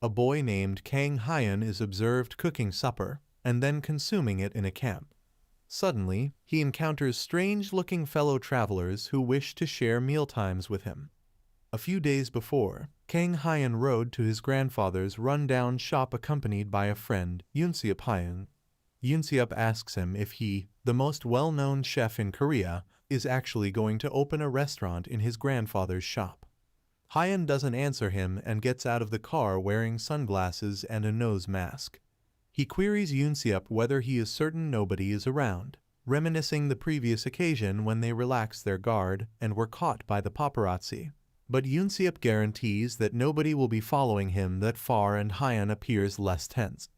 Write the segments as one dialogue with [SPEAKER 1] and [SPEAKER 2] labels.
[SPEAKER 1] A boy named Kang Hyan is observed cooking supper and then consuming it in a camp. Suddenly, he encounters strange-looking fellow travelers who wish to share mealtimes with him. A few days before, Kang Hyan rode to his grandfather's run-down shop accompanied by a friend, Yoonseop Hyan. Yoonseop asks him if he, the most well-known chef in Korea, is actually going to open a restaurant in his grandfather's shop. Hyan doesn't answer him and gets out of the car wearing sunglasses and a nose mask. He queries Yoonseop whether he is certain nobody is around, reminiscing the previous occasion when they relaxed their guard and were caught by the paparazzi. But Yoonseop guarantees that nobody will be following him that far, and Hyan appears less tense.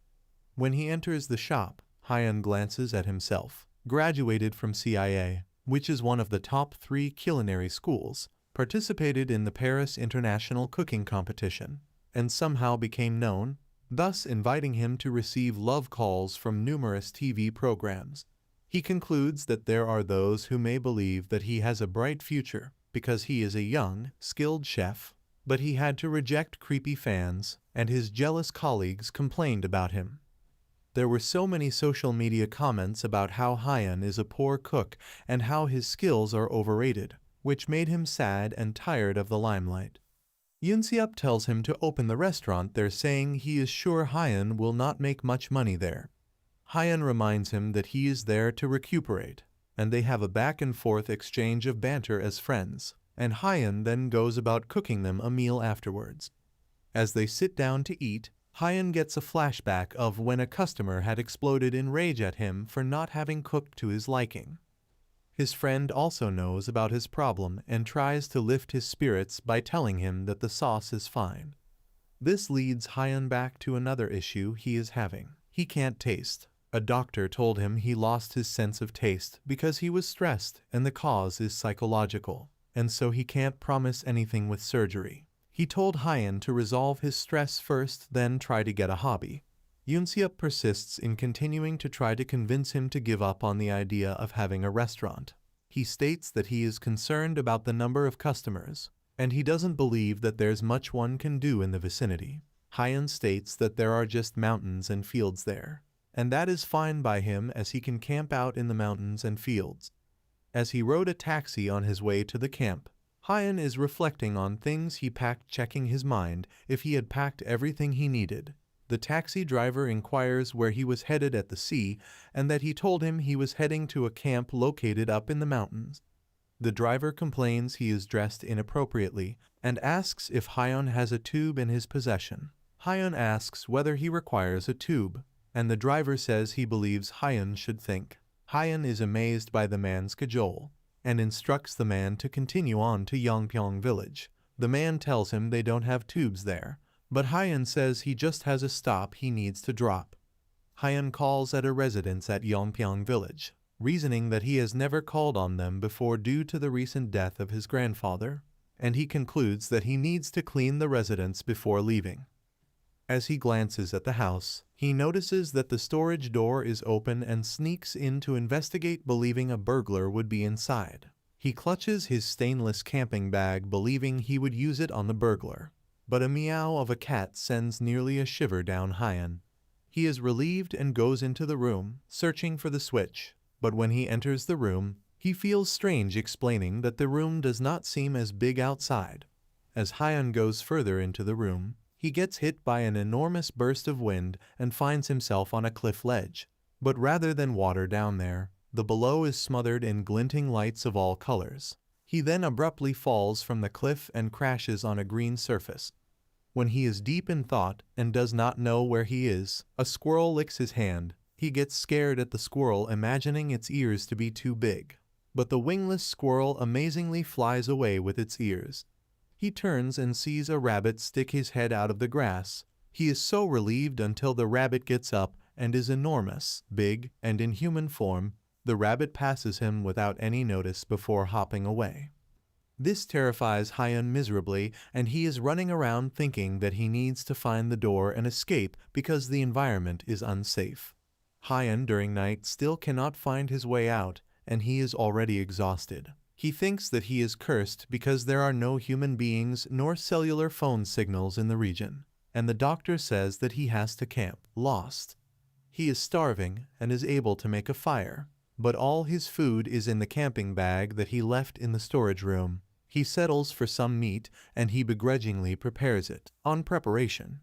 [SPEAKER 1] When he enters the shop, Hyan glances at himself, graduated from CIA, which is one of the top 3 culinary schools, participated in the Paris International Cooking Competition, and somehow became known, thus inviting him to receive love calls from numerous TV programs. He concludes that there are those who may believe that he has a bright future because he is a young, skilled chef, but he had to reject creepy fans, and his jealous colleagues complained about him. There were so many social media comments about how Hyan is a poor cook and how his skills are overrated, which made him sad and tired of the limelight. Yoonseop tells him to open the restaurant there, saying he is sure Hyan will not make much money there. Hyan reminds him that he is there to recuperate, and they have a back-and-forth exchange of banter as friends, and Hyan then goes about cooking them a meal afterwards. As they sit down to eat, Hyan gets a flashback of when a customer had exploded in rage at him for not having cooked to his liking. His friend also knows about his problem and tries to lift his spirits by telling him that the sauce is fine. This leads Hyan back to another issue he is having. He can't taste. A doctor told him he lost his sense of taste because he was stressed, and the cause is psychological, and so he can't promise anything with surgery. He told Hyan to resolve his stress first, then try to get a hobby. Yoonseop persists in continuing to try to convince him to give up on the idea of having a restaurant. He states that he is concerned about the number of customers, and he doesn't believe that there's much one can do in the vicinity. Hyan states that there are just mountains and fields there, and that is fine by him as he can camp out in the mountains and fields. As he rode a taxi on his way to the camp, Hyan is reflecting on things he packed, checking his mind if he had packed everything he needed. The taxi driver inquires where he was headed at the sea and that he told him he was heading to a camp located up in the mountains. The driver complains he is dressed inappropriately and asks if Hyan has a tube in his possession. Hyan asks whether he requires a tube, and the driver says he believes Hyan should think. Hyan is amazed by the man's cajole and instructs the man to continue on to Yongpyong village. The man tells him they don't have tubes there, but Hyan says he just has a stop he needs to drop. Hyan calls at a residence at Yongpyong village, reasoning that he has never called on them before due to the recent death of his grandfather, and he concludes that he needs to clean the residence before leaving. As he glances at the house, he notices that the storage door is open and sneaks in to investigate, believing a burglar would be inside. He clutches his stainless camping bag, believing he would use it on the burglar, but a meow of a cat sends nearly a shiver down Hyan. He is relieved and goes into the room, searching for the switch, but when he enters the room, he feels strange, explaining that the room does not seem as big outside. As Hyan goes further into the room, he gets hit by an enormous burst of wind and finds himself on a cliff ledge. But rather than water down there, the below is smothered in glinting lights of all colors. He then abruptly falls from the cliff and crashes on a green surface. When he is deep in thought and does not know where he is, a squirrel licks his hand. He gets scared at the squirrel, imagining its ears to be too big. But the wingless squirrel amazingly flies away with its ears. He turns and sees a rabbit stick his head out of the grass. He is so relieved until the rabbit gets up and is enormous, big, and in human form. The rabbit passes him without any notice before hopping away. This terrifies Hyan miserably, and he is running around thinking that he needs to find the door and escape because the environment is unsafe. Hyan during night still cannot find his way out, and he is already exhausted. He thinks that he is cursed because there are no human beings nor cellular phone signals in the region. and the doctor says that he has to camp. Lost. He is starving and is able to make a fire, but all his food is in the camping bag that he left in the storage room. He settles for some meat and he begrudgingly prepares it. On preparation,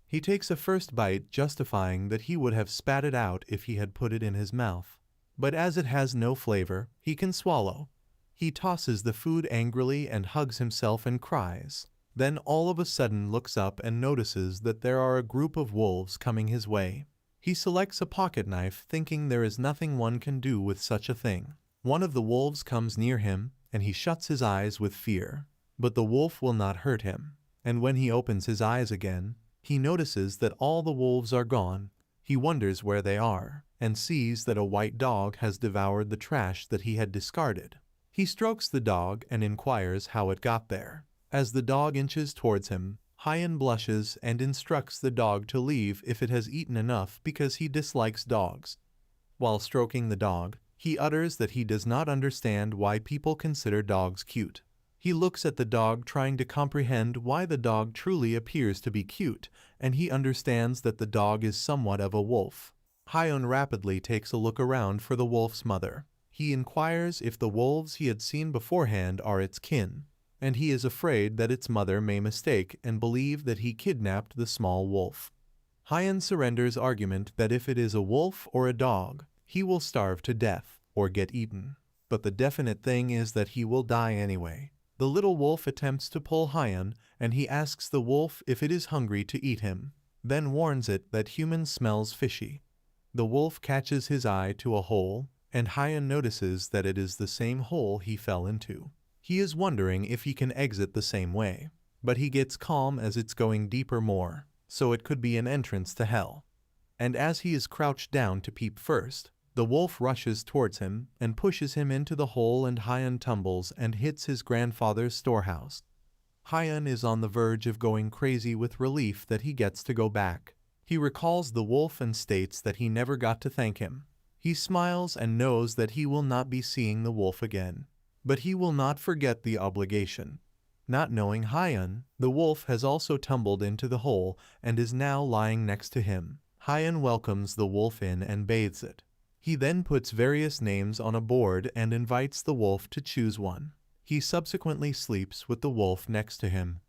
[SPEAKER 1] he takes a first bite, justifying that he would have spat it out if he had put it in his mouth. But as it has no flavor, he can swallow. He tosses the food angrily and hugs himself and cries. Then all of a sudden looks up and notices that there are a group of wolves coming his way. He selects a pocket knife, thinking there is nothing one can do with such a thing. One of the wolves comes near him, and he shuts his eyes with fear. But the wolf will not hurt him, and when he opens his eyes again, he notices that all the wolves are gone. He wonders where they are, and sees that a white dog has devoured the trash that he had discarded. He strokes the dog and inquires how it got there. As the dog inches towards him, Hyan blushes and instructs the dog to leave if it has eaten enough because he dislikes dogs. While stroking the dog, he utters that he does not understand why people consider dogs cute. He looks at the dog, trying to comprehend why the dog truly appears to be cute, and he understands that the dog is somewhat of a wolf. Hyan rapidly takes a look around for the wolf's mother. He inquires if the wolves he had seen beforehand are its kin, and he is afraid that its mother may mistake and believe that he kidnapped the small wolf. Hyan surrenders argument that if it is a wolf or a dog, he will starve to death or get eaten. But the definite thing is that he will die anyway. The little wolf attempts to pull Hyan, and he asks the wolf if it is hungry to eat him, then warns it that human smells fishy. The wolf catches his eye to a hole, and Hyan notices that it is the same hole he fell into. He is wondering if he can exit the same way, but he gets calm as it's going deeper more, so it could be an entrance to hell. And as he is crouched down to peep first, the wolf rushes towards him and pushes him into the hole, and Hyan tumbles and hits his grandfather's storehouse. Hyan is on the verge of going crazy with relief that he gets to go back. He recalls the wolf and states that he never got to thank him. He smiles and knows that he will not be seeing the wolf again, but he will not forget the obligation. Not knowing Hyan, the wolf has also tumbled into the hole and is now lying next to him. Hyan welcomes the wolf in and bathes it. He then puts various names on a board and invites the wolf to choose one. He subsequently sleeps with the wolf next to him.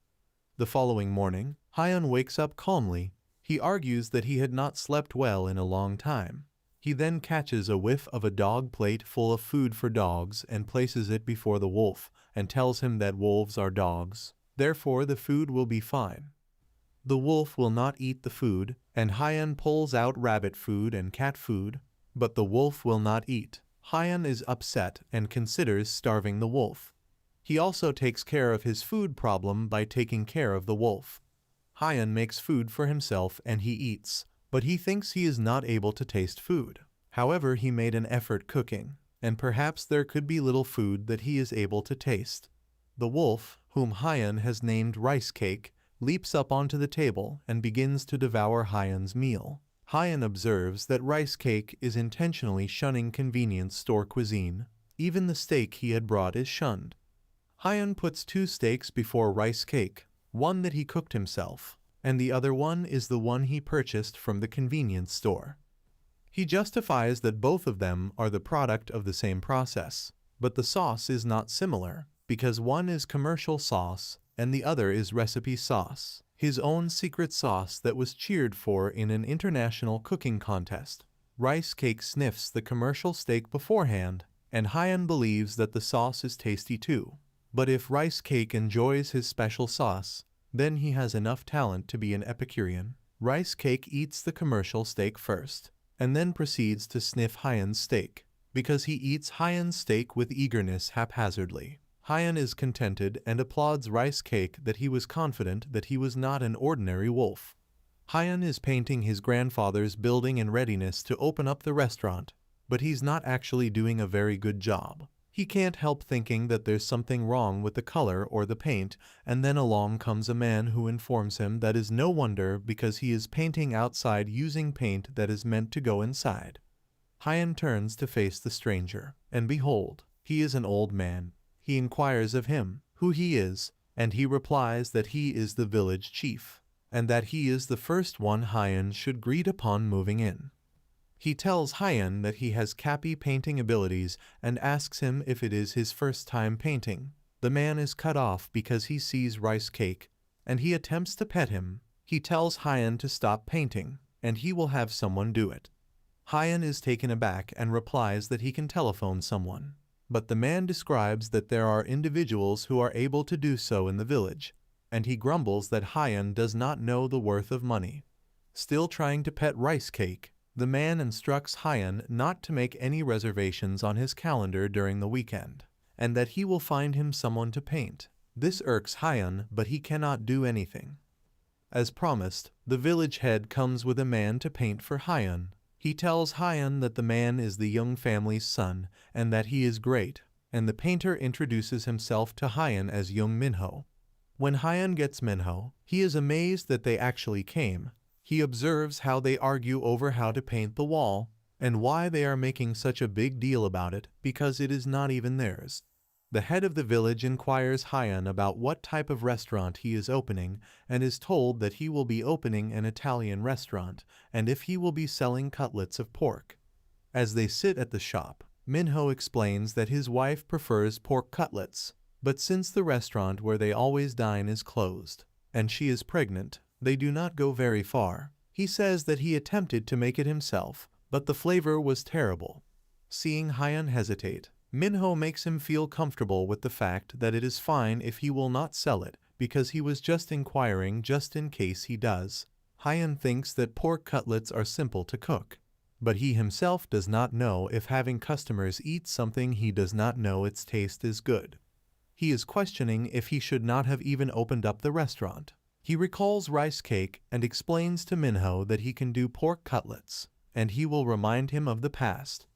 [SPEAKER 1] The following morning, Hyan wakes up calmly. He argues that he had not slept well in a long time. He then catches a whiff of a dog plate full of food for dogs and places it before the wolf and tells him that wolves are dogs, therefore the food will be fine. The wolf will not eat the food, and Hyan pulls out rabbit food and cat food, but the wolf will not eat. Hyan is upset and considers starving the wolf. He also takes care of his food problem by taking care of the wolf. Hyan makes food for himself and he eats, but he thinks he is not able to taste food. However, he made an effort cooking, and perhaps there could be little food that he is able to taste. The wolf, whom Hyan has named Rice Cake, leaps up onto the table and begins to devour Hyan's meal. Hyan observes that Rice Cake is intentionally shunning convenience store cuisine. Even the steak he had brought is shunned. Hyan puts 2 steaks before Rice Cake, one that he cooked himself, and the other one is the one he purchased from the convenience store. He justifies that both of them are the product of the same process, but the sauce is not similar, because one is commercial sauce and the other is recipe sauce, his own secret sauce that was cheered for in an international cooking contest. Rice Cake sniffs the commercial steak beforehand, and Hyan believes that the sauce is tasty too. But if Rice Cake enjoys his special sauce, then he has enough talent to be an Epicurean. Rice Cake eats the commercial steak first, and then proceeds to sniff Hyan's steak, because he eats Hyan's steak with eagerness haphazardly. Hyan is contented and applauds Rice Cake that he was confident that he was not an ordinary wolf. Hyan is painting his grandfather's building in readiness to open up the restaurant, but he's not actually doing a very good job. He can't help thinking that there's something wrong with the color or the paint, and then along comes a man who informs him that is no wonder because he is painting outside using paint that is meant to go inside. Hyan turns to face the stranger, and behold, he is an old man. He inquires of him who he is, and he replies that he is the village chief. and that he is the first one Hyun should greet upon moving in. He tells Hyun that he has Cappy painting abilities and asks him if it is his first time painting. The man is cut off because he sees Rice Cake, and he attempts to pet him. He tells Hyun to stop painting, and he will have someone do it. Hyun is taken aback and replies that he can telephone someone. But the man describes that there are individuals who are able to do so in the village, and he grumbles that Hyun does not know the worth of money. Still trying to pet Rice Cake, the man instructs Hyun not to make any reservations on his calendar during the weekend, and that he will find him someone to paint. This irks Hyun, but he cannot do anything. As promised, the village head comes with a man to paint for Hyun. He tells Hyun that the man is the young family's son and that he is great, and the painter introduces himself to Hyun as young Minho. When Hyun gets Minho, he is amazed that they actually came. He observes how they argue over how to paint the wall, and why they are making such a big deal about it because it is not even theirs. The head of the village inquires Hyun about what type of restaurant he is opening and is told that he will be opening an Italian restaurant and if he will be selling cutlets of pork. As they sit at the shop, Minho explains that his wife prefers pork cutlets, but since the restaurant where they always dine is closed, and she is pregnant, they do not go very far. He says that he attempted to make it himself, but the flavor was terrible. Seeing Hyun hesitate, Minho makes him feel comfortable with the fact that it is fine if he will not sell it because he was just inquiring just in case he does. Hyun thinks that pork cutlets are simple to cook, but he himself does not know if having customers eat something he does not know its taste is good. He is questioning if he should not have even opened up the restaurant. He recalls Rice Cake and explains to Minho that he can do pork cutlets, and he will remind him of the past.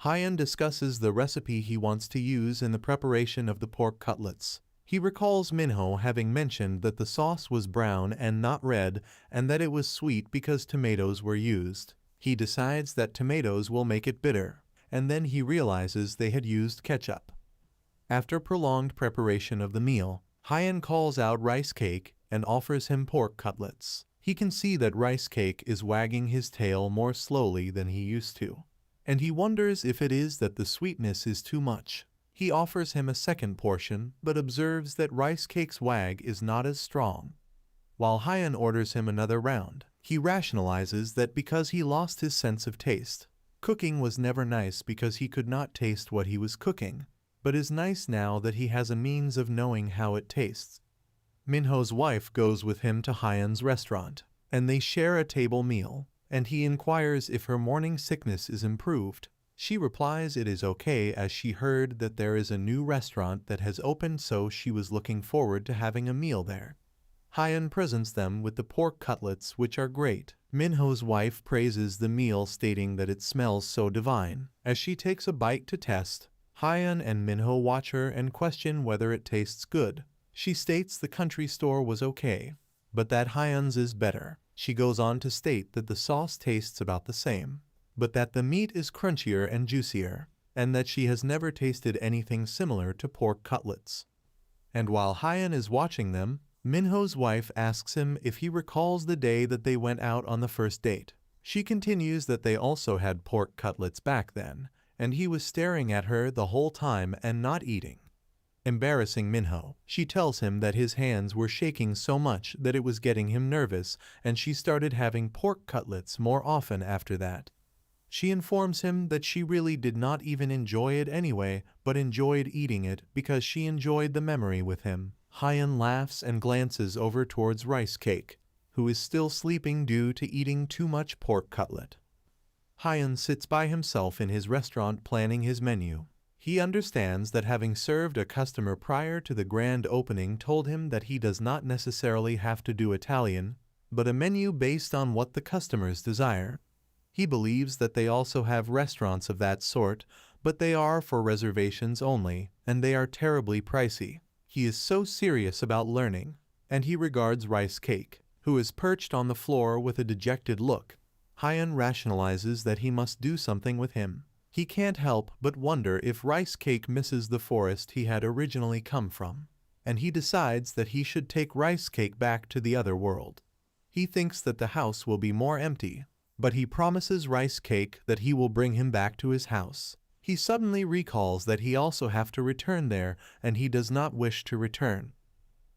[SPEAKER 1] Hyun discusses the recipe he wants to use in the preparation of the pork cutlets. He recalls Minho having mentioned that the sauce was brown and not red and that it was sweet because tomatoes were used. He decides that tomatoes will make it bitter, and then he realizes they had used ketchup. After prolonged preparation of the meal, Hyun calls out Rice Cake and offers him pork cutlets. He can see that Rice Cake is wagging his tail more slowly than he used to, and he wonders if it is that the sweetness is too much. He offers him a second portion, but observes that Rice Cake's wag is not as strong. While Hyun orders him another round, he rationalizes that because he lost his sense of taste. Cooking was never nice because he could not taste what he was cooking, but is nice now that he has a means of knowing how it tastes. Minho's wife goes with him to Hyun's restaurant, and they share a table meal, and he inquires if her morning sickness is improved. She replies it is okay as she heard that there is a new restaurant that has opened, so she was looking forward to having a meal there. Hyun presents them with the pork cutlets, which are great. Minho's wife praises the meal, stating that it smells so divine. As she takes a bite to test, Hyun and Minho watch her and question whether it tastes good. She states the country store was okay, but that Hyun's is better. She goes on to state that the sauce tastes about the same, but that the meat is crunchier and juicier, and that she has never tasted anything similar to pork cutlets. And while Hyun is watching them, Minho's wife asks him if he recalls the day that they went out on the first date. She continues that they also had pork cutlets back then, and he was staring at her the whole time and not eating. Embarrassing Minho, she tells him that his hands were shaking so much that it was getting him nervous, and she started having pork cutlets more often after that. She informs him that she really did not even enjoy it anyway, but enjoyed eating it because she enjoyed the memory with him. Hyun laughs and glances over towards Rice Cake, who is still sleeping due to eating too much pork cutlet. Hyun sits by himself in his restaurant planning his menu. He understands that having served a customer prior to the grand opening told him that he does not necessarily have to do Italian, but a menu based on what the customers desire. He believes that they also have restaurants of that sort, but they are for reservations only, and they are terribly pricey. He is so serious about learning, and he regards Rice Cake, who is perched on the floor with a dejected look. Hyun rationalizes that he must do something with him. He can't help but wonder if Rice Cake misses the forest he had originally come from, and he decides that he should take Rice Cake back to the other world. He thinks that the house will be more empty, but he promises Rice Cake that he will bring him back to his house. He suddenly recalls that he also have to return there, and he does not wish to return.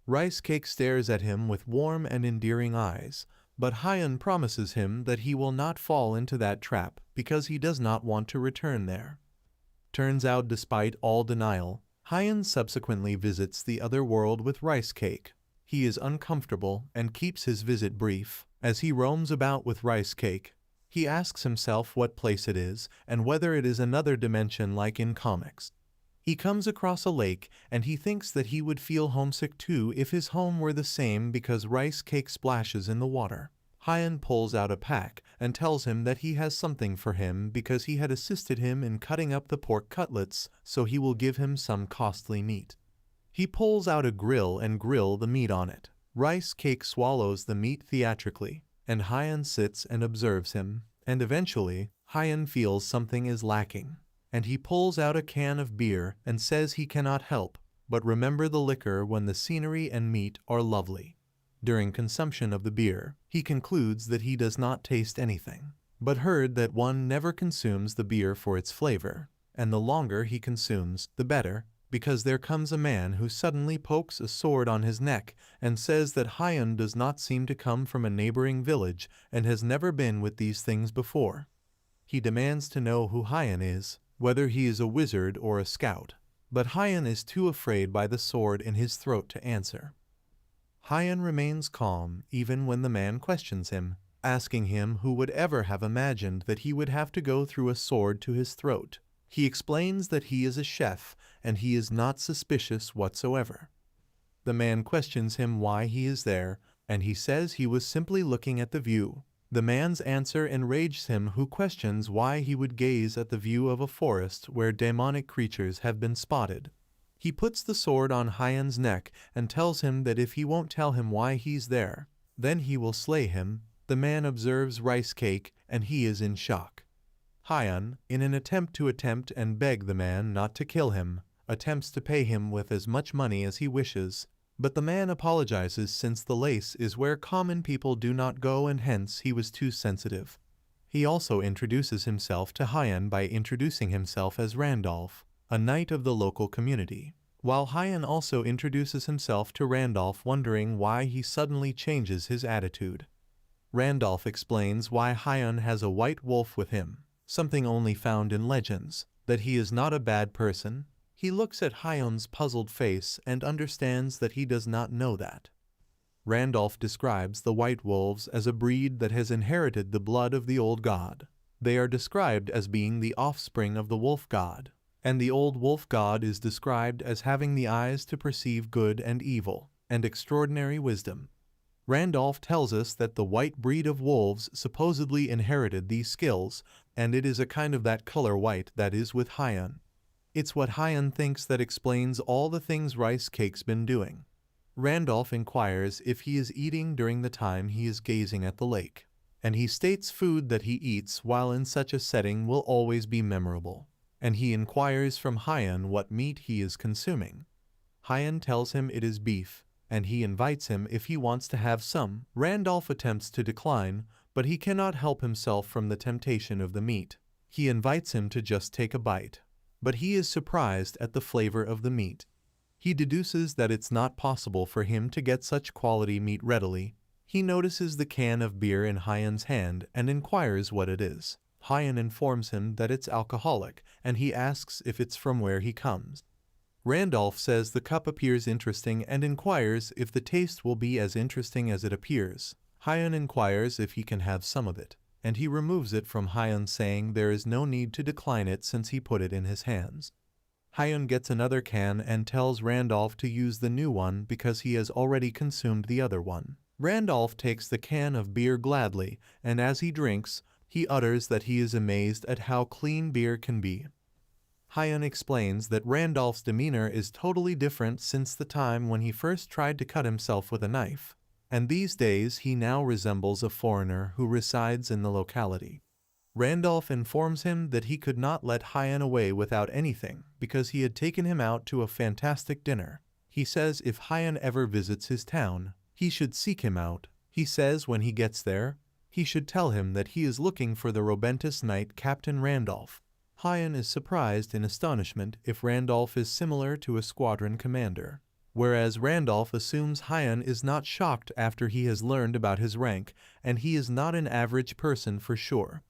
[SPEAKER 1] Rice Cake stares at him with warm and endearing eyes, but Hyun promises him that he will not fall into that trap because he does not want to return there. Turns out, despite all denial, Hyun subsequently visits the other world with Rice Cake. He is uncomfortable and keeps his visit brief. As he roams about with Rice Cake, he asks himself what place it is and whether it is another dimension like in comics. He comes across a lake and he thinks that he would feel homesick too if his home were the same because Rice Cake splashes in the water. Hyun pulls out a pack and tells him that he has something for him because he had assisted him in cutting up the pork cutlets, so he will give him some costly meat. He pulls out a grill and grill the meat on it. Rice Cake swallows the meat theatrically, and Hyun sits and observes him, and eventually, Hyun feels something is lacking, and he pulls out a can of beer and says he cannot help but remember the liquor when the scenery and meat are lovely. During consumption of the beer, he concludes that he does not taste anything, but heard that one never consumes the beer for its flavor, and the longer he consumes, the better, because there comes a man who suddenly pokes a sword on his neck and says that Hyun does not seem to come from a neighboring village and has never been with these things before. He demands to know who Hyun is, whether he is a wizard or a scout, but Hyun is too afraid by the sword in his throat to answer. Hyun remains calm even when the man questions him, asking him who would ever have imagined that he would have to go through a sword to his throat. He explains that he is a chef and he is not suspicious whatsoever. The man questions him why he is there, and he says he was simply looking at the view. The man's answer enrages him, who questions why he would gaze at the view of a forest where demonic creatures have been spotted. He puts the sword on Hyun's neck and tells him that if he won't tell him why he's there, then he will slay him. The man observes Rice Cake and he is in shock. Hyun, in an attempt and beg the man not to kill him, attempts to pay him with as much money as he wishes, but the man apologizes since the lace is where common people do not go and hence he was too sensitive. He also introduces himself to Hyun by introducing himself as Randolph, a knight of the local community, while Hyun also introduces himself to Randolph, wondering why he suddenly changes his attitude. Randolph explains why Hyun has a white wolf with him, something only found in legends, that he is not a bad person. He looks at Hyun's puzzled face and understands that he does not know that. Randolph describes the white wolves as a breed that has inherited the blood of the old god. They are described as being the offspring of the wolf god, and the old wolf god is described as having the eyes to perceive good and evil, and extraordinary wisdom. Randolph tells us that the white breed of wolves supposedly inherited these skills, and it is a kind of that color white that is with Hyun. It's what Hyun thinks that explains all the things Rice Cake's been doing. Randolph inquires if he is eating during the time he is gazing at the lake, and he states food that he eats while in such a setting will always be memorable, and he inquires from Hyun what meat he is consuming. Hyun tells him it is beef, and he invites him if he wants to have some. Randolph attempts to decline, but he cannot help himself from the temptation of the meat. He invites him to just take a bite, but he is surprised at the flavor of the meat. He deduces that it's not possible for him to get such quality meat readily. He notices the can of beer in Hyun's hand and inquires what it is. Hyun informs him that it's alcoholic, and he asks if it's from where he comes. Randolph says the cup appears interesting and inquires if the taste will be as interesting as it appears. Hyun inquires if he can have some of it, and he removes it from Hyun, saying there is no need to decline it since he put it in his hands. Hyun gets another can and tells Randolph to use the new one because he has already consumed the other one. Randolph takes the can of beer gladly, and as he drinks, he utters that he is amazed at how clean beer can be. Hyun explains that Randolph's demeanor is totally different since the time when he first tried to cut himself with a knife, and these days he now resembles a foreigner who resides in the locality. Randolph informs him that he could not let Hyun away without anything because he had taken him out to a fantastic dinner. He says if Hyun ever visits his town, he should seek him out, He says when he gets there, he should tell him that he is looking for the Robentus knight Captain Randolph. Hyan is surprised in astonishment if Randolph is similar to a squadron commander, whereas Randolph assumes Hyan is not shocked after he has learned about his rank, and he is not an average person for sure.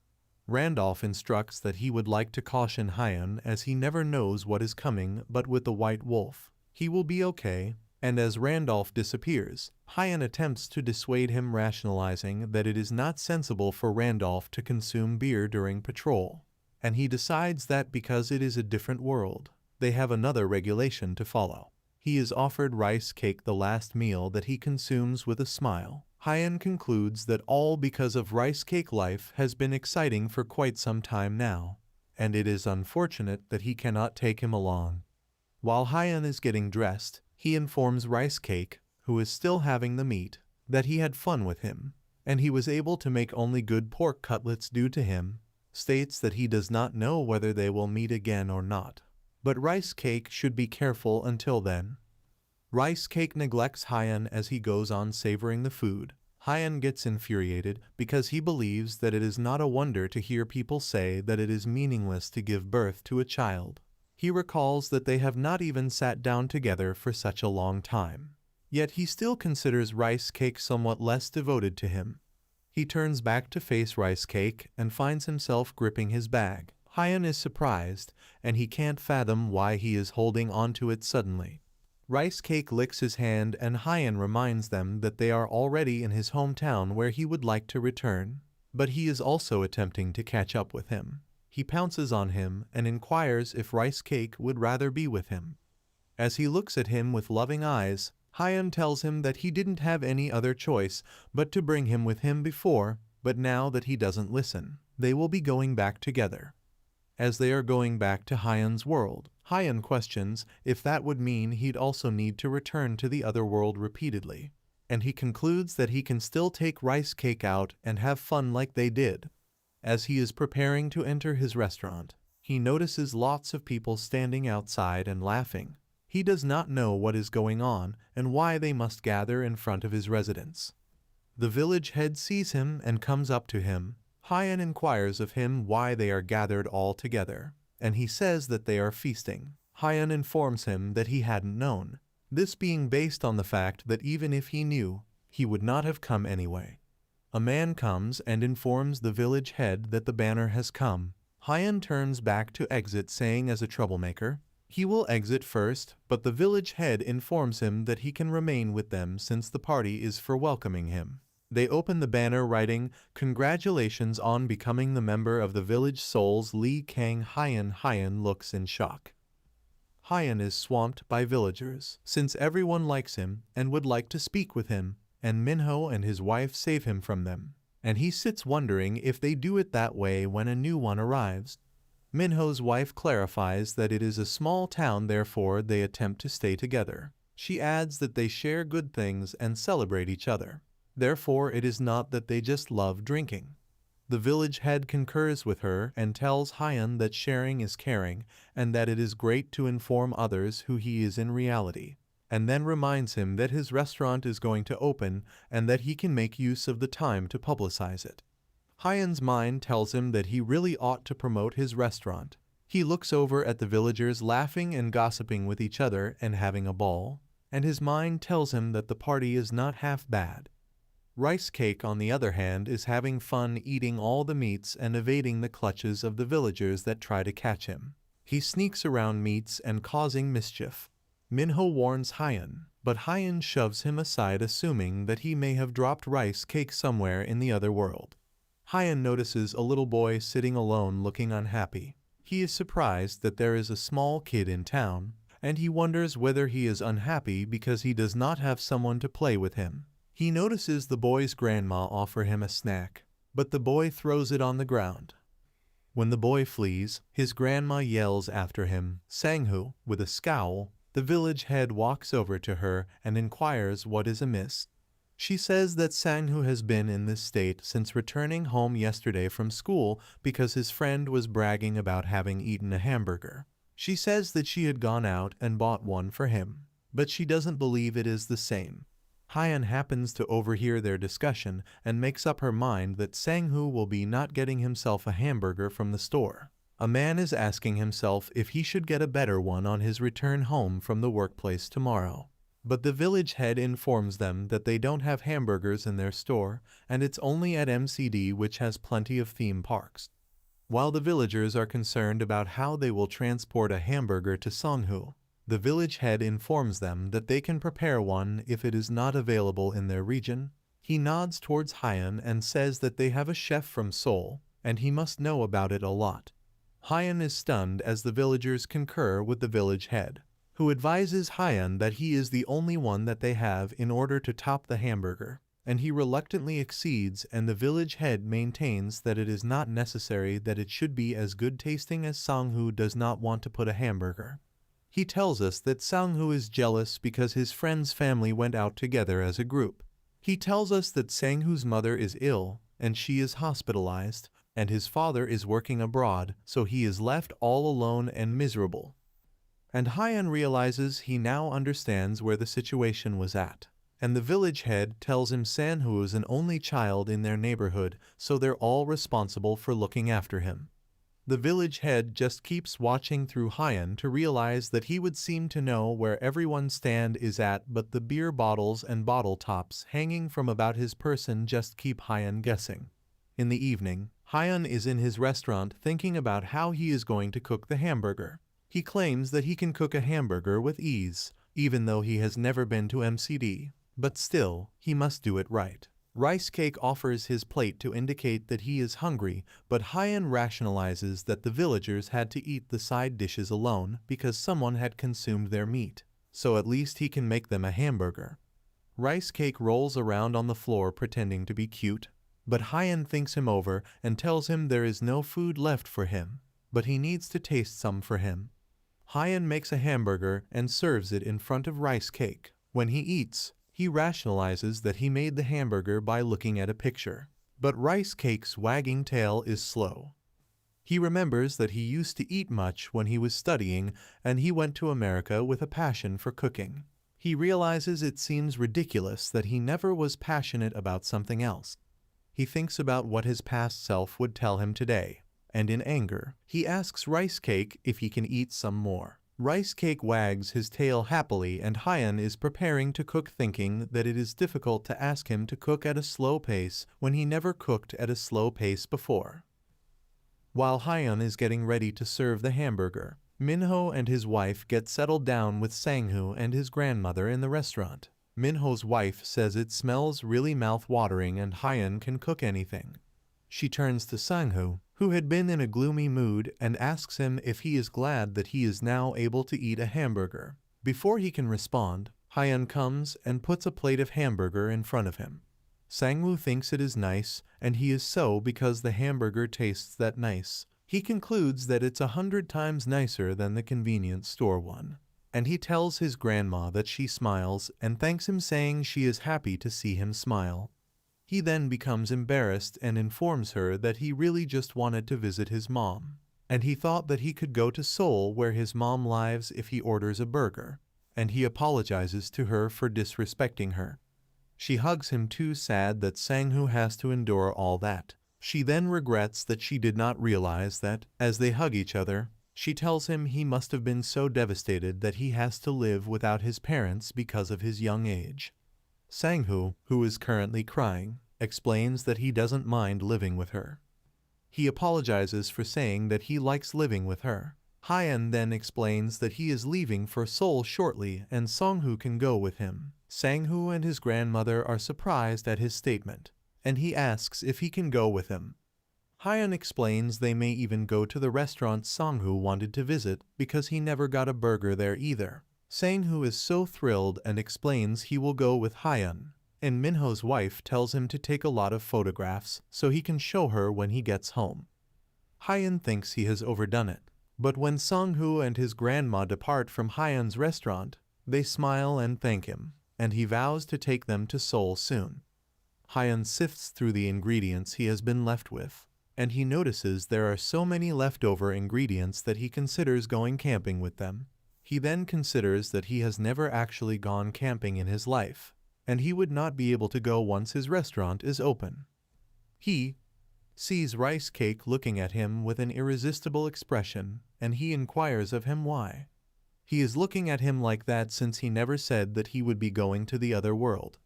[SPEAKER 1] Randolph instructs that he would like to caution Hyan as he never knows what is coming, but with the White Wolf, he will be okay. And as Randolph disappears, Hyan attempts to dissuade him, rationalizing that it is not sensible for Randolph to consume beer during patrol. And he decides that because it is a different world, they have another regulation to follow. He is offered rice cake, the last meal that he consumes with a smile. Hyan concludes that all because of rice cake life has been exciting for quite some time now, and it is unfortunate that he cannot take him along. While Hyan is getting dressed, he informs Rice Cake, who is still having the meat, that he had fun with him, and he was able to make only good pork cutlets due to him, states that he does not know whether they will meet again or not. But Rice Cake should be careful until then. Rice Cake neglects Hyan as he goes on savoring the food. Hyan gets infuriated because he believes that it is not a wonder to hear people say that it is meaningless to give birth to a child. He recalls that they have not even sat down together for such a long time. Yet he still considers Rice Cake somewhat less devoted to him. He turns back to face Rice Cake and finds himself gripping his bag. Hyan is surprised, and he can't fathom why he is holding onto it suddenly. Rice Cake licks his hand, and Hyan reminds them that they are already in his hometown where he would like to return, but he is also attempting to catch up with him. He pounces on him and inquires if Rice Cake would rather be with him. As he looks at him with loving eyes, Hyan tells him that he didn't have any other choice but to bring him with him before, but now that he doesn't listen, they will be going back together. As they are going back to Hyan's world, Hyan questions if that would mean he'd also need to return to the other world repeatedly, and he concludes that he can still take Rice Cake out and have fun like they did. As he is preparing to enter his restaurant, he notices lots of people standing outside and laughing. He does not know what is going on and why they must gather in front of his residence. The village head sees him and comes up to him. Hyan inquires of him why they are gathered all together, and he says that they are feasting. Hyan informs him that he hadn't known, this being based on the fact that even if he knew, he would not have come anyway. A man comes and informs the village head that the banner has come. Hyan turns back to exit, saying as a troublemaker, he will exit first, but the village head informs him that he can remain with them since the party is for welcoming him. They open the banner writing, "Congratulations on becoming the member of the village souls Li Kang Hyan." Hyan looks in shock. Hyan is swamped by villagers, since everyone likes him and would like to speak with him, and Minho and his wife save him from them, and he sits wondering if they do it that way when a new one arrives. Minho's wife clarifies that it is a small town, therefore they attempt to stay together. She adds that they share good things and celebrate each other. Therefore it is not that they just love drinking. The village head concurs with her and tells Hyan that sharing is caring and that it is great to inform others who he is in reality, and then reminds him that his restaurant is going to open and that he can make use of the time to publicize it. Hyan's mind tells him that he really ought to promote his restaurant. He looks over at the villagers laughing and gossiping with each other and having a ball, and his mind tells him that the party is not half bad. Rice Cake, on the other hand, is having fun eating all the meats and evading the clutches of the villagers that try to catch him. He sneaks around meats and causing mischief. Minho warns Hyan, but Hyan shoves him aside, assuming that he may have dropped Rice Cake somewhere in the other world. Hyan notices a little boy sitting alone looking unhappy. He is surprised that there is a small kid in town, and he wonders whether he is unhappy because he does not have someone to play with him. He notices the boy's grandma offer him a snack, but the boy throws it on the ground. When the boy flees, his grandma yells after him. Sanghu, with a scowl, the village head walks over to her and inquires what is amiss. She says that Sanghu has been in this state since returning home yesterday from school because his friend was bragging about having eaten a hamburger. She says that she had gone out and bought one for him, but she doesn't believe it is the same. Hyeon happens to overhear their discussion and makes up her mind that Sang-hoo will be not getting himself a hamburger from the store. A man is asking himself if he should get a better one on his return home from the workplace tomorrow. But the village head informs them that they don't have hamburgers in their store, and it's only at MCD, which has plenty of theme parks. While the villagers are concerned about how they will transport a hamburger to Sang-hoo, the village head informs them that they can prepare one if it is not available in their region. He nods towards Hyeon and says that they have a chef from Seoul, and he must know about it a lot. Hyeon is stunned as the villagers concur with the village head, who advises Hyeon that he is the only one that they have in order to top the hamburger, and he reluctantly accedes, and the village head maintains that it is not necessary, that it should be as good tasting as Sang-hoo does not want to put a hamburger. He tells us that Sang-hoo is jealous because his friend's family went out together as a group. He tells us that Sang-hoo's mother is ill, and she is hospitalized, and his father is working abroad, so he is left all alone and miserable. And Hyeon realizes he now understands where the situation was at. And the village head tells him Sang-hoo is an only child in their neighborhood, so they're all responsible for looking after him. The village head just keeps watching through Hyeon to realize that he would seem to know where everyone's stand is at, but the beer bottles and bottle tops hanging from about his person just keep Hyeon guessing. In the evening, Hyeon is in his restaurant thinking about how he is going to cook the hamburger. He claims that he can cook a hamburger with ease, even though he has never been to MCD, but still, he must do it right. Rice Cake offers his plate to indicate that he is hungry, but Hyeon rationalizes that the villagers had to eat the side dishes alone because someone had consumed their meat, so at least he can make them a hamburger. Rice Cake rolls around on the floor pretending to be cute, but Hyeon thinks him over and tells him there is no food left for him, but he needs to taste some for him. Hyeon makes a hamburger and serves it in front of Rice Cake. When he eats, he rationalizes that he made the hamburger by looking at a picture, but Rice Cake's wagging tail is slow. He remembers that he used to eat much when he was studying, and he went to America with a passion for cooking. He realizes it seems ridiculous that he never was passionate about something else. He thinks about what his past self would tell him today, and in anger, he asks Rice Cake if he can eat some more. Rice Cake wags his tail happily, and Hyeon is preparing to cook, thinking that it is difficult to ask him to cook at a slow pace when he never cooked at a slow pace before. While Hyeon is getting ready to serve the hamburger, Minho and his wife get settled down with Sang-hoo and his grandmother in the restaurant. Minho's wife says it smells really mouth-watering and Hyeon can cook anything. She turns to Sang-hoo, who had been in a gloomy mood, and asks him if he is glad that he is now able to eat a hamburger. Before he can respond, Hyeon comes and puts a plate of hamburger in front of him. Sang-hoo thinks it is nice, and he is so because the hamburger tastes that nice. He concludes that it's 100 times nicer than the convenience store one. And he tells his grandma that she smiles and thanks him, saying she is happy to see him smile. He then becomes embarrassed and informs her that he really just wanted to visit his mom, and he thought that he could go to Seoul where his mom lives if he orders a burger, and he apologizes to her for disrespecting her. She hugs him, too sad that Sang-hoo has to endure all that. She then regrets that she did not realize that, as they hug each other, she tells him he must have been so devastated that he has to live without his parents because of his young age. Sang-hoo, who is currently crying, explains that he doesn't mind living with her. He apologizes for saying that he likes living with her. Hyeon then explains that he is leaving for Seoul shortly and Sang-hoo can go with him. Sang-hoo and his grandmother are surprised at his statement, and he asks if he can go with him. Hyeon explains they may even go to the restaurant Sang-hoo wanted to visit because he never got a burger there either. Sang-hoo is so thrilled and explains he will go with Hyeon, and Minho's wife tells him to take a lot of photographs so he can show her when he gets home. Hyeon thinks he has overdone it, but when Sang-hoo and his grandma depart from Hyeon's restaurant, they smile and thank him, and he vows to take them to Seoul soon. Hyeon sifts through the ingredients he has been left with, and he notices there are so many leftover ingredients that he considers going camping with them. He then considers that he has never actually gone camping in his life, and he would not be able to go once his restaurant is open. He sees Rice Cake looking at him with an irresistible expression, and he inquires of him why. He is looking at him like that since he never said that he would be going to the other world.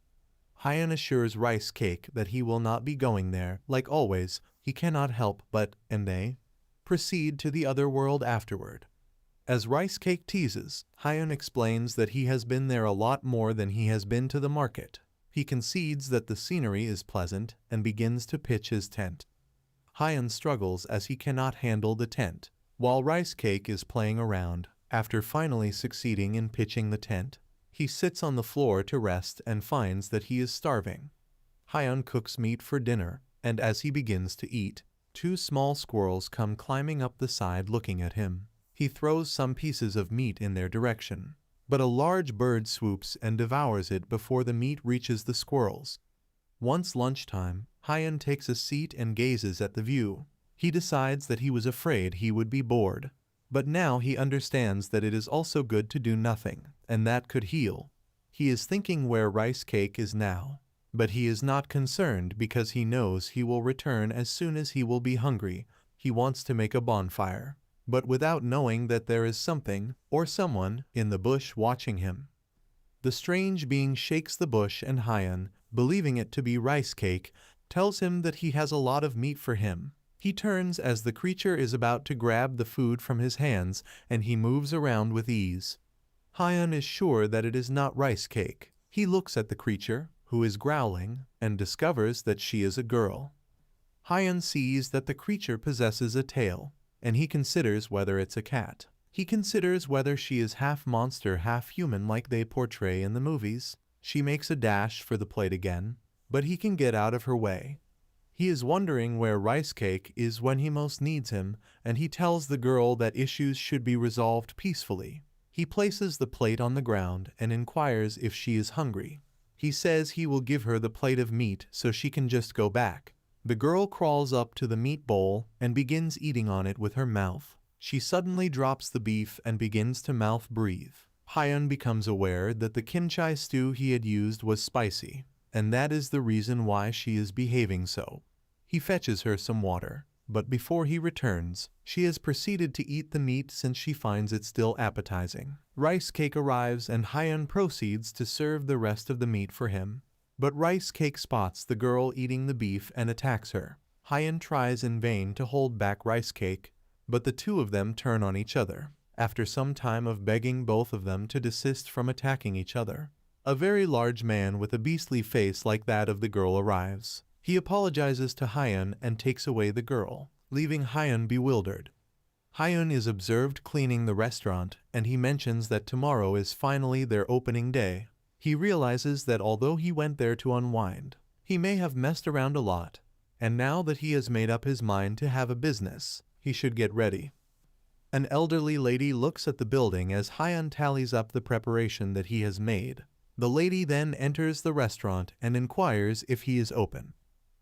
[SPEAKER 1] Hyun assures Rice Cake that he will not be going there. Like always, he cannot help but, and they proceed to the other world afterward. As Rice Cake teases, Hyun explains that he has been there a lot more than he has been to the market. He concedes that the scenery is pleasant and begins to pitch his tent. Hyun struggles as he cannot handle the tent, while Rice Cake is playing around. After finally succeeding in pitching the tent, he sits on the floor to rest and finds that he is starving. Hyun cooks meat for dinner, and as he begins to eat, 2 small squirrels come climbing up the side looking at him. He throws some pieces of meat in their direction, but a large bird swoops and devours it before the meat reaches the squirrels. Once lunchtime, Hyun takes a seat and gazes at the view. He decides that he was afraid he would be bored, but now he understands that it is also good to do nothing, and that could heal. He is thinking where Rice Cake is now, but he is not concerned because he knows he will return as soon as he will be hungry. He wants to make a bonfire, but without knowing that there is something, or someone, in the bush watching him. The strange being shakes the bush and Hyun, believing it to be Rice Cake, tells him that he has a lot of meat for him. He turns as the creature is about to grab the food from his hands, and he moves around with ease. Hyun is sure that it is not Rice Cake. He looks at the creature, who is growling, and discovers that she is a girl. Hyun sees that the creature possesses a tail, and he considers whether it's a cat. He considers whether she is half monster, half human like they portray in the movies. She makes a dash for the plate again, but he can get out of her way. He is wondering where Rice Cake is when he most needs him, and he tells the girl that issues should be resolved peacefully. He places the plate on the ground and inquires if she is hungry. He says he will give her the plate of meat so she can just go back. The girl crawls up to the meat bowl and begins eating on it with her mouth. She suddenly drops the beef and begins to mouth breathe. Hyun becomes aware that the kimchi stew he had used was spicy, and that is the reason why she is behaving so. He fetches her some water, but before he returns, she has proceeded to eat the meat since she finds it still appetizing. Rice Cake arrives and Hyun proceeds to serve the rest of the meat for him. But Rice Cake spots the girl eating the beef and attacks her. Hyun tries in vain to hold back Rice Cake, but the two of them turn on each other. After some time of begging both of them to desist from attacking each other, a very large man with a beastly face like that of the girl arrives. He apologizes to Hyun and takes away the girl, leaving Hyun bewildered. Hyun is observed cleaning the restaurant, and he mentions that tomorrow is finally their opening day. He realizes that although he went there to unwind, he may have messed around a lot, and now that he has made up his mind to have a business, he should get ready. An elderly lady looks at the building as Hyun tallies up the preparation that he has made. The lady then enters the restaurant and inquires if he is open.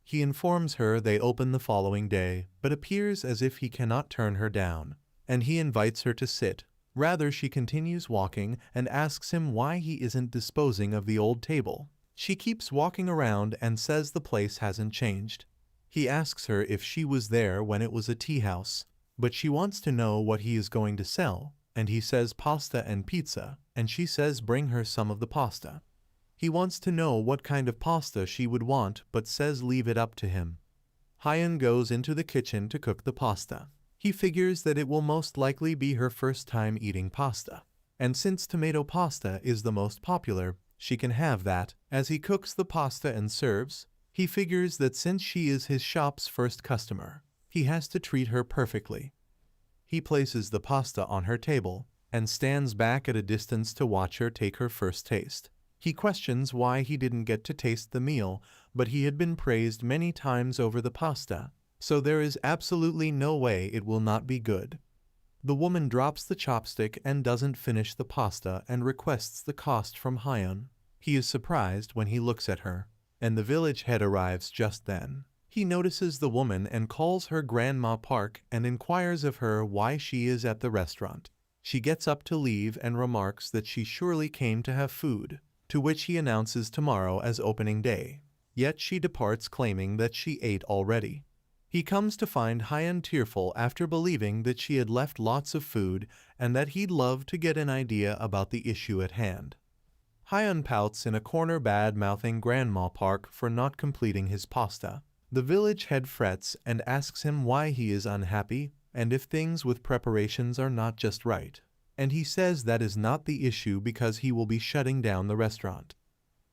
[SPEAKER 1] He informs her they open the following day, but appears as if he cannot turn her down, and he invites her to sit. Rather, she continues walking and asks him why he isn't disposing of the old table. She keeps walking around and says the place hasn't changed. He asks her if she was there when it was a tea house, but she wants to know what he is going to sell, and he says pasta and pizza, and she says bring her some of the pasta. He wants to know what kind of pasta she would want, but says leave it up to him. Hyun goes into the kitchen to cook the pasta. He figures that it will most likely be her first time eating pasta, and since tomato pasta is the most popular, she can have that. As he cooks the pasta and serves, he figures that since she is his shop's first customer, he has to treat her perfectly. He places the pasta on her table and stands back at a distance to watch her take her first taste. He questions why he didn't get to taste the meal, but he had been praised many times over the pasta, so there is absolutely no way it will not be good. The woman drops the chopstick and doesn't finish the pasta and requests the cost from Hyun. He is surprised when he looks at her, and the village head arrives just then. He notices the woman and calls her Grandma Park and inquires of her why she is at the restaurant. She gets up to leave and remarks that she surely came to have food. to which he announces tomorrow as opening day. Yet she departs claiming that she ate already. He comes to find Hyun tearful after believing that she had left lots of food and that he'd love to get an idea about the issue at hand. Hyun pouts in a corner, bad-mouthing Grandma Park for not completing his pasta. The village head frets and asks him why he is unhappy and if things with preparations are not just right. And he says that is not the issue because he will be shutting down the restaurant.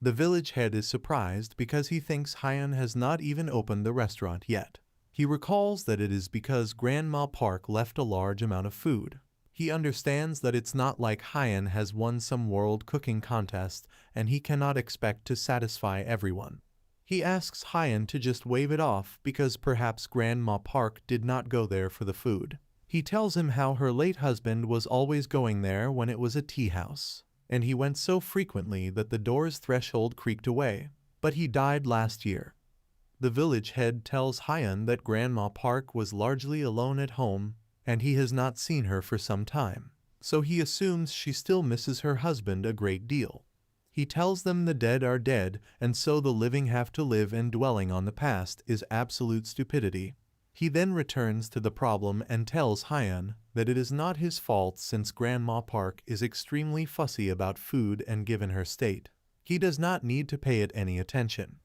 [SPEAKER 1] The village head is surprised because he thinks Hyun has not even opened the restaurant yet. He recalls that it is because Grandma Park left a large amount of food. He understands that it's not like Hyun has won some world cooking contest and he cannot expect to satisfy everyone. He asks Hyun to just wave it off because perhaps Grandma Park did not go there for the food. He tells him how her late husband was always going there when it was a tea house, and he went so frequently that the door's threshold creaked away, but he died last year. The village head tells Hyun that Grandma Park was largely alone at home and he has not seen her for some time, so he assumes she still misses her husband a great deal. He tells them the dead are dead and so the living have to live, and dwelling on the past is absolute stupidity. He then returns to the problem and tells Hyun that it is not his fault since Grandma Park is extremely fussy about food and given her state, he does not need to pay it any attention.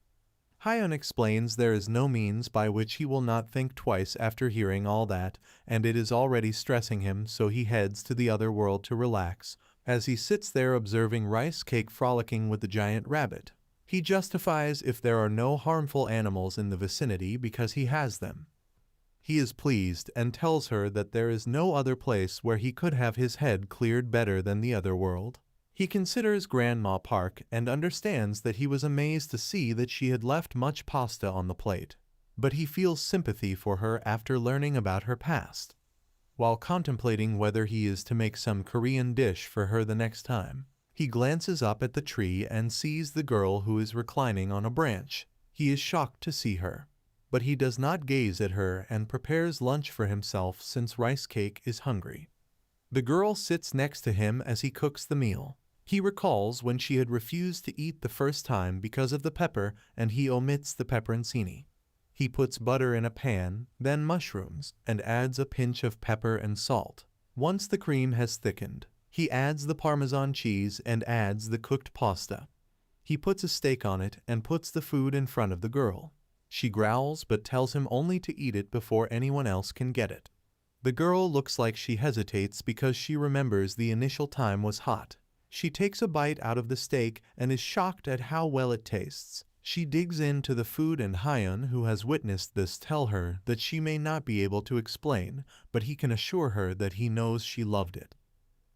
[SPEAKER 1] Hyun explains there is no means by which he will not think twice after hearing all that, and it is already stressing him, so he heads to the other world to relax. As he sits there observing Rice Cake frolicking with the giant rabbit, he justifies if there are no harmful animals in the vicinity because he has them. He is pleased and tells her that there is no other place where he could have his head cleared better than the other world. He considers Grandma Park and understands that he was amazed to see that she had left much pasta on the plate, but he feels sympathy for her after learning about her past. While contemplating whether he is to make some Korean dish for her the next time, he glances up at the tree and sees the girl who is reclining on a branch. He is shocked to see her, but he does not gaze at her and prepares lunch for himself since Rice Cake is hungry. The girl sits next to him as he cooks the meal. He recalls when she had refused to eat the first time because of the pepper and he omits the pepperoncini. He puts butter in a pan, then mushrooms, and adds a pinch of pepper and salt. Once the cream has thickened, he adds the Parmesan cheese and adds the cooked pasta. He puts a steak on it and puts the food in front of the girl. She growls but tells him only to eat it before anyone else can get it. The girl looks like she hesitates because she remembers the initial time was hot. She takes a bite out of the steak and is shocked at how well it tastes. She digs into the food and Hyun, who has witnessed this, tell her that she may not be able to explain, but he can assure her that he knows she loved it.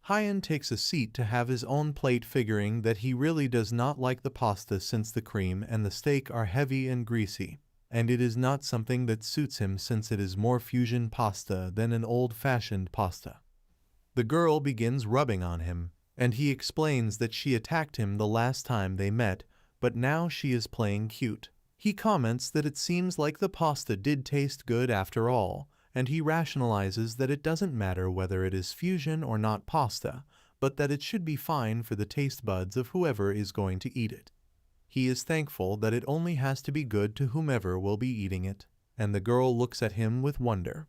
[SPEAKER 1] Hyun takes a seat to have his own plate, figuring that he really does not like the pasta since the cream and the steak are heavy and greasy, and it is not something that suits him since it is more fusion pasta than an old-fashioned pasta. The girl begins rubbing on him, and he explains that she attacked him the last time they met, but now she is playing cute. He comments that it seems like the pasta did taste good after all, and he rationalizes that it doesn't matter whether it is fusion or not pasta, but that it should be fine for the taste buds of whoever is going to eat it. He is thankful that it only has to be good to whomever will be eating it, and the girl looks at him with wonder.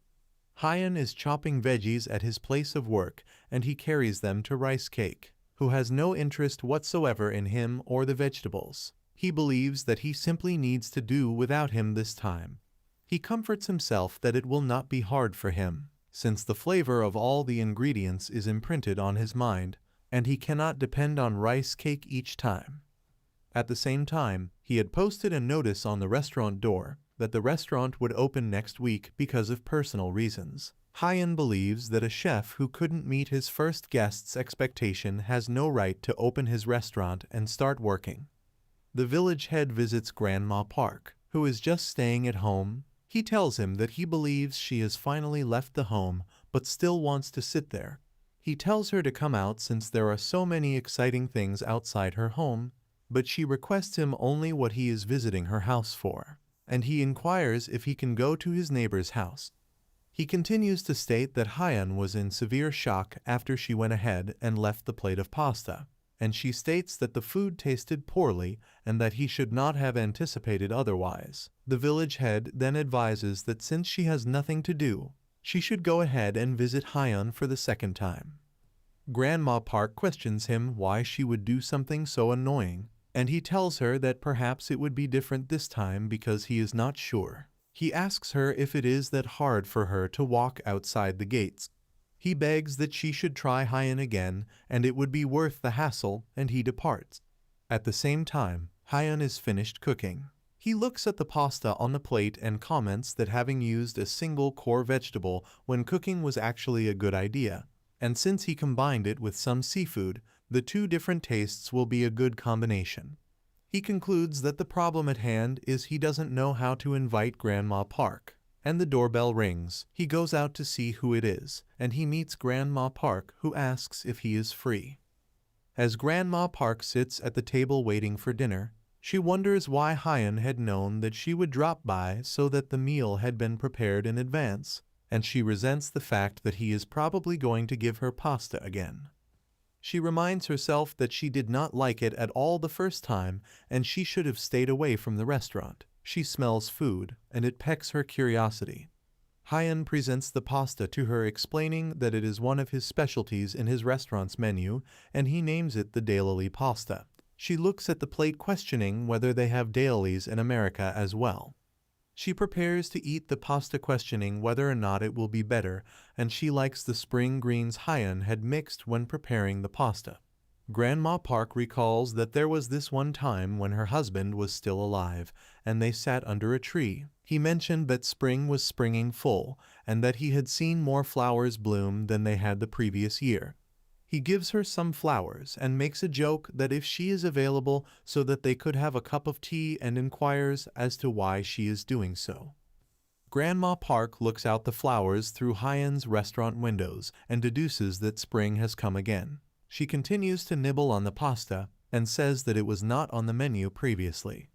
[SPEAKER 1] Hyun is chopping veggies at his place of work, and he carries them to Rice Cake, who has no interest whatsoever in him or the vegetables. He believes that he simply needs to do without him this time. He comforts himself that it will not be hard for him, since the flavor of all the ingredients is imprinted on his mind, and he cannot depend on Rice Cake each time. At the same time, he had posted a notice on the restaurant door that the restaurant would open next week because of personal reasons. Hyun believes that a chef who couldn't meet his first guest's expectation has no right to open his restaurant and start working. The village head visits Grandma Park, who is just staying at home. He tells him that he believes she has finally left the home but still wants to sit there. He tells her to come out since there are so many exciting things outside her home, but she requests him only what he is visiting her house for, and he inquires if he can go to his neighbor's house. He continues to state that Hyun was in severe shock after she went ahead and left the plate of pasta. and she states that the food tasted poorly and that he should not have anticipated otherwise. The village head then advises that since she has nothing to do, she should go ahead and visit Hyun for the second time. Grandma Park questions him why she would do something so annoying, and he tells her that perhaps it would be different this time because he is not sure. He asks her if it is that hard for her to walk outside the gates. He begs that she should try Hyun again, and it would be worth the hassle, and he departs. At the same time, Hyun is finished cooking. He looks at the pasta on the plate and comments that having used a single core vegetable when cooking was actually a good idea, and since he combined it with some seafood, the two different tastes will be a good combination. He concludes that the problem at hand is he doesn't know how to invite Grandma Park, and the doorbell rings. He goes out to see who it is, and he meets Grandma Park, who asks if he is free. As Grandma Park sits at the table waiting for dinner, she wonders why Hyun had known that she would drop by so that the meal had been prepared in advance, and she resents the fact that he is probably going to give her pasta again. She reminds herself that she did not like it at all the first time and she should have stayed away from the restaurant. She smells food, and it piques her curiosity. Hyun presents the pasta to her, explaining that it is one of his specialties in his restaurant's menu, and he names it the daily pasta. She looks at the plate, questioning whether they have dailies in America as well. She prepares to eat the pasta, questioning whether or not it will be better, and she likes the spring greens Hyun had mixed when preparing the pasta. Grandma Park recalls that there was this one time when her husband was still alive, and they sat under a tree. He mentioned that spring was springing full, and that he had seen more flowers bloom than they had the previous year. He gives her some flowers and makes a joke that if she is available so that they could have a cup of tea, and inquires as to why she is doing so. Grandma Park looks out the flowers through Hyun's restaurant windows and deduces that spring has come again. She continues to nibble on the pasta and says that it was not on the menu previously.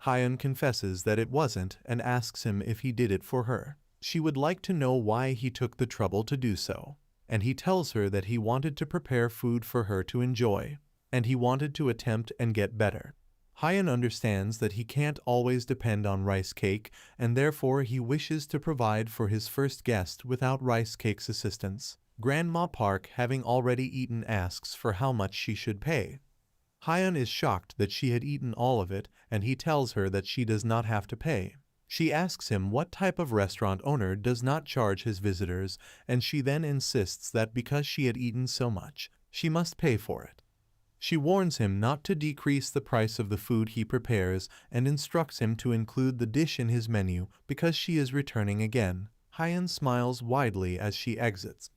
[SPEAKER 1] Hyun confesses that it wasn't and asks him if he did it for her. She would like to know why he took the trouble to do so, and he tells her that he wanted to prepare food for her to enjoy, and he wanted to attempt and get better. Hyun understands that he can't always depend on rice cake, and therefore he wishes to provide for his first guest without rice cake's assistance. Grandma Park, having already eaten, asks for how much she should pay. Hyun is shocked that she had eaten all of it, and he tells her that she does not have to pay. She asks him what type of restaurant owner does not charge his visitors, and she then insists that because she had eaten so much, she must pay for it. She warns him not to decrease the price of the food he prepares and instructs him to include the dish in his menu because she is returning again. Hyun smiles widely as she exits.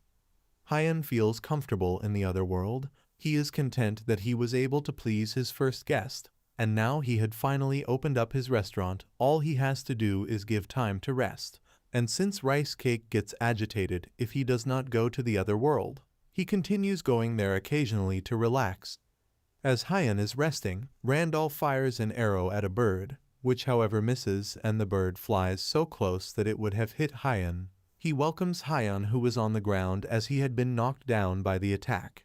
[SPEAKER 1] Hyun feels comfortable in the other world. He is content that he was able to please his first guest, and now he had finally opened up his restaurant. All he has to do is give time to rest, and since Rice Cake gets agitated if he does not go to the other world, he continues going there occasionally to relax. As Hyun is resting, Randolph fires an arrow at a bird, which however misses, and the bird flies so close that it would have hit Hyun. He welcomes Hyun, who was on the ground as he had been knocked down by the attack.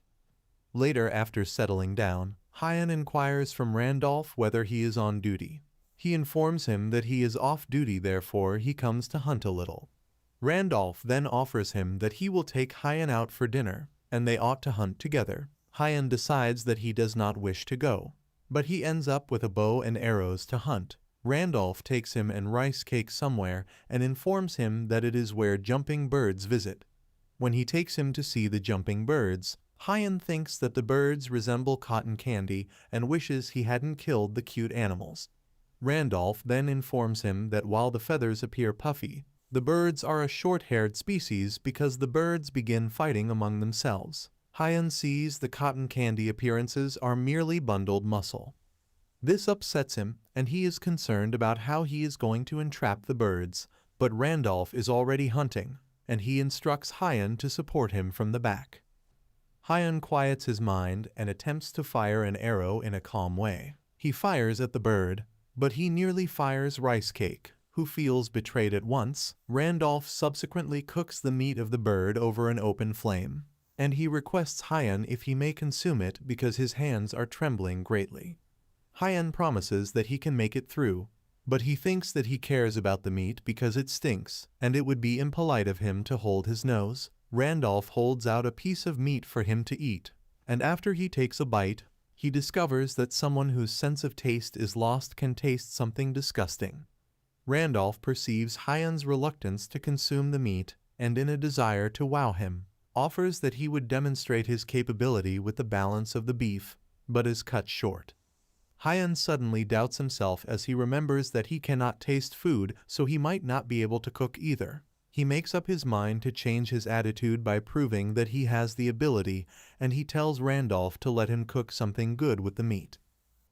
[SPEAKER 1] Later, after settling down, Hyun inquires from Randolph whether he is on duty. He informs him that he is off duty, therefore he comes to hunt a little. Randolph then offers him that he will take Hyun out for dinner, and they ought to hunt together. Hyun decides that he does not wish to go, but he ends up with a bow and arrows to hunt. Randolph takes him and Rice Cake somewhere and informs him that it is where jumping birds visit. When he takes him to see the jumping birds, Hyun thinks that the birds resemble cotton candy and wishes he hadn't killed the cute animals. Randolph then informs him that while the feathers appear puffy, the birds are a short-haired species because the birds begin fighting among themselves. Hyun sees the cotton candy appearances are merely bundled muscle. This upsets him, and he is concerned about how he is going to entrap the birds, but Randolph is already hunting, and he instructs Hyun to support him from the back. Hyun quiets his mind and attempts to fire an arrow in a calm way. He fires at the bird, but he nearly fires Rice Cake, who feels betrayed at once. Randolph subsequently cooks the meat of the bird over an open flame, and he requests Hyan if he may consume it because his hands are trembling greatly. Hyan promises that he can make it through, but he thinks that he cares about the meat because it stinks, and it would be impolite of him to hold his nose. Randolph holds out a piece of meat for him to eat, and after he takes a bite, he discovers that someone whose sense of taste is lost can taste something disgusting. Randolph perceives Hyan's reluctance to consume the meat, and in a desire to wow him, offers that he would demonstrate his capability with the balance of the beef, but is cut short. Hyan suddenly doubts himself as he remembers that he cannot taste food, so he might not be able to cook either. He makes up his mind to change his attitude by proving that he has the ability, and he tells Randolph to let him cook something good with the meat.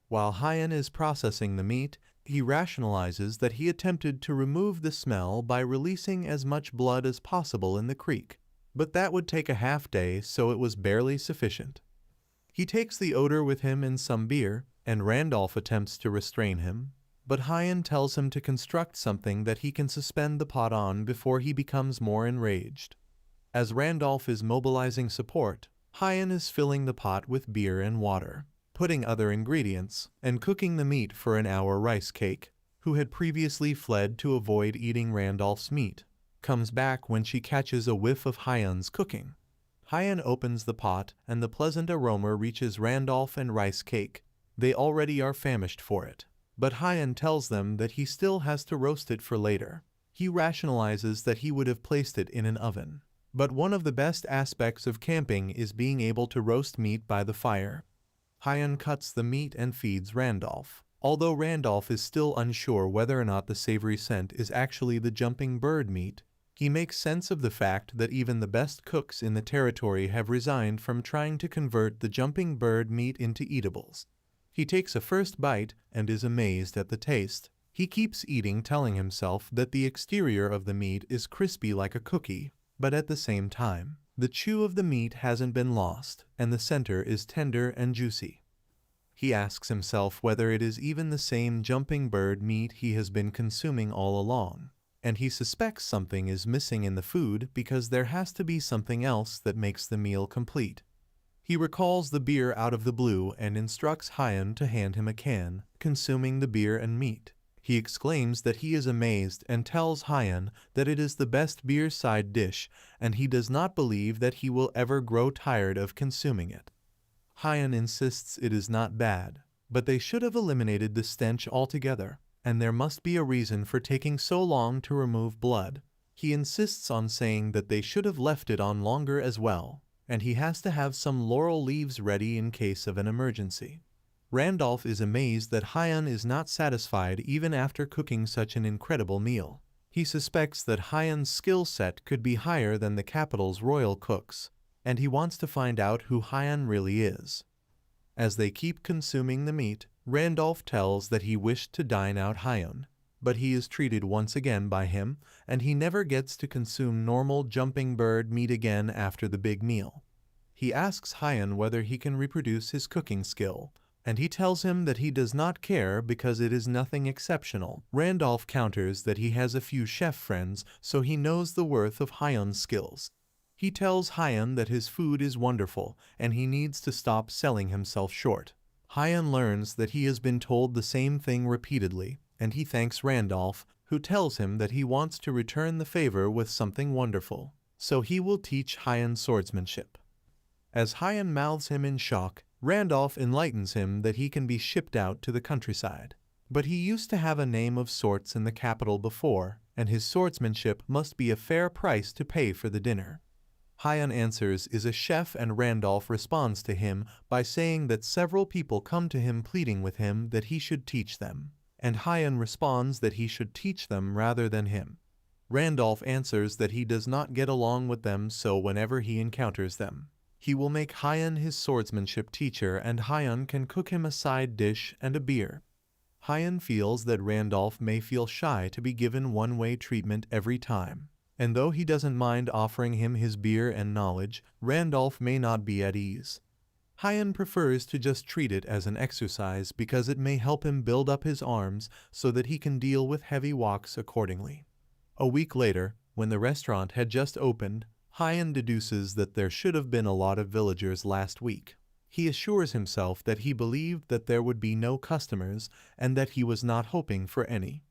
[SPEAKER 1] While Hyan is processing the meat, he rationalizes that he attempted to remove the smell by releasing as much blood as possible in the creek, but that would take a half day, so it was barely sufficient. He takes the odor with him in some beer, and Randolph attempts to restrain him, but Hyan tells him to construct something that he can suspend the pot on before he becomes more enraged. As Randolph is mobilizing support, Hyan is filling the pot with beer and water, putting other ingredients, and cooking the meat for an hour. Rice Cake, who had previously fled to avoid eating Randolph's meat, comes back when she catches a whiff of Hyan's cooking. Hyan opens the pot, and the pleasant aroma reaches Randolph and Rice Cake. They already are famished for it, but Hyan tells them that he still has to roast it for later. He rationalizes that he would have placed it in an oven, but one of the best aspects of camping is being able to roast meat by the fire. Hyan cuts the meat and feeds Randolph, although Randolph is still unsure whether or not the savory scent is actually the jumping bird meat. He makes sense of the fact that even the best cooks in the territory have resigned from trying to convert the jumping bird meat into eatables. He takes a first bite and is amazed at the taste. He keeps eating, telling himself that the exterior of the meat is crispy like a cookie, but at the same time, the chew of the meat hasn't been lost, and the center is tender and juicy. He asks himself whether it is even the same jumping bird meat he has been consuming all along, and he suspects something is missing in the food because there has to be something else that makes the meal complete. He recalls the beer out of the blue and instructs Hyan to hand him a can, consuming the beer and meat. He exclaims that he is amazed and tells Hyan that it is the best beer side dish, and he does not believe that he will ever grow tired of consuming it. Hyan insists it is not bad, but they should have eliminated the stench altogether, and there must be a reason for taking so long to remove blood. He insists on saying that they should have left it on longer as well, and he has to have some laurel leaves ready in case of an emergency. Randolph is amazed that Hyan is not satisfied even after cooking such an incredible meal. He suspects that Hyan's skill set could be higher than the capital's royal cooks, and he wants to find out who Hyan really is. As they keep consuming the meat, Randolph tells that he wished to dine out Hyan, but he is treated once again by him, and he never gets to consume normal jumping bird meat again after the big meal. He asks Hyan whether he can reproduce his cooking skill, and he tells him that he does not care because it is nothing exceptional. Randolph counters that he has a few chef friends, so he knows the worth of Hyan's skills. He tells Hyan that his food is wonderful, and he needs to stop selling himself short. Hyan learns that he has been told the same thing repeatedly, and he thanks Randolph, who tells him that he wants to return the favor with something wonderful, so he will teach Hyan swordsmanship. As Hyan mouths him in shock, Randolph enlightens him that he can be shipped out to the countryside. But he used to have a name of sorts in the capital before, and his swordsmanship must be a fair price to pay for the dinner. Hyan answers is a chef, and Randolph responds to him by saying that several people come to him pleading with him that he should teach them, and Hyan responds that he should teach them rather than him. Randolph answers that he does not get along with them, so whenever he encounters them, he will make Hyan his swordsmanship teacher, and Hyan can cook him a side dish and a beer. Hyan feels that Randolph may feel shy to be given one-way treatment every time, and though he doesn't mind offering him his beer and knowledge, Randolph may not be at ease. Hyan prefers to just treat it as an exercise because it may help him build up his arms so that he can deal with heavy walks accordingly. A week later, when the restaurant had just opened, Hyan deduces that there should have been a lot of villagers last week. He assures himself that he believed that there would be no customers and that he was not hoping for any.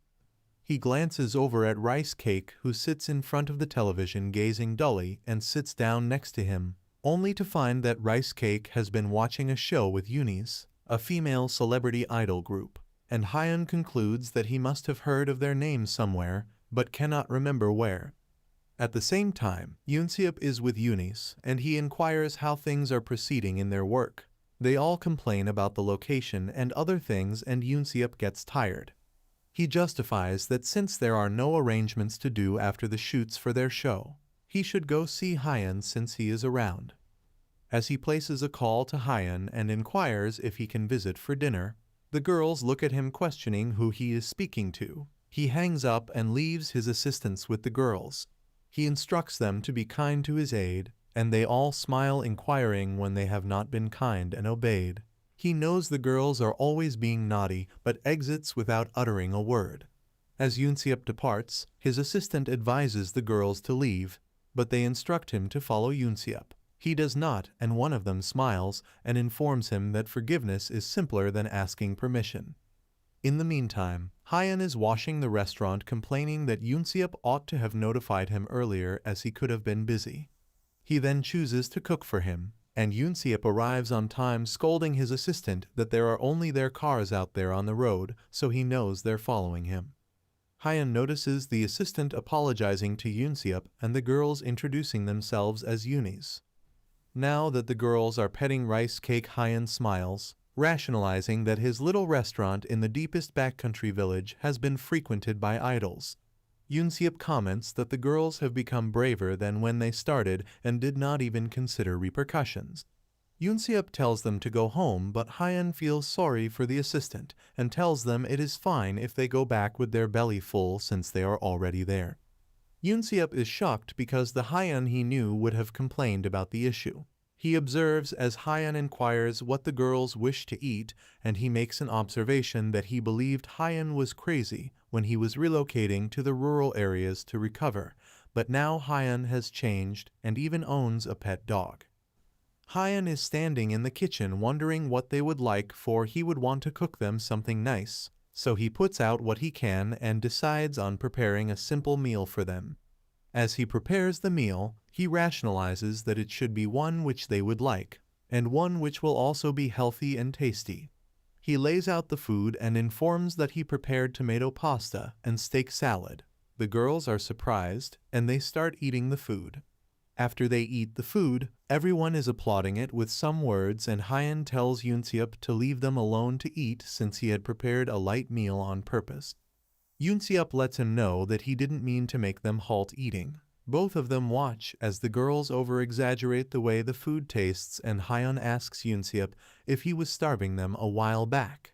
[SPEAKER 1] He glances over at Rice Cake, who sits in front of the television gazing dully, and sits down next to him, only to find that Rice Cake has been watching a show with Eunice, a female celebrity idol group, and Hyan concludes that he must have heard of their names somewhere, but cannot remember where. At the same time, Yoonseop is with Eunice, and he inquires how things are proceeding in their work. They all complain about the location and other things, and Yoonseop gets tired. He justifies that since there are no arrangements to do after the shoots for their show, he should go see Hyan since he is around. As he places a call to Hyan and inquires if he can visit for dinner, the girls look at him questioning who he is speaking to. He hangs up and leaves his assistants with the girls. He instructs them to be kind to his aide, and they all smile, inquiring when they have not been kind and obeyed. He knows the girls are always being naughty, but exits without uttering a word. As Yoonseop departs, his assistant advises the girls to leave, but they instruct him to follow Yoonseop. He does not, and one of them smiles and informs him that forgiveness is simpler than asking permission. In the meantime, Hyan is washing the restaurant, complaining that Yoonseop ought to have notified him earlier as he could have been busy. He then chooses to cook for him, and Yoonseop arrives on time, scolding his assistant that there are only their cars out there on the road, so he knows they're following him. Hyan notices the assistant apologizing to Yoonseop and the girls introducing themselves as Eunice. Now that the girls are petting Rice Cake, Hyan smiles, rationalizing that his little restaurant in the deepest backcountry village has been frequented by idols. Yoonseop comments that the girls have become braver than when they started and did not even consider repercussions. Yoonseop tells them to go home, but Hyan feels sorry for the assistant and tells them it is fine if they go back with their belly full since they are already there. Yoonseop is shocked because the Hyan he knew would have complained about the issue. He observes as Hyan inquires what the girls wish to eat, and he makes an observation that he believed Hyan was crazy when he was relocating to the rural areas to recover, but now Hyan has changed and even owns a pet dog. Hyan is standing in the kitchen wondering what they would like, for he would want to cook them something nice, so he puts out what he can and decides on preparing a simple meal for them. As he prepares the meal, he rationalizes that it should be one which they would like, and one which will also be healthy and tasty. He lays out the food and informs that he prepared tomato pasta and steak salad. The girls are surprised, and they start eating the food. After they eat the food, everyone is applauding it with some words, and Hyan tells Yoonseop to leave them alone to eat since he had prepared a light meal on purpose. Yoonseop lets him know that he didn't mean to make them halt eating. Both of them watch as the girls over-exaggerate the way the food tastes, and Hyan asks Yoonseop if he was starving them a while back.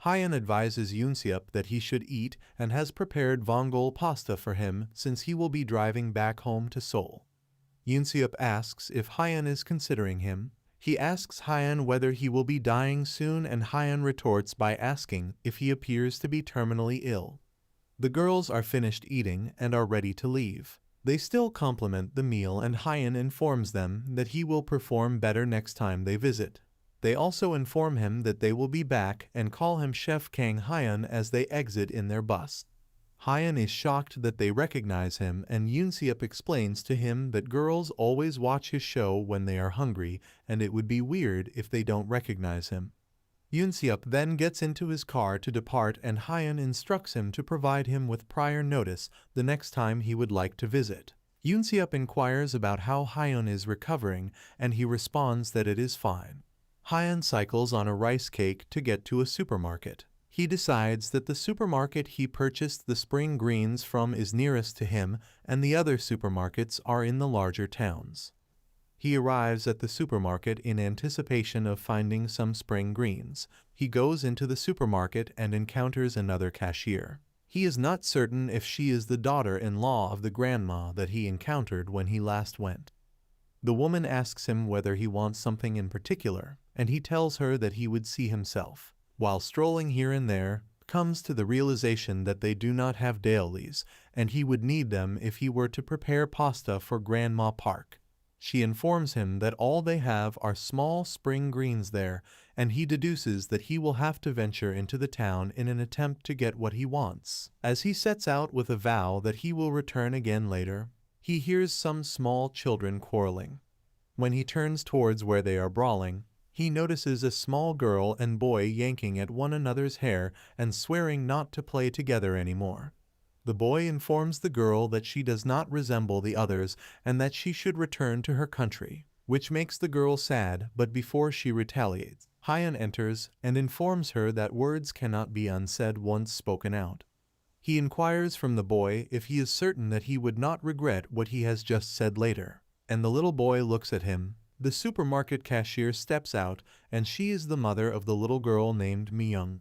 [SPEAKER 1] Hyan advises Yoonseop that he should eat and has prepared vongol pasta for him since he will be driving back home to Seoul. Yoonseop asks if Hyan is considering him. He asks Hyan whether he will be dying soon, and Hyan retorts by asking if he appears to be terminally ill. The girls are finished eating and are ready to leave. They still compliment the meal, and Hyan informs them that he will perform better next time they visit. They also inform him that they will be back and call him Chef Kang Hyan as they exit in their bus. Hyan is shocked that they recognize him, and Yoonseop explains to him that girls always watch his show when they are hungry, and it would be weird if they don't recognize him. Yoonseop then gets into his car to depart, and Hyan instructs him to provide him with prior notice the next time he would like to visit. Yoonseop inquires about how Hyan is recovering, and he responds that it is fine. Hyan cycles on a rice cake to get to a supermarket. He decides that the supermarket he purchased the spring greens from is nearest to him, and the other supermarkets are in the larger towns. He arrives at the supermarket in anticipation of finding some spring greens. He goes into the supermarket and encounters another cashier. He is not certain if she is the daughter-in-law of the grandma that he encountered when he last went. The woman asks him whether he wants something in particular, and he tells her that he would see himself. While strolling here and there, comes to the realization that they do not have dailies, and he would need them if he were to prepare pasta for Grandma Park. She informs him that all they have are small spring greens there, and he deduces that he will have to venture into the town in an attempt to get what he wants. As he sets out with a vow that he will return again later, he hears some small children quarreling. When he turns towards where they are brawling, he notices a small girl and boy yanking at one another's hair and swearing not to play together anymore. The boy informs the girl that she does not resemble the others and that she should return to her country, which makes the girl sad, but before she retaliates, Hyan enters and informs her that words cannot be unsaid once spoken out. He inquires from the boy if he is certain that he would not regret what he has just said later, and the little boy looks at him. The supermarket cashier steps out, and she is the mother of the little girl named Myung.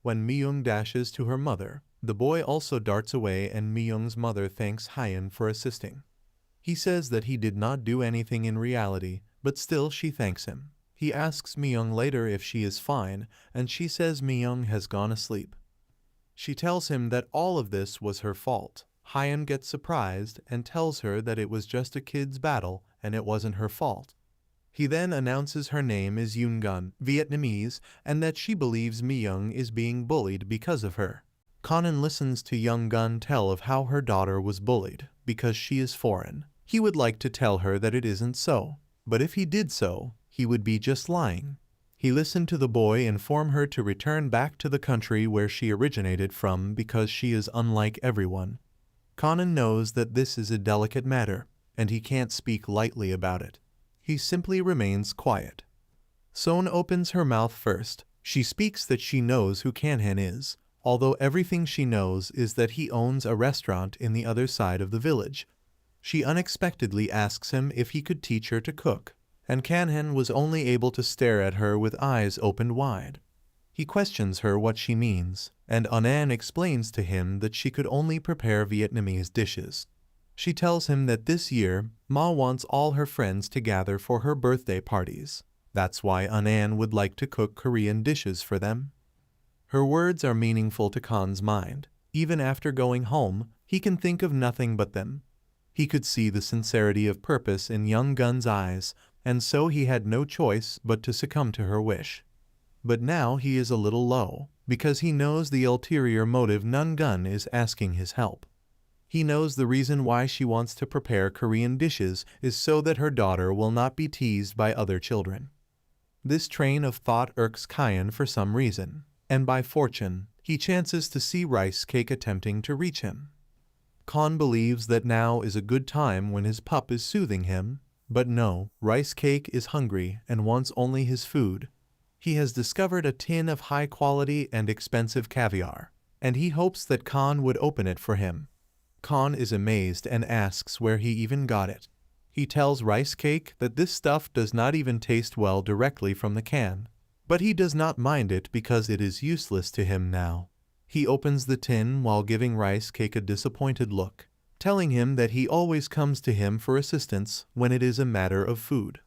[SPEAKER 1] When Myung dashes to her mother, the boy also darts away, and Myung's mother thanks Hyan for assisting. He says that he did not do anything in reality, but still she thanks him. He asks Myung later if she is fine, and she says Myung has gone asleep. She tells him that all of this was her fault. Hyan gets surprised and tells her that it was just a kid's battle and it wasn't her fault. He then announces her name is Yoongun, Vietnamese, and that she believes Myung is being bullied because of her. Conan listens to Yoongun tell of how her daughter was bullied because she is foreign. He would like to tell her that it isn't so, but if he did so, he would be just lying. He listened to the boy inform her to return back to the country where she originated from because she is unlike everyone. Conan knows that this is a delicate matter, and he can't speak lightly about it. He simply remains quiet. Son opens her mouth first. She speaks that she knows who Kanhan is, although everything she knows is that he owns a restaurant in the other side of the village. She unexpectedly asks him if he could teach her to cook, and Kanhan was only able to stare at her with eyes opened wide. He questions her what she means, and Anan explains to him that she could only prepare Vietnamese dishes. She tells him that this year, Ma wants all her friends to gather for her birthday parties. That's why Anan would like to cook Korean dishes for them. Her words are meaningful to Khan's mind. Even after going home, he can think of nothing but them. He could see the sincerity of purpose in young Gun's eyes, and so he had no choice but to succumb to her wish. But now he is a little low, because he knows the ulterior motive Nun Gun is asking his help. He knows the reason why she wants to prepare Korean dishes is so that her daughter will not be teased by other children. This train of thought irks Kyan for some reason, and by fortune, he chances to see Rice Cake attempting to reach him. Khan believes that now is a good time when his pup is soothing him, but no, Rice Cake is hungry and wants only his food. He has discovered a tin of high-quality and expensive caviar, and he hopes that Khan would open it for him. Khan is amazed and asks where he even got it. He tells Rice Cake that this stuff does not even taste well directly from the can, but he does not mind it because it is useless to him now. He opens the tin while giving Rice Cake a disappointed look, telling him that he always comes to him for assistance when it is a matter of food.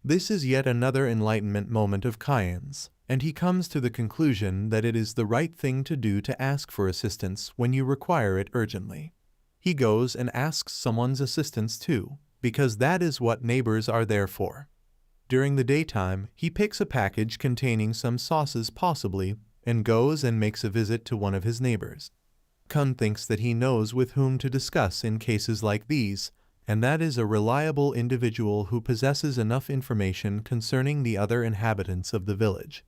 [SPEAKER 1] This is yet another enlightenment moment of Kyan's, and he comes to the conclusion that it is the right thing to do to ask for assistance when you require it urgently. He goes and asks someone's assistance too, because that is what neighbors are there for. During the daytime, he picks a package containing some sauces possibly, and goes and makes a visit to one of his neighbors. Kun thinks that he knows with whom to discuss in cases like these, and that is a reliable individual who possesses enough information concerning the other inhabitants of the village.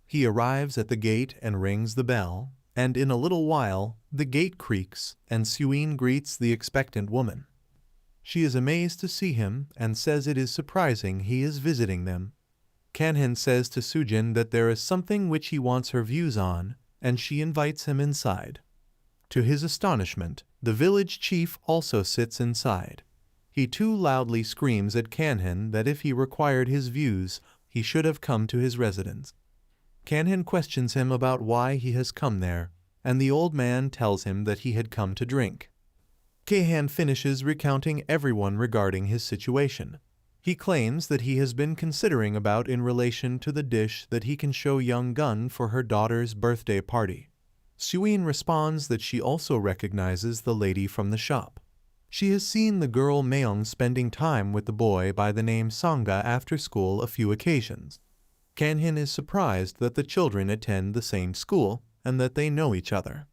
[SPEAKER 1] He arrives at the gate and rings the bell, and in a little while, the gate creaks, and Suin greets the expectant woman. She is amazed to see him and says it is surprising he is visiting them. Kanhan says to Sujin that there is something which he wants her views on, and she invites him inside. To his astonishment, the village chief also sits inside. He too loudly screams at Kanhan that if he required his views, he should have come to his residence. Kanhan questions him about why he has come there, and the old man tells him that he had come to drink. Kahan finishes recounting everyone regarding his situation. He claims that he has been considering about in relation to the dish that he can show young Gun for her daughter's birthday party. Suyin responds that she also recognizes the lady from the shop. She has seen the girl Meong spending time with the boy by the name Sangha after school a few occasions. Kanhin is surprised that the children attend the same school and that they know each other.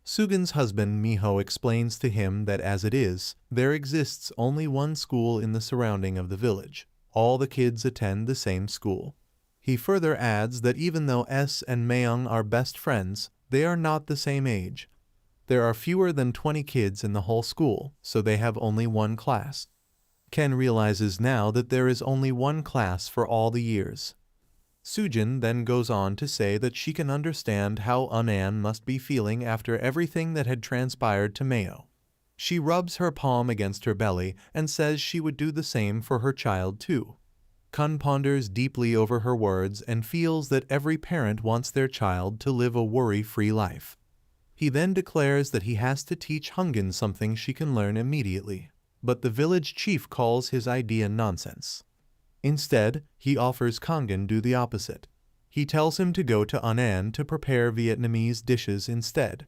[SPEAKER 1] Sugin's husband Miho explains to him that as it is, there exists only one school in the surrounding of the village. All the kids attend the same school. He further adds that even though S and Meong are best friends, they are not the same age. There are fewer than 20 kids in the whole school, so they have only one class. Ken realizes now that there is only one class for all the years. Sujin then goes on to say that she can understand how Unan must be feeling after everything that had transpired to Meo. She rubs her palm against her belly and says she would do the same for her child too. Kun ponders deeply over her words and feels that every parent wants their child to live a worry-free life. He then declares that he has to teach Hungin something she can learn immediately, but the village chief calls his idea nonsense. Instead, he offers Kangen do the opposite. He tells him to go to Unan to prepare Vietnamese dishes instead.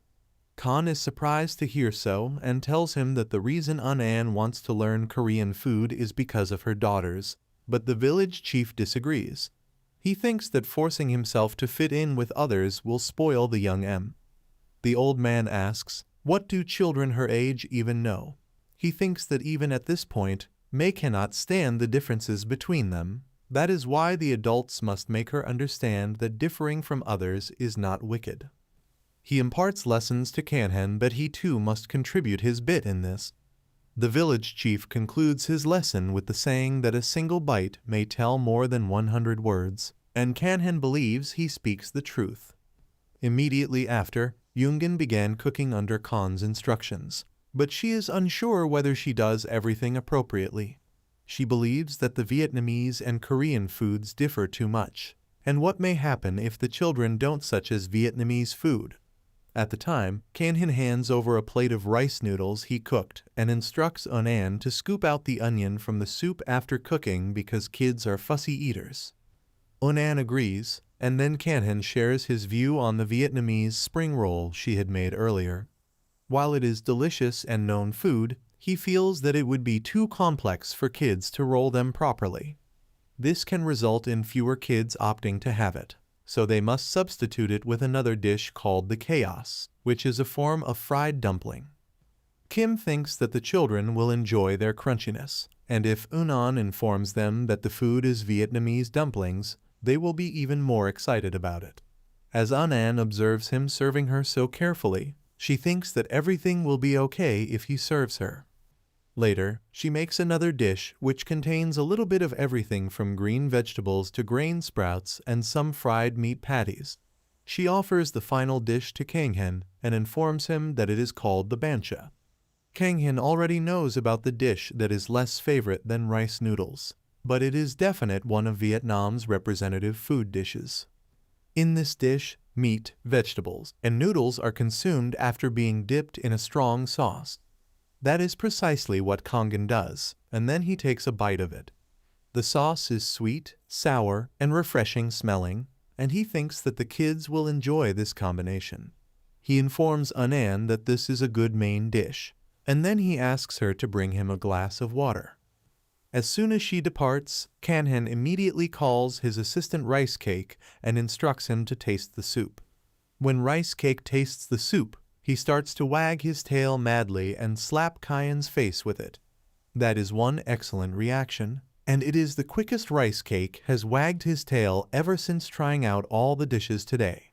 [SPEAKER 1] Kan is surprised to hear so and tells him that the reason Unan wants to learn Korean food is because of her daughters, but the village chief disagrees. He thinks that forcing himself to fit in with others will spoil the young M. The old man asks, what do children her age even know? He thinks that even at this point, May cannot stand the differences between them. That is why the adults must make her understand that differing from others is not wicked. He imparts lessons to Kanhen, but he too must contribute his bit in this. The village chief concludes his lesson with the saying that a single bite may tell more than 100 words, and Kanhen believes he speaks the truth. Immediately after, Yungin began cooking under Kan's instructions, but she is unsure whether she does everything appropriately. She believes that the Vietnamese and Korean foods differ too much, and what may happen if the children don't such as Vietnamese food. At the time, Kanhin hands over a plate of rice noodles he cooked and instructs Unan to scoop out the onion from the soup after cooking because kids are fussy eaters. Unan agrees, and then Kanhin shares his view on the Vietnamese spring roll she had made earlier. While it is delicious and known food, he feels that it would be too complex for kids to roll them properly. This can result in fewer kids opting to have it, so they must substitute it with another dish called the chaos, which is a form of fried dumpling. Kim thinks that the children will enjoy their crunchiness, and if Unan informs them that the food is Vietnamese dumplings, they will be even more excited about it. As Unan observes him serving her so carefully, she thinks that everything will be okay if he serves her. Later, she makes another dish which contains a little bit of everything from green vegetables to grain sprouts and some fried meat patties. She offers the final dish to Kanghen and informs him that it is called the bancha. Kanghen already knows about the dish that is less favorite than rice noodles, but it is definitely one of Vietnam's representative food dishes. In this dish, meat, vegetables, and noodles are consumed after being dipped in a strong sauce. That is precisely what Kangen does, and then he takes a bite of it. The sauce is sweet, sour, and refreshing smelling, and he thinks that the kids will enjoy this combination. He informs Unan that this is a good main dish, and then he asks her to bring him a glass of water. As soon as she departs, Kanhen immediately calls his assistant Rice Cake and instructs him to taste the soup. When Rice Cake tastes the soup, he starts to wag his tail madly and slap Kyan's face with it. That is one excellent reaction, and it is the quickest Rice Cake has wagged his tail ever since trying out all the dishes today.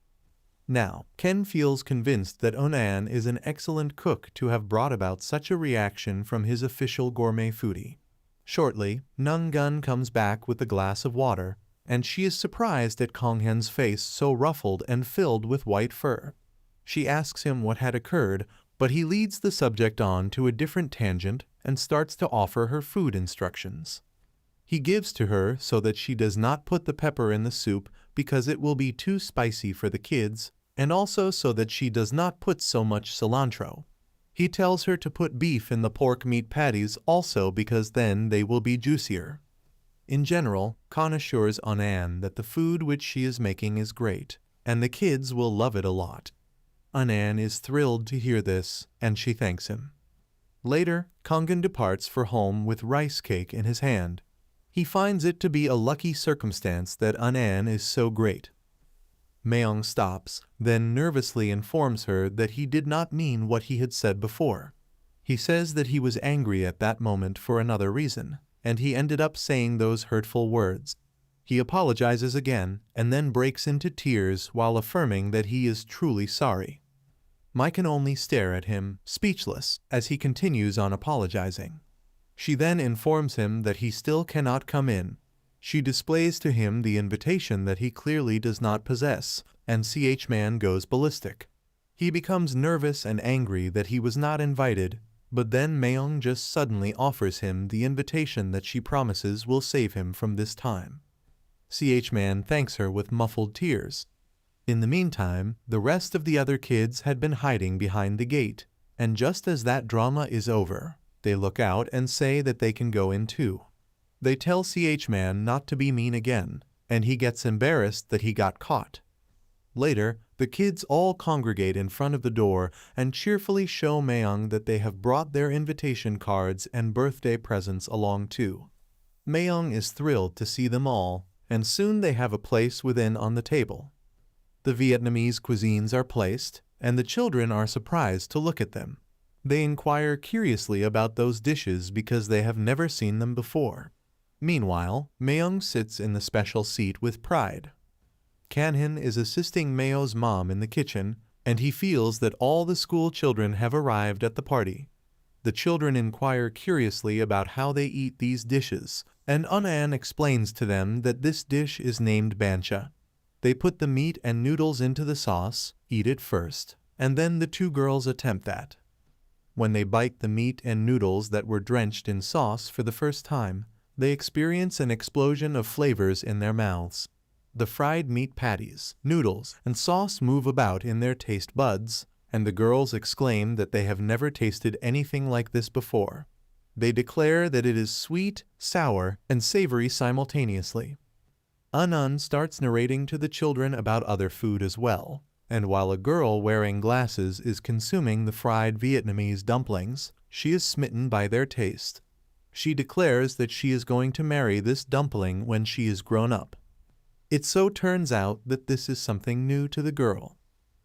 [SPEAKER 1] Now, Ken feels convinced that Unan is an excellent cook to have brought about such a reaction from his official gourmet foodie. Shortly, Nungun comes back with a glass of water, and she is surprised at Konghen's face so ruffled and filled with white fur. She asks him what had occurred, but he leads the subject on to a different tangent and starts to offer her food instructions. He gives to her so that she does not put the pepper in the soup because it will be too spicy for the kids, and also so that she does not put so much cilantro. He tells her to put beef in the pork meat patties also because then they will be juicier. In general, Khan assures Unan that the food which she is making is great, and the kids will love it a lot. Anan is thrilled to hear this, and she thanks him. Later, Kangen departs for home with rice cake in his hand. He finds it to be a lucky circumstance that Anan is so great. Mayoung stops, then nervously informs her that he did not mean what he had said before. He says that he was angry at that moment for another reason, and he ended up saying those hurtful words. He apologizes again, and then breaks into tears while affirming that he is truly sorry. Mai can only stare at him, speechless, as he continues on apologizing. She then informs him that he still cannot come in. She displays to him the invitation that he clearly does not possess, and Man goes ballistic. He becomes nervous and angry that he was not invited, but then Mayoung just suddenly offers him the invitation that she promises will save him from this time. Man thanks her with muffled tears. In the meantime, the rest of the other kids had been hiding behind the gate, and just as that drama is over, they look out and say that they can go in too. They tell Man not to be mean again, and he gets embarrassed that he got caught. Later, the kids all congregate in front of the door and cheerfully show Mayoung that they have brought their invitation cards and birthday presents along too. Mayoung is thrilled to see them all, and soon they have a place within on the table. The Vietnamese cuisines are placed, and the children are surprised to look at them. They inquire curiously about those dishes because they have never seen them before. Meanwhile, Mayoung sits in the special seat with pride. Kanhin is assisting Mayo's mom in the kitchen, and he feels that all the school children have arrived at the party. The children inquire curiously about how they eat these dishes, and Anan explains to them that this dish is named bancha. They put the meat and noodles into the sauce, eat it first, and then the two girls attempt that. When they bite the meat and noodles that were drenched in sauce for the first time, they experience an explosion of flavors in their mouths. The fried meat patties, noodles, and sauce move about in their taste buds, and the girls exclaim that they have never tasted anything like this before. They declare that it is sweet, sour, and savory simultaneously. Anan starts narrating to the children about other food as well, and while a girl wearing glasses is consuming the fried Vietnamese dumplings, she is smitten by their taste. She declares that she is going to marry this dumpling when she is grown up. It so turns out that this is something new to the girl.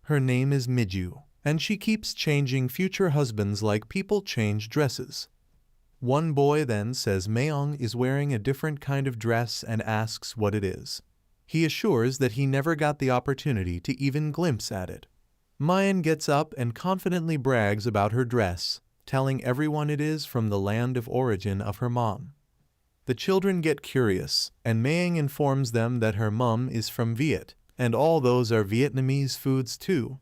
[SPEAKER 1] Her name is Miju, and she keeps changing future husbands like people change dresses. One boy then says Mayoung is wearing a different kind of dress and asks what it is. He assures that he never got the opportunity to even glimpse at it. Mayan gets up and confidently brags about her dress, telling everyone it is from the land of origin of her mom. The children get curious, and Mayoung informs them that her mom is from Viet, and all those are Vietnamese foods too.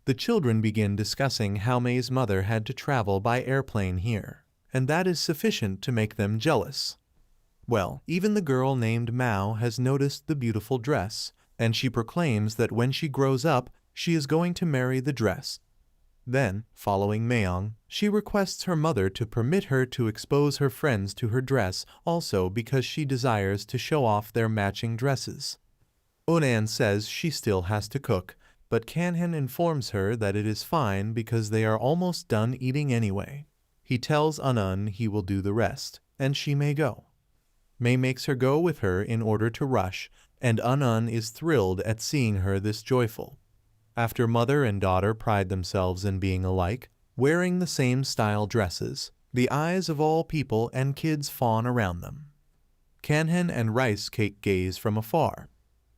[SPEAKER 1] The children begin discussing how May's mother had to travel by airplane here, and that is sufficient to make them jealous. Well, even the girl named Mao has noticed the beautiful dress, and she proclaims that when she grows up, she is going to marry the dress. Then, following Mayoung, she requests her mother to permit her to expose her friends to her dress also because she desires to show off their matching dresses. Onan says she still has to cook, but Kanhin informs her that it is fine because they are almost done eating anyway. He tells Anan he will do the rest, and she may go. May makes her go with her in order to rush, and Anan is thrilled at seeing her this joyful. After mother and daughter pride themselves in being alike, wearing the same style dresses, the eyes of all people and kids fawn around them. Kanhin and Rice Cake gaze from afar.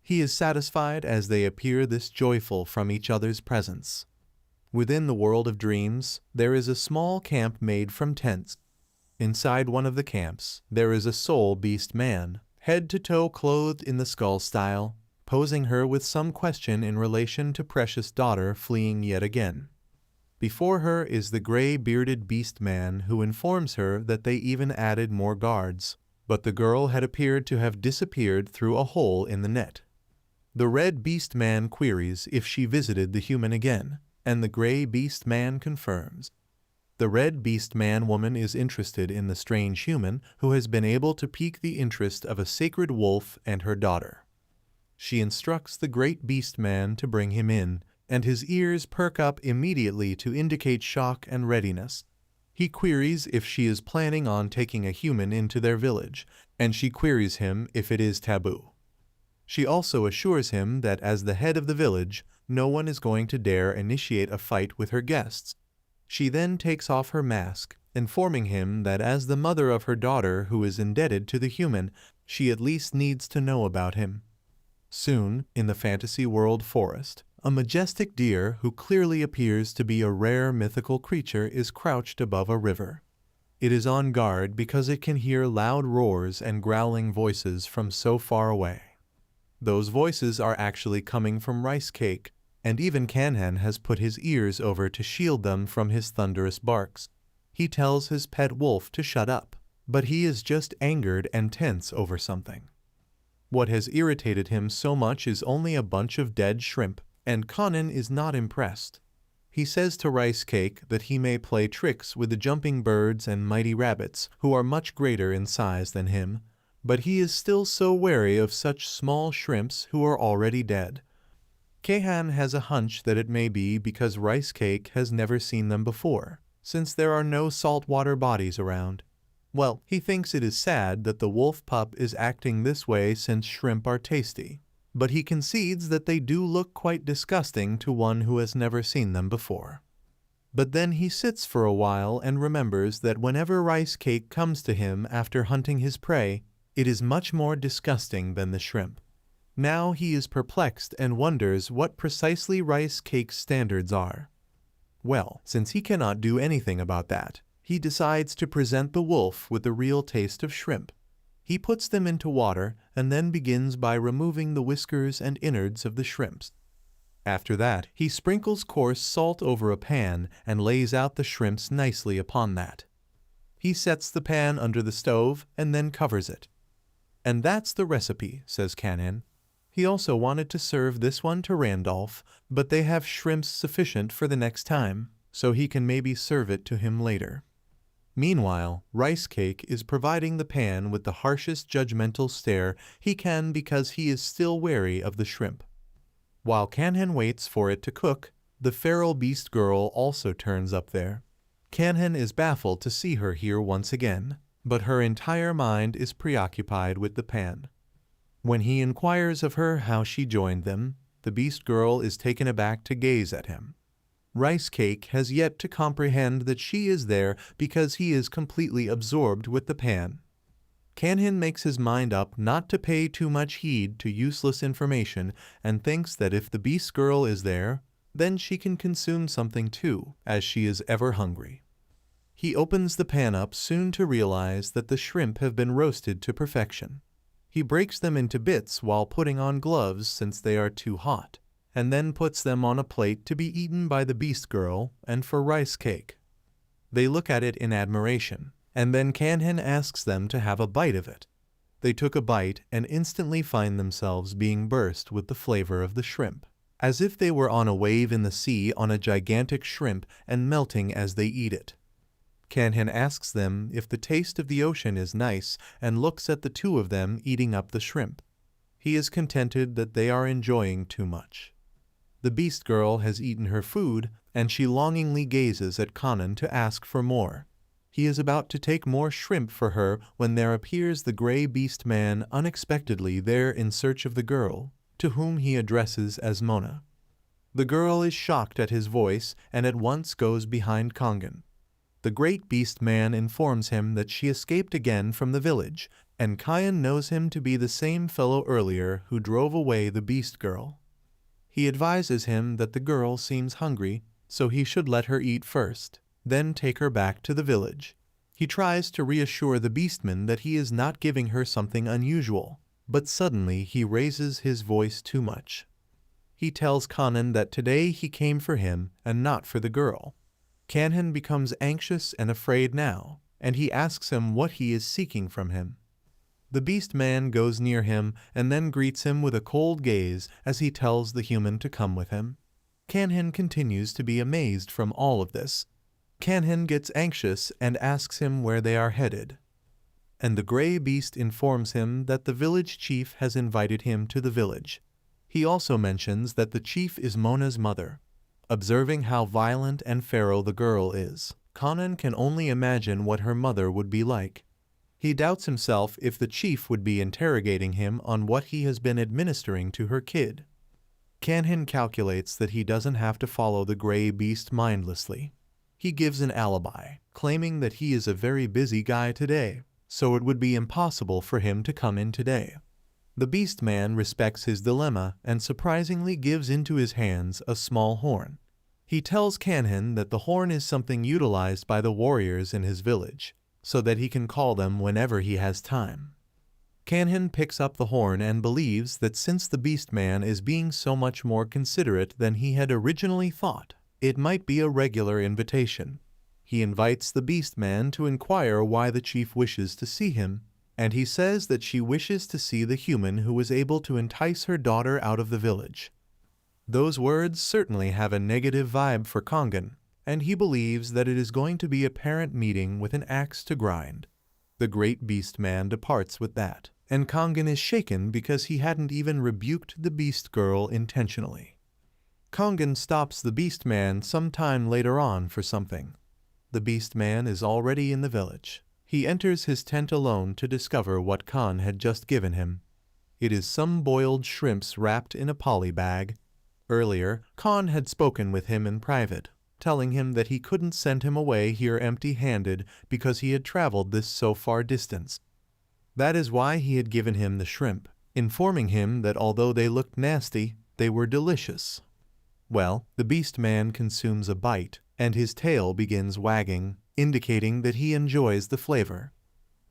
[SPEAKER 1] He is satisfied as they appear this joyful from each other's presence. Within the world of dreams, there is a small camp made from tents. Inside one of the camps, there is a soul beast man, head to toe clothed in the skull style, posing her with some question in relation to precious daughter fleeing yet again. Before her is the gray-bearded beast man who informs her that they even added more guards, but the girl had appeared to have disappeared through a hole in the net. The red beast man queries if she visited the human again, and the gray beast man confirms. The red beast man woman is interested in the strange human who has been able to pique the interest of a sacred wolf and her daughter. She instructs the great beast man to bring him in, and his ears perk up immediately to indicate shock and readiness. He queries if she is planning on taking a human into their village, and she queries him if it is taboo. She also assures him that as the head of the village, no one is going to dare initiate a fight with her guests. She then takes off her mask, informing him that as the mother of her daughter who is indebted to the human, she at least needs to know about him. Soon, in the fantasy world forest, a majestic deer who clearly appears to be a rare mythical creature is crouched above a river. It is on guard because it can hear loud roars and growling voices from so far away. Those voices are actually coming from Rice Cake, and even Kanhan has put his ears over to shield them from his thunderous barks. He tells his pet wolf to shut up, but he is just angered and tense over something. What has irritated him so much is only a bunch of dead shrimp, and Kanhan is not impressed. He says to Rice Cake that he may play tricks with the jumping birds and mighty rabbits, who are much greater in size than him, but he is still so wary of such small shrimps who are already dead. Kanhan has a hunch that it may be because Rice Cake has never seen them before, since there are no saltwater bodies around. Well, he thinks it is sad that the wolf pup is acting this way since shrimp are tasty, but he concedes that they do look quite disgusting to one who has never seen them before. But then he sits for a while and remembers that whenever Rice Cake comes to him after hunting his prey, it is much more disgusting than the shrimp. Now he is perplexed and wonders what precisely Rice Cake's standards are. Well, since he cannot do anything about that, he decides to present the wolf with the real taste of shrimp. He puts them into water and then begins by removing the whiskers and innards of the shrimps. After that, he sprinkles coarse salt over a pan and lays out the shrimps nicely upon that. He sets the pan under the stove and then covers it. "And that's the recipe," says Kanhan. He also wanted to serve this one to Randolph, but they have shrimps sufficient for the next time, so he can maybe serve it to him later. Meanwhile, Rice Cake is providing the pan with the harshest judgmental stare he can because he is still wary of the shrimp. While Kanhan waits for it to cook, the feral beast girl also turns up there. Kanhan is baffled to see her here once again, but her entire mind is preoccupied with the pan. When he inquires of her how she joined them, the beast girl is taken aback to gaze at him. Rice Cake has yet to comprehend that she is there because he is completely absorbed with the pan. Kanhan makes his mind up not to pay too much heed to useless information and thinks that if the beast girl is there, then she can consume something too, as she is ever hungry. He opens the pan up soon to realize that the shrimp have been roasted to perfection. He breaks them into bits while putting on gloves since they are too hot, and then puts them on a plate to be eaten by the beast girl and for Rice Cake. They look at it in admiration, and then Kanhan asks them to have a bite of it. They took a bite and instantly find themselves being burst with the flavor of the shrimp, as if they were on a wave in the sea on a gigantic shrimp and melting as they eat it. Kanhan asks them if the taste of the ocean is nice and looks at the two of them eating up the shrimp. He is contented that they are enjoying too much. The beast girl has eaten her food, and she longingly gazes at Kanhan to ask for more. He is about to take more shrimp for her when there appears the gray beast man unexpectedly there in search of the girl, to whom he addresses as Mona. The girl is shocked at his voice and at once goes behind Kanhan. The great beast man informs him that she escaped again from the village, and Kanhan knows him to be the same fellow earlier who drove away the beast girl. He advises him that the girl seems hungry, so he should let her eat first, then take her back to the village. He tries to reassure the beastman that he is not giving her something unusual, but suddenly he raises his voice too much. He tells Kanhan that today he came for him and not for the girl. Kanhan becomes anxious and afraid now, and he asks him what he is seeking from him. The beast man goes near him and then greets him with a cold gaze as he tells the human to come with him. Kanhan continues to be amazed from all of this. Kanhan gets anxious and asks him where they are headed. And the gray beast informs him that the village chief has invited him to the village. He also mentions that the chief is Mona's mother. Observing how violent and feral the girl is, Kanan can only imagine what her mother would be like. He doubts himself if the chief would be interrogating him on what he has been administering to her kid. Kanhin calculates that he doesn't have to follow the gray beast mindlessly. He gives an alibi, claiming that he is a very busy guy today, so it would be impossible for him to come in today. The beastman respects his dilemma and surprisingly gives into his hands a small horn. He tells Kanhin that the horn is something utilized by the warriors in his village, so that he can call them whenever he has time. Kanhin picks up the horn and believes that since the beastman is being so much more considerate than he had originally thought, it might be a regular invitation. He invites the beastman to inquire why the chief wishes to see him, and he says that she wishes to see the human who was able to entice her daughter out of the village. Those words certainly have a negative vibe for Kangan, and he believes that it is going to be a parent meeting with an axe to grind. The great beastman departs with that, and Kangan is shaken because he hadn't even rebuked the beast girl intentionally. Kangan stops the beastman sometime later on for something. The beastman is already in the village. He enters his tent alone to discover what Khan had just given him. It is some boiled shrimps wrapped in a poly bag. Earlier, Khan had spoken with him in private, telling him that he couldn't send him away here empty-handed because he had traveled this so far distance. That is why he had given him the shrimp, informing him that although they looked nasty, they were delicious. Well, the beastman consumes a bite, and his tail begins wagging, indicating that he enjoys the flavor.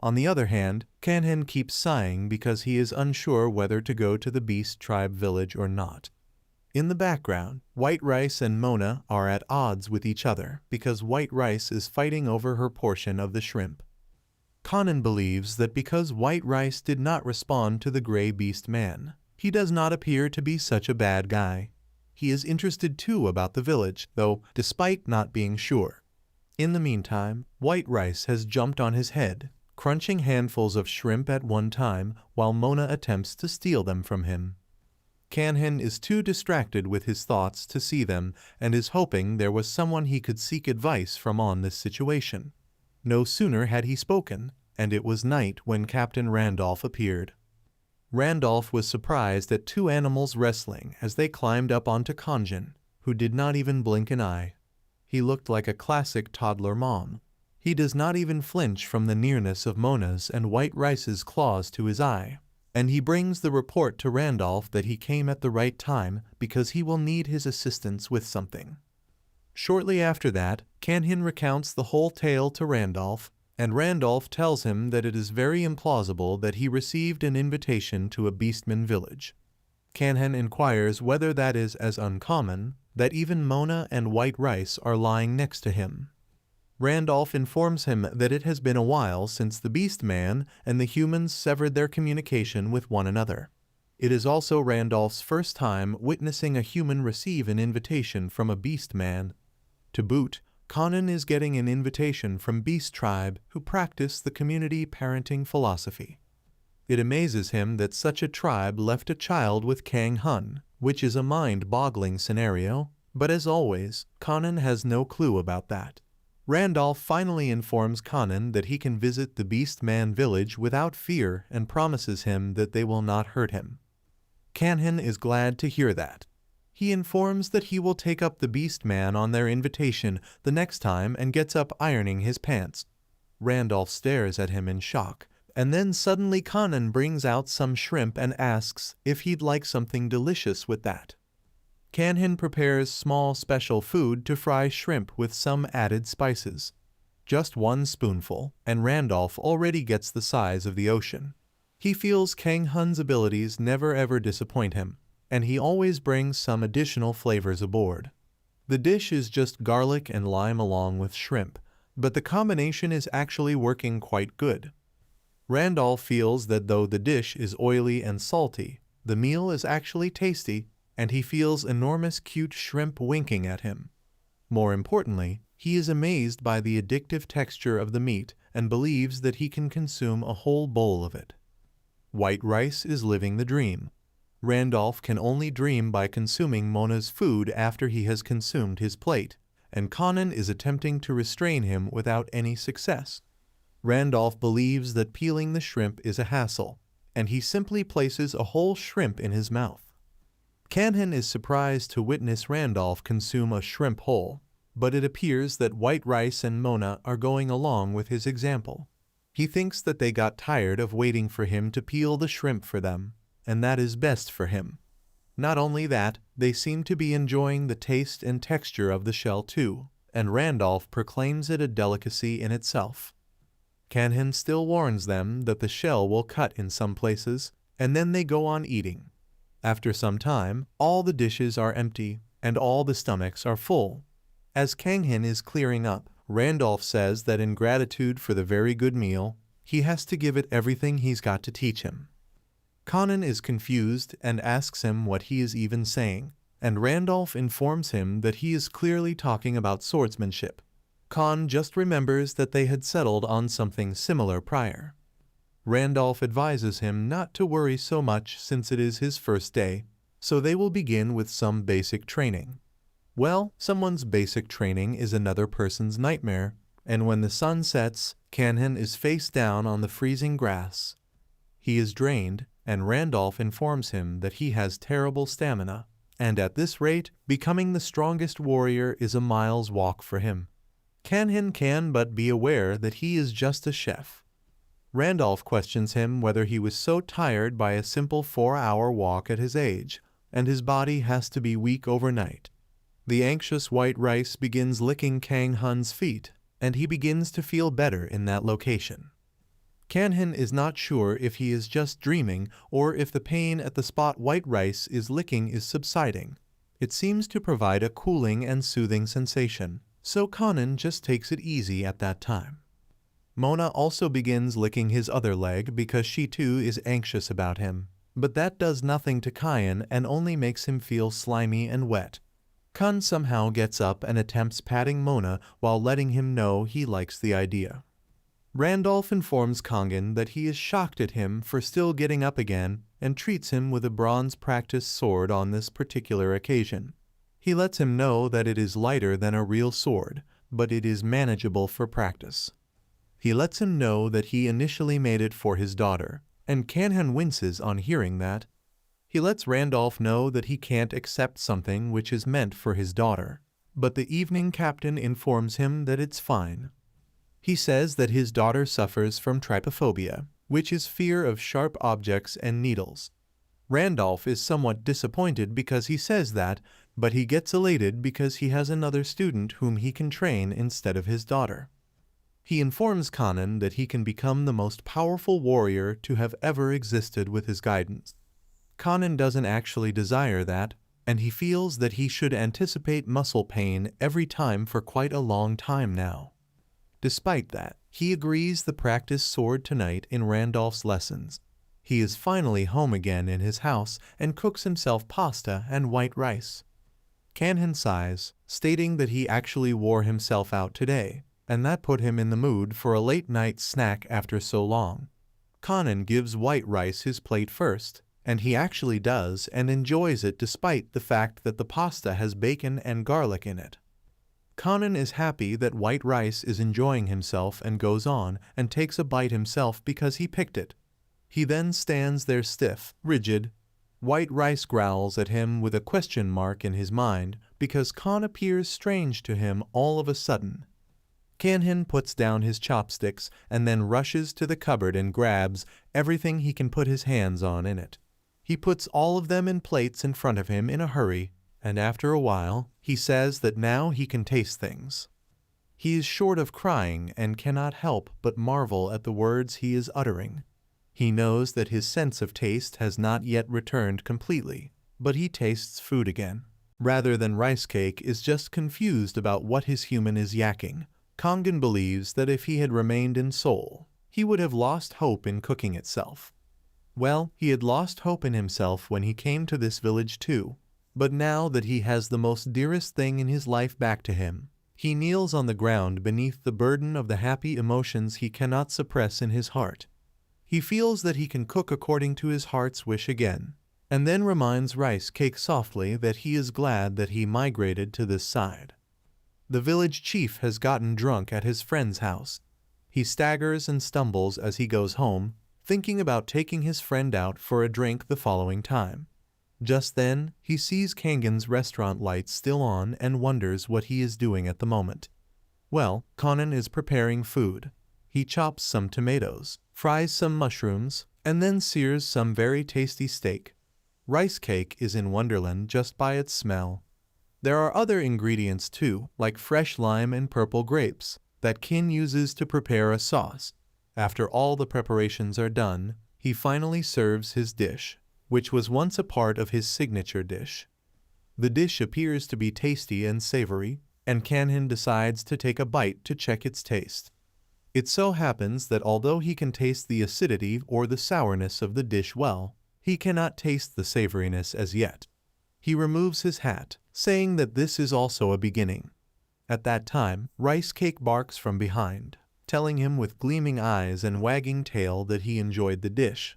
[SPEAKER 1] On the other hand, Kanhin keeps sighing because he is unsure whether to go to the beast tribe village or not. In the background, White Rice and Mona are at odds with each other because White Rice is fighting over her portion of the shrimp. Kanhin believes that because White Rice did not respond to the gray beast man, he does not appear to be such a bad guy. He is interested too about the village, though, despite not being sure. In the meantime, White Rice has jumped on his head, crunching handfuls of shrimp at one time while Mona attempts to steal them from him. Kanhin is too distracted with his thoughts to see them and is hoping there was someone he could seek advice from on this situation. No sooner had he spoken, and it was night when Captain Randolph appeared. Randolph was surprised at two animals wrestling as they climbed up onto Kanjin, who did not even blink an eye. He looked like a classic toddler mom. He does not even flinch from the nearness of Mona's and White Rice's claws to his eye, and he brings the report to Randolph that he came at the right time because he will need his assistance with something. Shortly after that, Kanhin recounts the whole tale to Randolph, and Randolph tells him that it is very implausible that he received an invitation to a beastman village. Kanhin inquires whether that is as uncommon that even Mona and White Rice are lying next to him. Randolph informs him that it has been a while since the beastman and the humans severed their communication with one another. It is also Randolph's first time witnessing a human receive an invitation from a beastman. To boot, Kanhin is getting an invitation from Beast Tribe who practice the community parenting philosophy. It amazes him that such a tribe left a child with Kang Hun, which is a mind-boggling scenario, but as always, Kanhin has no clue about that. Randolph finally informs Kanhin that he can visit the Beastman village without fear and promises him that they will not hurt him. Kanhin is glad to hear that. He informs that he will take up the Beastman on their invitation the next time and gets up ironing his pants. Randolph stares at him in shock, and then suddenly Kanhin brings out some shrimp and asks if he'd like something delicious with that. Kanhin prepares small special food to fry shrimp with some added spices. Just one spoonful, and Randolph already gets the size of the ocean. He feels Kang Hun's abilities never ever disappoint him, and he always brings some additional flavors aboard. The dish is just garlic and lime along with shrimp, but the combination is actually working quite good. Randolph feels that though the dish is oily and salty, the meal is actually tasty, and he feels enormous cute shrimp winking at him. More importantly, he is amazed by the addictive texture of the meat and believes that he can consume a whole bowl of it. White Rice is living the dream. Randolph can only dream by consuming Mona's food after he has consumed his plate, and Conan is attempting to restrain him without any success. Randolph believes that peeling the shrimp is a hassle, and he simply places a whole shrimp in his mouth. Kanhan is surprised to witness Randolph consume a shrimp whole, but it appears that White Rice and Mona are going along with his example. He thinks that they got tired of waiting for him to peel the shrimp for them, and that is best for him. Not only that, they seem to be enjoying the taste and texture of the shell too, and Randolph proclaims it a delicacy in itself. Kanhan still warns them that the shell will cut in some places, and then they go on eating. After some time, all the dishes are empty, and all the stomachs are full. As Kanhan is clearing up, Randolph says that in gratitude for the very good meal, he has to give it everything he's got to teach him. Conan is confused and asks him what he is even saying, and Randolph informs him that he is clearly talking about swordsmanship. Khan just remembers that they had settled on something similar prior. Randolph advises him not to worry so much since it is his first day, so they will begin with some basic training. Well, someone's basic training is another person's nightmare, and when the sun sets, Kanhan is face down on the freezing grass. He is drained, and Randolph informs him that he has terrible stamina, and at this rate, becoming the strongest warrior is a mile's walk for him. Kanhan can but be aware that he is just a chef. Randolph questions him whether he was so tired by a simple 4-hour walk at his age, and his body has to be weak overnight. The anxious White Rice begins licking Kang Hun's feet, and he begins to feel better in that location. Kanhan is not sure if he is just dreaming or if the pain at the spot White Rice is licking is subsiding. It seems to provide a cooling and soothing sensation, so Conan just takes it easy at that time. Mona also begins licking his other leg because she too is anxious about him, but that does nothing to Kyan and only makes him feel slimy and wet. Kun somehow gets up and attempts patting Mona while letting him know he likes the idea. Randolph informs Kangan that he is shocked at him for still getting up again and treats him with a bronze practice sword on this particular occasion. He lets him know that it is lighter than a real sword, but it is manageable for practice. He lets him know that he initially made it for his daughter, and Kanhan winces on hearing that. He lets Randolph know that he can't accept something which is meant for his daughter, but the evening captain informs him that it's fine. He says that his daughter suffers from trypophobia, which is fear of sharp objects and needles. Randolph is somewhat disappointed because he says that, but he gets elated because he has another student whom he can train instead of his daughter. He informs Conan that he can become the most powerful warrior to have ever existed with his guidance. Conan doesn't actually desire that, and he feels that he should anticipate muscle pain every time for quite a long time now. Despite that, he agrees to practice sword tonight in Randolph's lessons. He is finally home again in his house and cooks himself pasta and white rice. Kanhan sighs, stating that he actually wore himself out today, and that put him in the mood for a late-night snack after so long. Conan gives White Rice his plate first, and he actually does and enjoys it despite the fact that the pasta has bacon and garlic in it. Conan is happy that White Rice is enjoying himself and goes on and takes a bite himself because he picked it. He then stands there stiff, rigid. White Rice growls at him with a question mark in his mind because Khan appears strange to him all of a sudden. Kanhan puts down his chopsticks and then rushes to the cupboard and grabs everything he can put his hands on in it. He puts all of them in plates in front of him in a hurry, and after a while, he says that now he can taste things. He is short of crying and cannot help but marvel at the words he is uttering. He knows that his sense of taste has not yet returned completely, but he tastes food again. Rather than rice cake is just confused about what his human is yakking. Kangan believes that if he had remained in Seoul, he would have lost hope in cooking itself. Well, he had lost hope in himself when he came to this village too. But now that he has the most dearest thing in his life back to him, he kneels on the ground beneath the burden of the happy emotions he cannot suppress in his heart. He feels that he can cook according to his heart's wish again, and then reminds Rice Cake softly that he is glad that he migrated to this side. The village chief has gotten drunk at his friend's house. He staggers and stumbles as he goes home, thinking about taking his friend out for a drink the following time. Just then, he sees Kangen's restaurant lights still on and wonders what he is doing at the moment. Well, Conan is preparing food. He chops some tomatoes, fries some mushrooms, and then sears some very tasty steak. Rice Cake is in Wonderland just by its smell. There are other ingredients too, like fresh lime and purple grapes, that Kin uses to prepare a sauce. After all the preparations are done, he finally serves his dish, which was once a part of his signature dish. The dish appears to be tasty and savory, and Kanhen decides to take a bite to check its taste. It so happens that although he can taste the acidity or the sourness of the dish well, he cannot taste the savoriness as yet. He removes his hat, saying that this is also a beginning. At that time, Rice Cake barks from behind, telling him with gleaming eyes and wagging tail that he enjoyed the dish.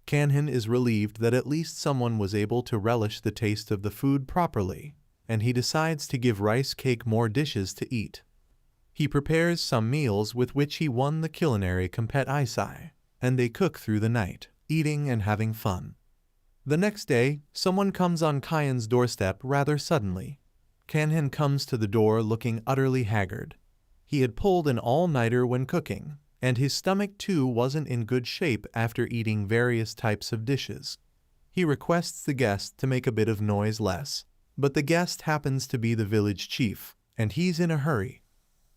[SPEAKER 1] Kanhen is relieved that at least someone was able to relish the taste of the food properly, and he decides to give Rice Cake more dishes to eat. He prepares some meals with which he won the culinary competition, and they cook through the night, eating and having fun. The next day, someone comes on Kyan's doorstep rather suddenly. Kanhen comes to the door looking utterly haggard. He had pulled an all-nighter when cooking, and his stomach too wasn't in good shape after eating various types of dishes. He requests the guest to make a bit of noise less, but the guest happens to be the village chief, and he's in a hurry.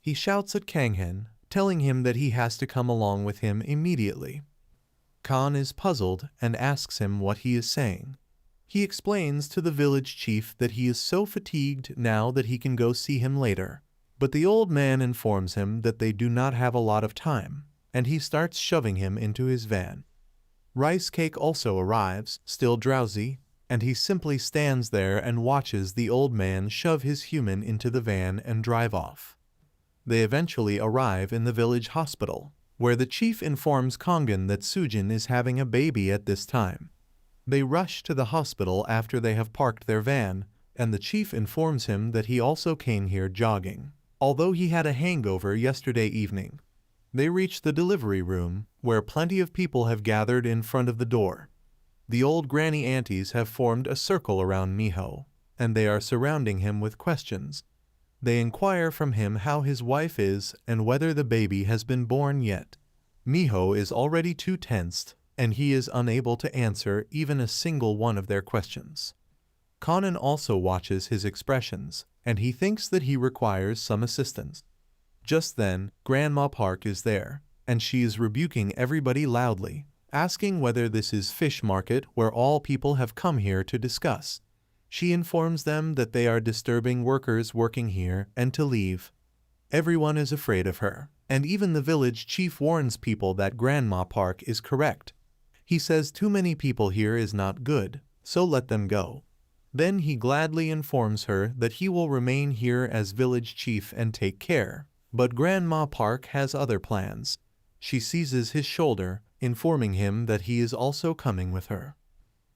[SPEAKER 1] He shouts at Kangen, telling him that he has to come along with him immediately. Khan is puzzled and asks him what he is saying. He explains to the village chief that he is so fatigued now that he can go see him later, but the old man informs him that they do not have a lot of time, and he starts shoving him into his van. Rice Cake also arrives, still drowsy, and he simply stands there and watches the old man shove his human into the van and drive off. They eventually arrive in the village hospital, where the chief informs Kongen that Sujin is having a baby at this time. They rush to the hospital after they have parked their van, and the chief informs him that he also came here jogging, although he had a hangover yesterday evening. They reach the delivery room, where plenty of people have gathered in front of the door. The old granny aunties have formed a circle around Miho, and they are surrounding him with questions. They inquire from him how his wife is and whether the baby has been born yet. Miho is already too tensed, and he is unable to answer even a single one of their questions. Conan also watches his expressions, and he thinks that he requires some assistance. Just then, Grandma Park is there, and she is rebuking everybody loudly, asking whether this is fish market where all people have come here to discuss. She informs them that they are disturbing workers working here and to leave. Everyone is afraid of her, and even the village chief warns people that Grandma Park is correct. He says too many people here is not good, so let them go. Then he gladly informs her that he will remain here as village chief and take care, but Grandma Park has other plans. She seizes his shoulder, informing him that he is also coming with her.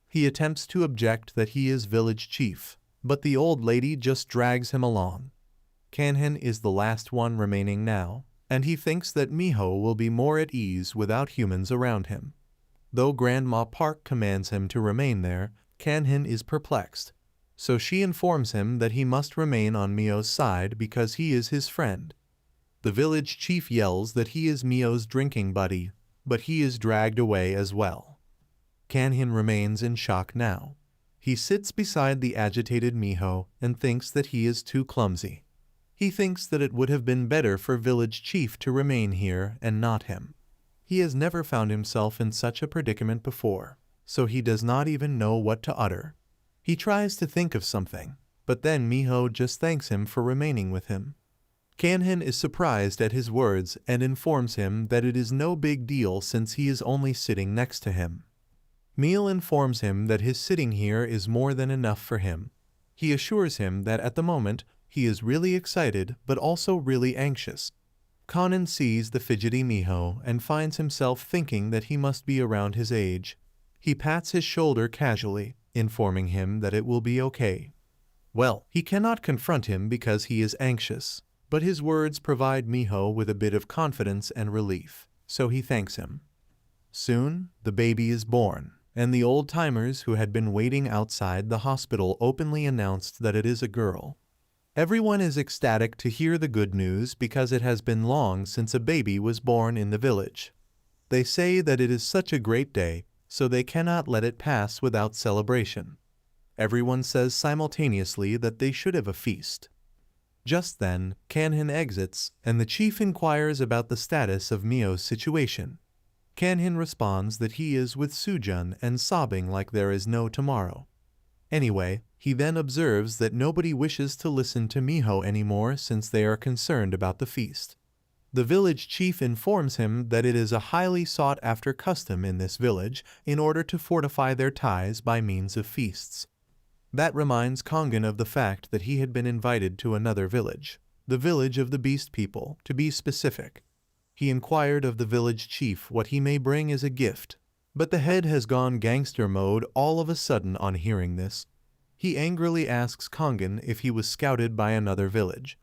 [SPEAKER 1] He attempts to object that he is village chief, but the old lady just drags him along. Kanhen is the last one remaining now, and he thinks that Miho will be more at ease without humans around him. Though Grandma Park commands him to remain there, Kanhen is perplexed, so she informs him that he must remain on Mio's side because he is his friend. The village chief yells that he is Mio's drinking buddy, but he is dragged away as well. Kanhen remains in shock now. He sits beside the agitated Miho and thinks that he is too clumsy. He thinks that it would have been better for village chief to remain here and not him. He has never found himself in such a predicament before, so he does not even know what to utter. He tries to think of something, but then Miho just thanks him for remaining with him. Kanhen is surprised at his words and informs him that it is no big deal since he is only sitting next to him. Meal informs him that his sitting here is more than enough for him. He assures him that at the moment he is really excited but also really anxious. Conan sees the fidgety Miho and finds himself thinking that he must be around his age. He pats his shoulder casually, informing him that it will be okay. Well, he cannot confront him because he is anxious, but his words provide Miho with a bit of confidence and relief, so he thanks him. Soon, the baby is born, and the old-timers who had been waiting outside the hospital openly announced that it is a girl. Everyone is ecstatic to hear the good news because it has been long since a baby was born in the village. They say that it is such a great day, so they cannot let it pass without celebration. Everyone says simultaneously that they should have a feast. Just then, Kanhin exits, and the chief inquires about the status of Mio's situation. Kanhin responds that he is with Sujun and sobbing like there is no tomorrow. Anyway, he then observes that nobody wishes to listen to Miho anymore since they are concerned about the feast. The village chief informs him that it is a highly sought-after custom in this village in order to fortify their ties by means of feasts. That reminds Kongan of the fact that he had been invited to another village, the village of the beast people, to be specific. He inquired of the village chief what he may bring as a gift, but the head has gone gangster mode all of a sudden on hearing this. He angrily asks Kongan if he was scouted by another village.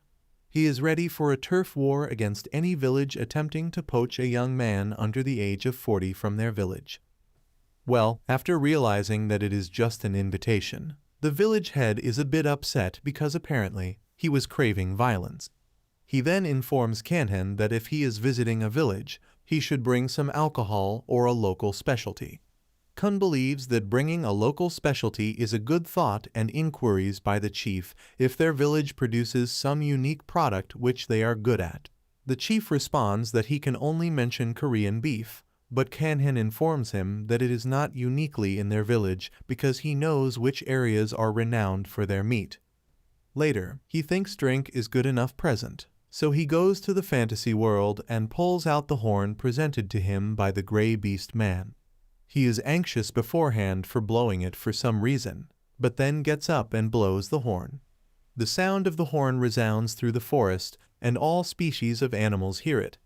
[SPEAKER 1] He is ready for a turf war against any village attempting to poach a young man under the age of 40 from their village. Well, after realizing that it is just an invitation, the village head is a bit upset because apparently he was craving violence. He then informs Kanhin that if he is visiting a village, he should bring some alcohol or a local specialty. Kun believes that bringing a local specialty is a good thought and inquiries by the chief if their village produces some unique product which they are good at. The chief responds that he can only mention Korean beef, but Kanhin informs him that it is not uniquely in their village because he knows which areas are renowned for their meat. Later, he thinks drink is good enough present, so he goes to the fantasy world and pulls out the horn presented to him by the gray beast man. He is anxious beforehand for blowing it for some reason, but then gets up and blows the horn. The sound of the horn resounds through the forest, and all species of animals hear it.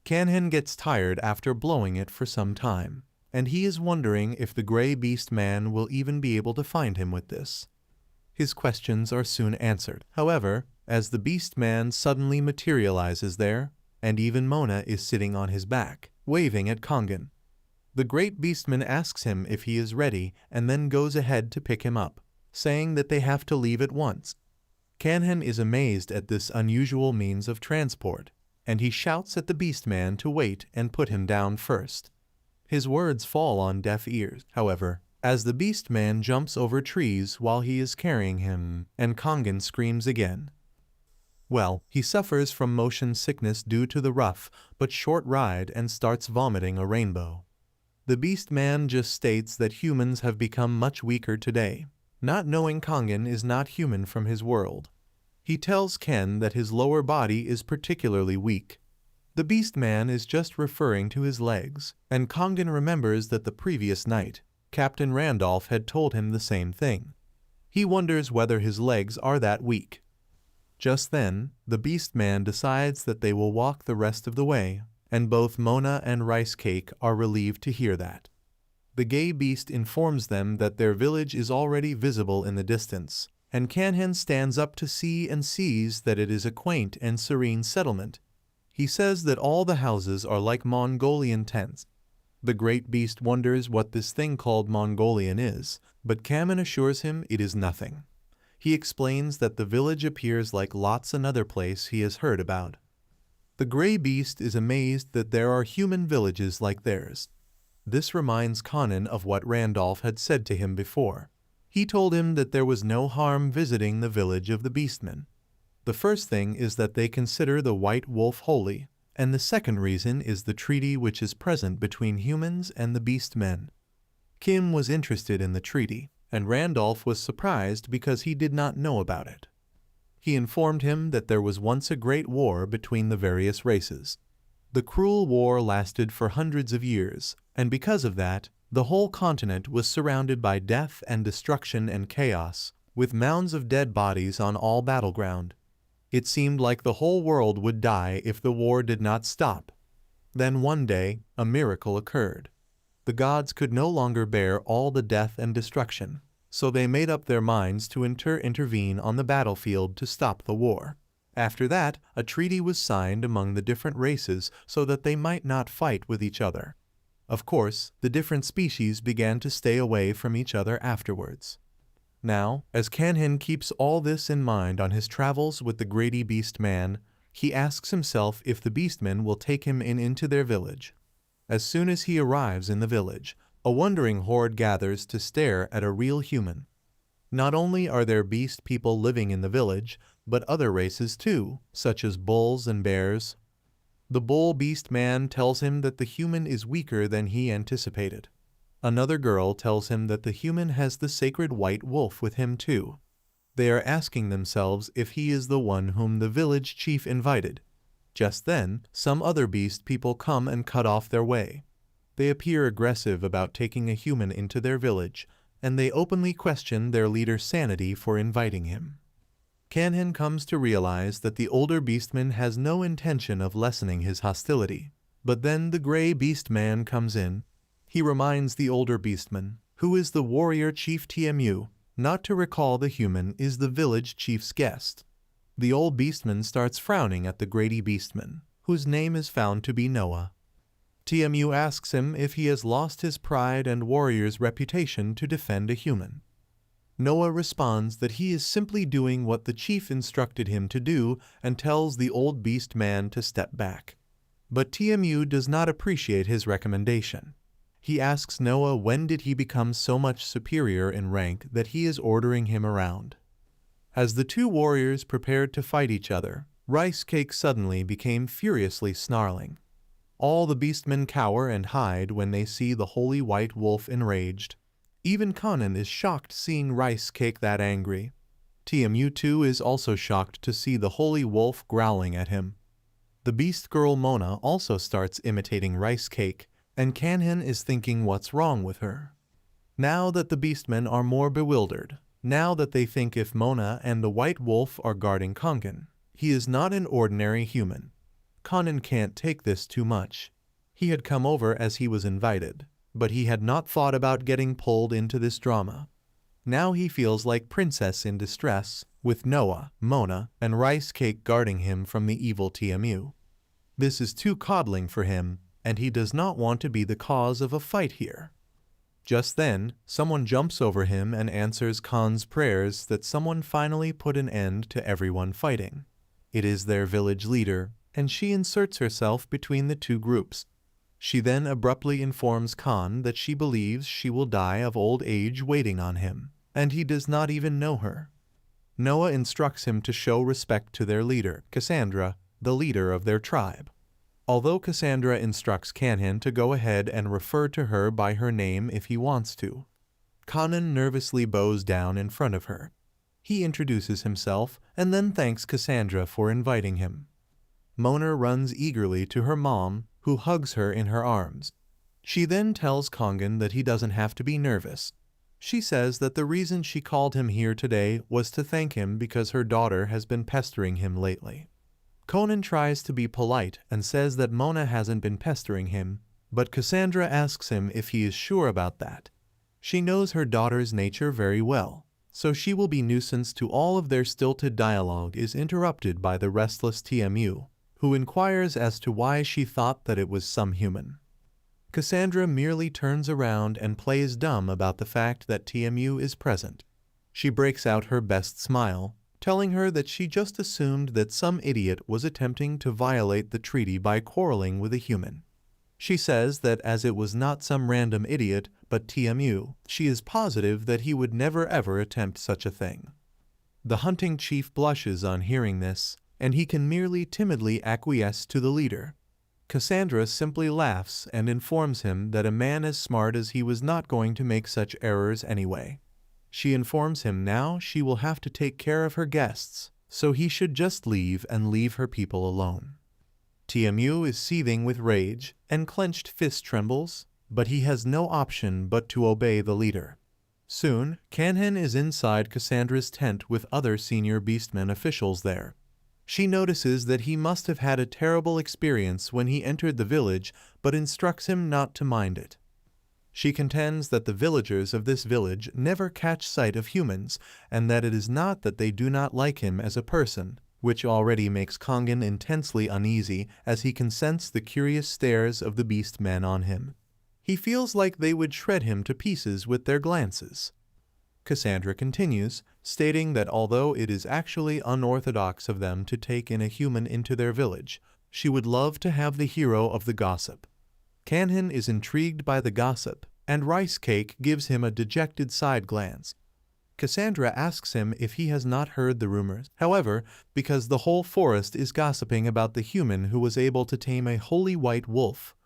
[SPEAKER 1] Kanhin gets tired after blowing it for some time, and he is wondering if the gray beast man will even be able to find him with this. His questions are soon answered, however, as the beast man suddenly materializes there, and even Mona is sitting on his back, waving at Kongan. The great beastman asks him if he is ready and then goes ahead to pick him up, saying that they have to leave at once. Kanhin is amazed at this unusual means of transport, and he shouts at the beastman to wait and put him down first. His words fall on deaf ears, however, as the beastman jumps over trees while he is carrying him, and Kongan screams again. Well, he suffers from motion sickness due to the rough but short ride and starts vomiting a rainbow. The beastman just states that humans have become much weaker today, not knowing Kongan is not human from his world. He tells Ken that his lower body is particularly weak. The beastman is just referring to his legs, and Kongan remembers that the previous night, Captain Randolph had told him the same thing. He wonders whether his legs are that weak. Just then, the beastman decides that they will walk the rest of the way, and both Mona and Rice Cake are relieved to hear that. The gay beast informs them that their village is already visible in the distance, and Kanhin stands up to see and sees that it is a quaint and serene settlement. He says that all the houses are like Mongolian tents. The great beast wonders what this thing called Mongolian is, but Kamen assures him it is nothing. He explains that the village appears like lots another place he has heard about. The gray beast is amazed that there are human villages like theirs. This reminds Conan of what Randolph had said to him before. He told him that there was no harm visiting the village of the beastmen. The first thing is that they consider the white wolf holy, and the second reason is the treaty which is present between humans and the beastmen. Kim was interested in the treaty, and Randolph was surprised because he did not know about it. He informed him that there was once a great war between the various races. The cruel war lasted for hundreds of years, and because of that, the whole continent was surrounded by death and destruction and chaos, with mounds of dead bodies on all battleground. It seemed like the whole world would die if the war did not stop. Then one day, a miracle occurred. The gods could no longer bear all the death and destruction, so they made up their minds to intervene on the battlefield to stop the war. After that, a treaty was signed among the different races so that they might not fight with each other. Of course, the different species began to stay away from each other afterwards. Now, as Kanhin keeps all this in mind on his travels with the Grady Beast Man, he asks himself if the beastmen will take him into their village. As soon as he arrives in the village, a wondering horde gathers to stare at a real human. Not only are there beast people living in the village, but other races too, such as bulls and bears. The bull beast man tells him that the human is weaker than he anticipated. Another girl tells him that the human has the sacred white wolf with him too. They are asking themselves if he is the one whom the village chief invited. Just then, some other beast people come and cut off their way. They appear aggressive about taking a human into their village, and they openly question their leader's sanity for inviting him. Kanhin comes to realize that the older beastman has no intention of lessening his hostility. But then the gray beast man comes in. He reminds the older beastman, who is the warrior chief Tmu, not to recall the human is the village chief's guest. The old beastman starts frowning at the Grady beastman, whose name is found to be Noah. Tmu asks him if he has lost his pride and warrior's reputation to defend a human. Noah responds that he is simply doing what the chief instructed him to do and tells the old beast man to step back. But Tmu does not appreciate his recommendation. He asks Noah when did he become so much superior in rank that he is ordering him around. As the two warriors prepared to fight each other, Rice Cake suddenly became furiously snarling. All the beastmen cower and hide when they see the holy white wolf enraged. Even Conan is shocked seeing Rice Cake that angry. Tmu too is also shocked to see the holy wolf growling at him. The beast girl Mona also starts imitating Rice Cake, and Kanhin is thinking what's wrong with her. Now that the beastmen are more bewildered, now that they think if Mona and the white wolf are guarding Kongan, he is not an ordinary human. Conan can't take this too much. He had come over as he was invited, but he had not thought about getting pulled into this drama. Now he feels like princess in distress, with Noah, Mona, and Rice Cake guarding him from the evil Tmu. This is too coddling for him, and he does not want to be the cause of a fight here. Just then, someone jumps over him and answers Khan's prayers that someone finally put an end to everyone fighting. It is their village leader, and she inserts herself between the two groups. She then abruptly informs Khan that she believes she will die of old age waiting on him, and he does not even know her. Noah instructs him to show respect to their leader, Cassandra, the leader of their tribe. Although Cassandra instructs Kanhin to go ahead and refer to her by her name if he wants to, Conan nervously bows down in front of her. He introduces himself and then thanks Cassandra for inviting him. Mona runs eagerly to her mom, who hugs her in her arms. She then tells Kongan that he doesn't have to be nervous. She says that the reason she called him here today was to thank him because her daughter has been pestering him lately. Conan tries to be polite and says that Mona hasn't been pestering him, but Cassandra asks him if he is sure about that. She knows her daughter's nature very well, so she will be nuisance to all of their stilted dialogue is interrupted by the restless Tmu, who inquires as to why she thought that it was some human. Cassandra merely turns around and plays dumb about the fact that Tmu is present. She breaks out her best smile, telling her that she just assumed that some idiot was attempting to violate the treaty by quarreling with a human. She says that as it was not some random idiot, but Tmu, she is positive that he would never ever attempt such a thing. The hunting chief blushes on hearing this, and he can merely timidly acquiesce to the leader. Cassandra simply laughs and informs him that a man as smart as he was not going to make such errors anyway. She informs him now she will have to take care of her guests, so he should just leave and leave her people alone. Tmu is seething with rage, and clenched fist trembles, but he has no option but to obey the leader. Soon, Kanhin is inside Cassandra's tent with other senior beastmen officials there. She notices that he must have had a terrible experience when he entered the village, but instructs him not to mind it. She contends that the villagers of this village never catch sight of humans, and that it is not that they do not like him as a person, which already makes Kangen intensely uneasy as he can sense the curious stares of the beastmen on him. He feels like they would shred him to pieces with their glances. Cassandra continues, stating that although it is actually unorthodox of them to take in a human into their village, she would love to have the hero of the gossip. Kanhen is intrigued by the gossip, and Rice Cake gives him a dejected side glance. Cassandra asks him if he has not heard the rumors, however, because the whole forest is gossiping about the human who was able to tame a holy white wolf.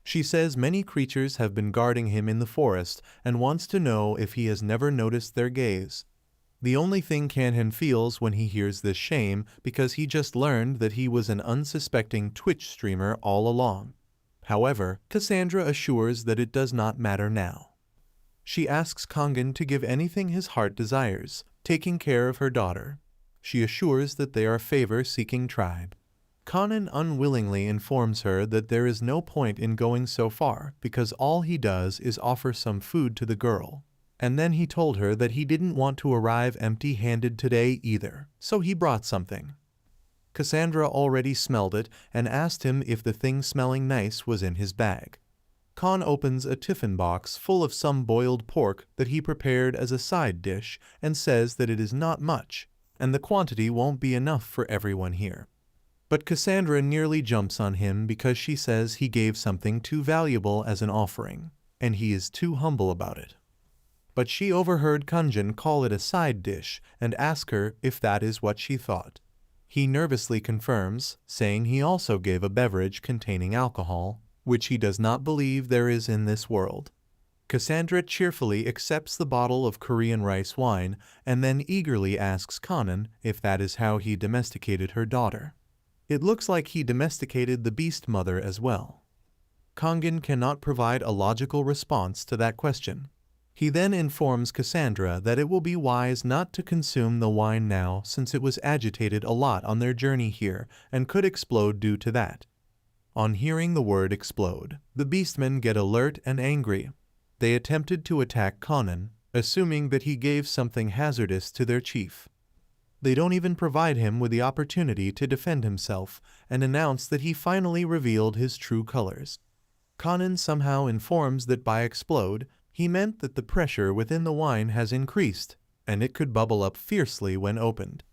[SPEAKER 1] She says many creatures have been guarding him in the forest and wants to know if he has never noticed their gaze. The only thing Kanhen feels when he hears this shame because he just learned that he was an unsuspecting Twitch streamer all along. However, Cassandra assures that it does not matter now. She asks Kangen to give anything his heart desires, taking care of her daughter. She assures that they are a favor-seeking tribe. Kangen unwillingly informs her that there is no point in going so far because all he does is offer some food to the girl. And then he told her that he didn't want to arrive empty-handed today either, so he brought something. Cassandra already smelled it and asked him if the thing smelling nice was in his bag. Khan opens a tiffin box full of some boiled pork that he prepared as a side dish and says that it is not much, and the quantity won't be enough for everyone here. But Cassandra nearly jumps on him because she says he gave something too valuable as an offering, and he is too humble about it. But she overheard Kangen call it a side dish and ask her if that is what she thought. He nervously confirms, saying he also gave a beverage containing alcohol, which he does not believe there is in this world. Cassandra cheerfully accepts the bottle of Korean rice wine and then eagerly asks Kangen if that is how he domesticated her daughter. It looks like he domesticated the beast mother as well. Kangen cannot provide a logical response to that question. He then informs Cassandra that it will be wise not to consume the wine now since it was agitated a lot on their journey here and could explode due to that. On hearing the word explode, the beastmen get alert and angry. They attempted to attack Kangen, assuming that he gave something hazardous to their chief. They don't even provide him with the opportunity to defend himself and announce that he finally revealed his true colors. Kangen somehow informs that by explode, he meant that the pressure within the wine has increased, and it could bubble up fiercely when opened.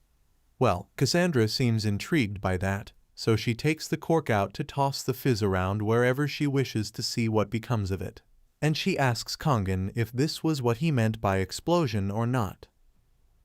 [SPEAKER 1] Well, Cassandra seems intrigued by that, so she takes the cork out to toss the fizz around wherever she wishes to see what becomes of it. And she asks Kangen if this was what he meant by explosion or not.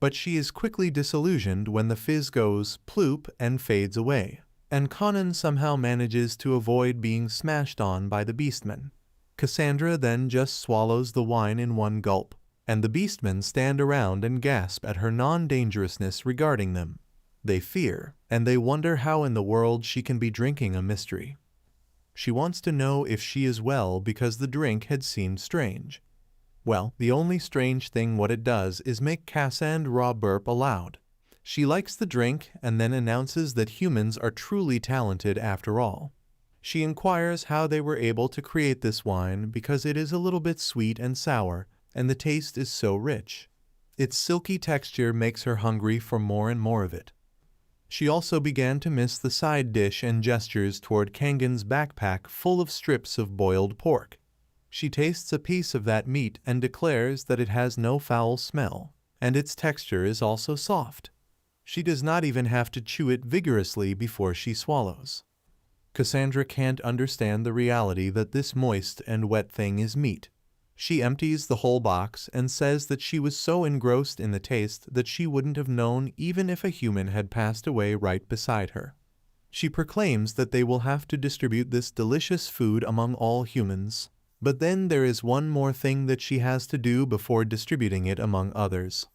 [SPEAKER 1] But she is quickly disillusioned when the fizz goes ploop and fades away, and Kangen somehow manages to avoid being smashed on by the beastmen. Cassandra then just swallows the wine in one gulp, and the beastmen stand around and gasp at her non-dangerousness regarding them. They fear, and they wonder how in the world she can be drinking a mystery. She wants to know if she is well because the drink had seemed strange. Well, the only strange thing what it does is make Cassandra burp aloud. She likes the drink and then announces that humans are truly talented after all. She inquires how they were able to create this wine because it is a little bit sweet and sour, and the taste is so rich. Its silky texture makes her hungry for more and more of it. She also began to miss the side dish and gestures toward Kangen's backpack full of strips of boiled pork. She tastes a piece of that meat and declares that it has no foul smell, and its texture is also soft. She does not even have to chew it vigorously before she swallows. Cassandra can't understand the reality that this moist and wet thing is meat. She empties the whole box and says that she was so engrossed in the taste that she wouldn't have known even if a human had passed away right beside her. She proclaims that they will have to distribute this delicious food among all humans. But then there is one more thing that she has to do before distributing it among others.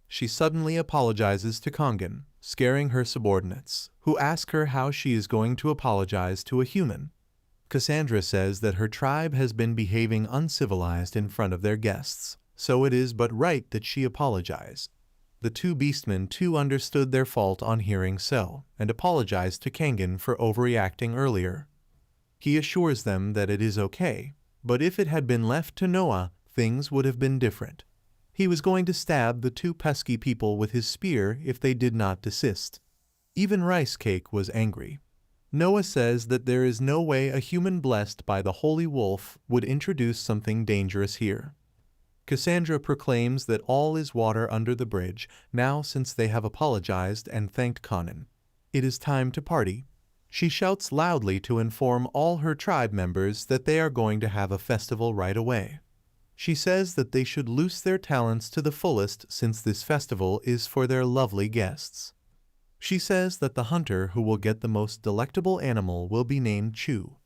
[SPEAKER 1] She suddenly apologizes to Kangen, scaring her subordinates, who ask her how she is going to apologize to a human. Cassandra says that her tribe has been behaving uncivilized in front of their guests, so it is but right that she apologize. The two beastmen too understood their fault on hearing so, and apologized to Kangen for overreacting earlier. He assures them that it is okay, But if it had been left to Noah, things would have been different. He was going to stab the two pesky people with his spear if they did not desist. Even Rice Cake was angry. Noah says that there is no way a human blessed by the holy wolf would introduce something dangerous here. Cassandra proclaims that all is water under the bridge now since they have apologized and thanked Conan. It is time to party. She shouts loudly to inform all her tribe members that they are going to have a festival right away. She says that they should loose their talents to the fullest since this festival is for their lovely guests. She says that the hunter who will get the most delectable animal will be named Chu.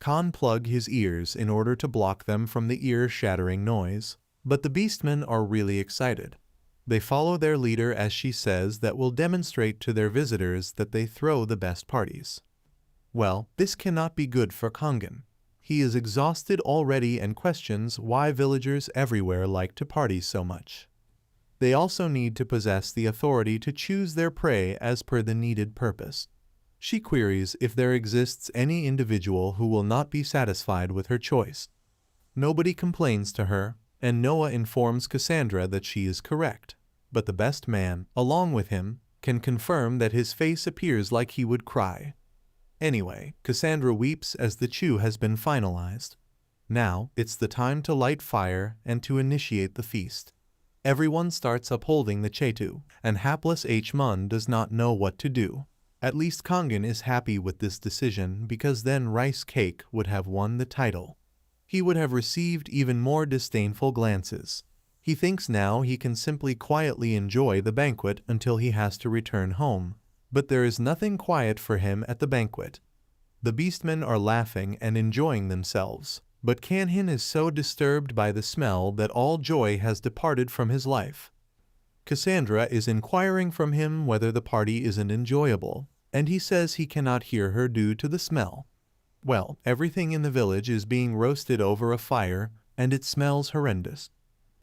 [SPEAKER 1] Khan plug his ears in order to block them from the ear-shattering noise, but the beastmen are really excited. They follow their leader as she says that will demonstrate to their visitors that they throw the best parties. Well, this cannot be good for Kongan. He is exhausted already and questions why villagers everywhere like to party so much. They also need to possess the authority to choose their prey as per the needed purpose. She queries if there exists any individual who will not be satisfied with her choice. Nobody complains to her, and Noah informs Cassandra that she is correct, but the best man, along with him, can confirm that his face appears like he would cry. Anyway, Cassandra weeps as the chew has been finalized. Now, it's the time to light fire and to initiate the feast. Everyone starts upholding the Chetu, and hapless H-Mun does not know what to do. At least Kongan is happy with this decision because then Rice Cake would have won the title. He would have received even more disdainful glances. He thinks now he can simply quietly enjoy the banquet until he has to return home. But there is nothing quiet for him at the banquet. The beastmen are laughing and enjoying themselves, but Kanhin is so disturbed by the smell that all joy has departed from his life. Cassandra is inquiring from him whether the party isn't enjoyable, and he says he cannot hear her due to the smell. Well, everything in the village is being roasted over a fire, and it smells horrendous.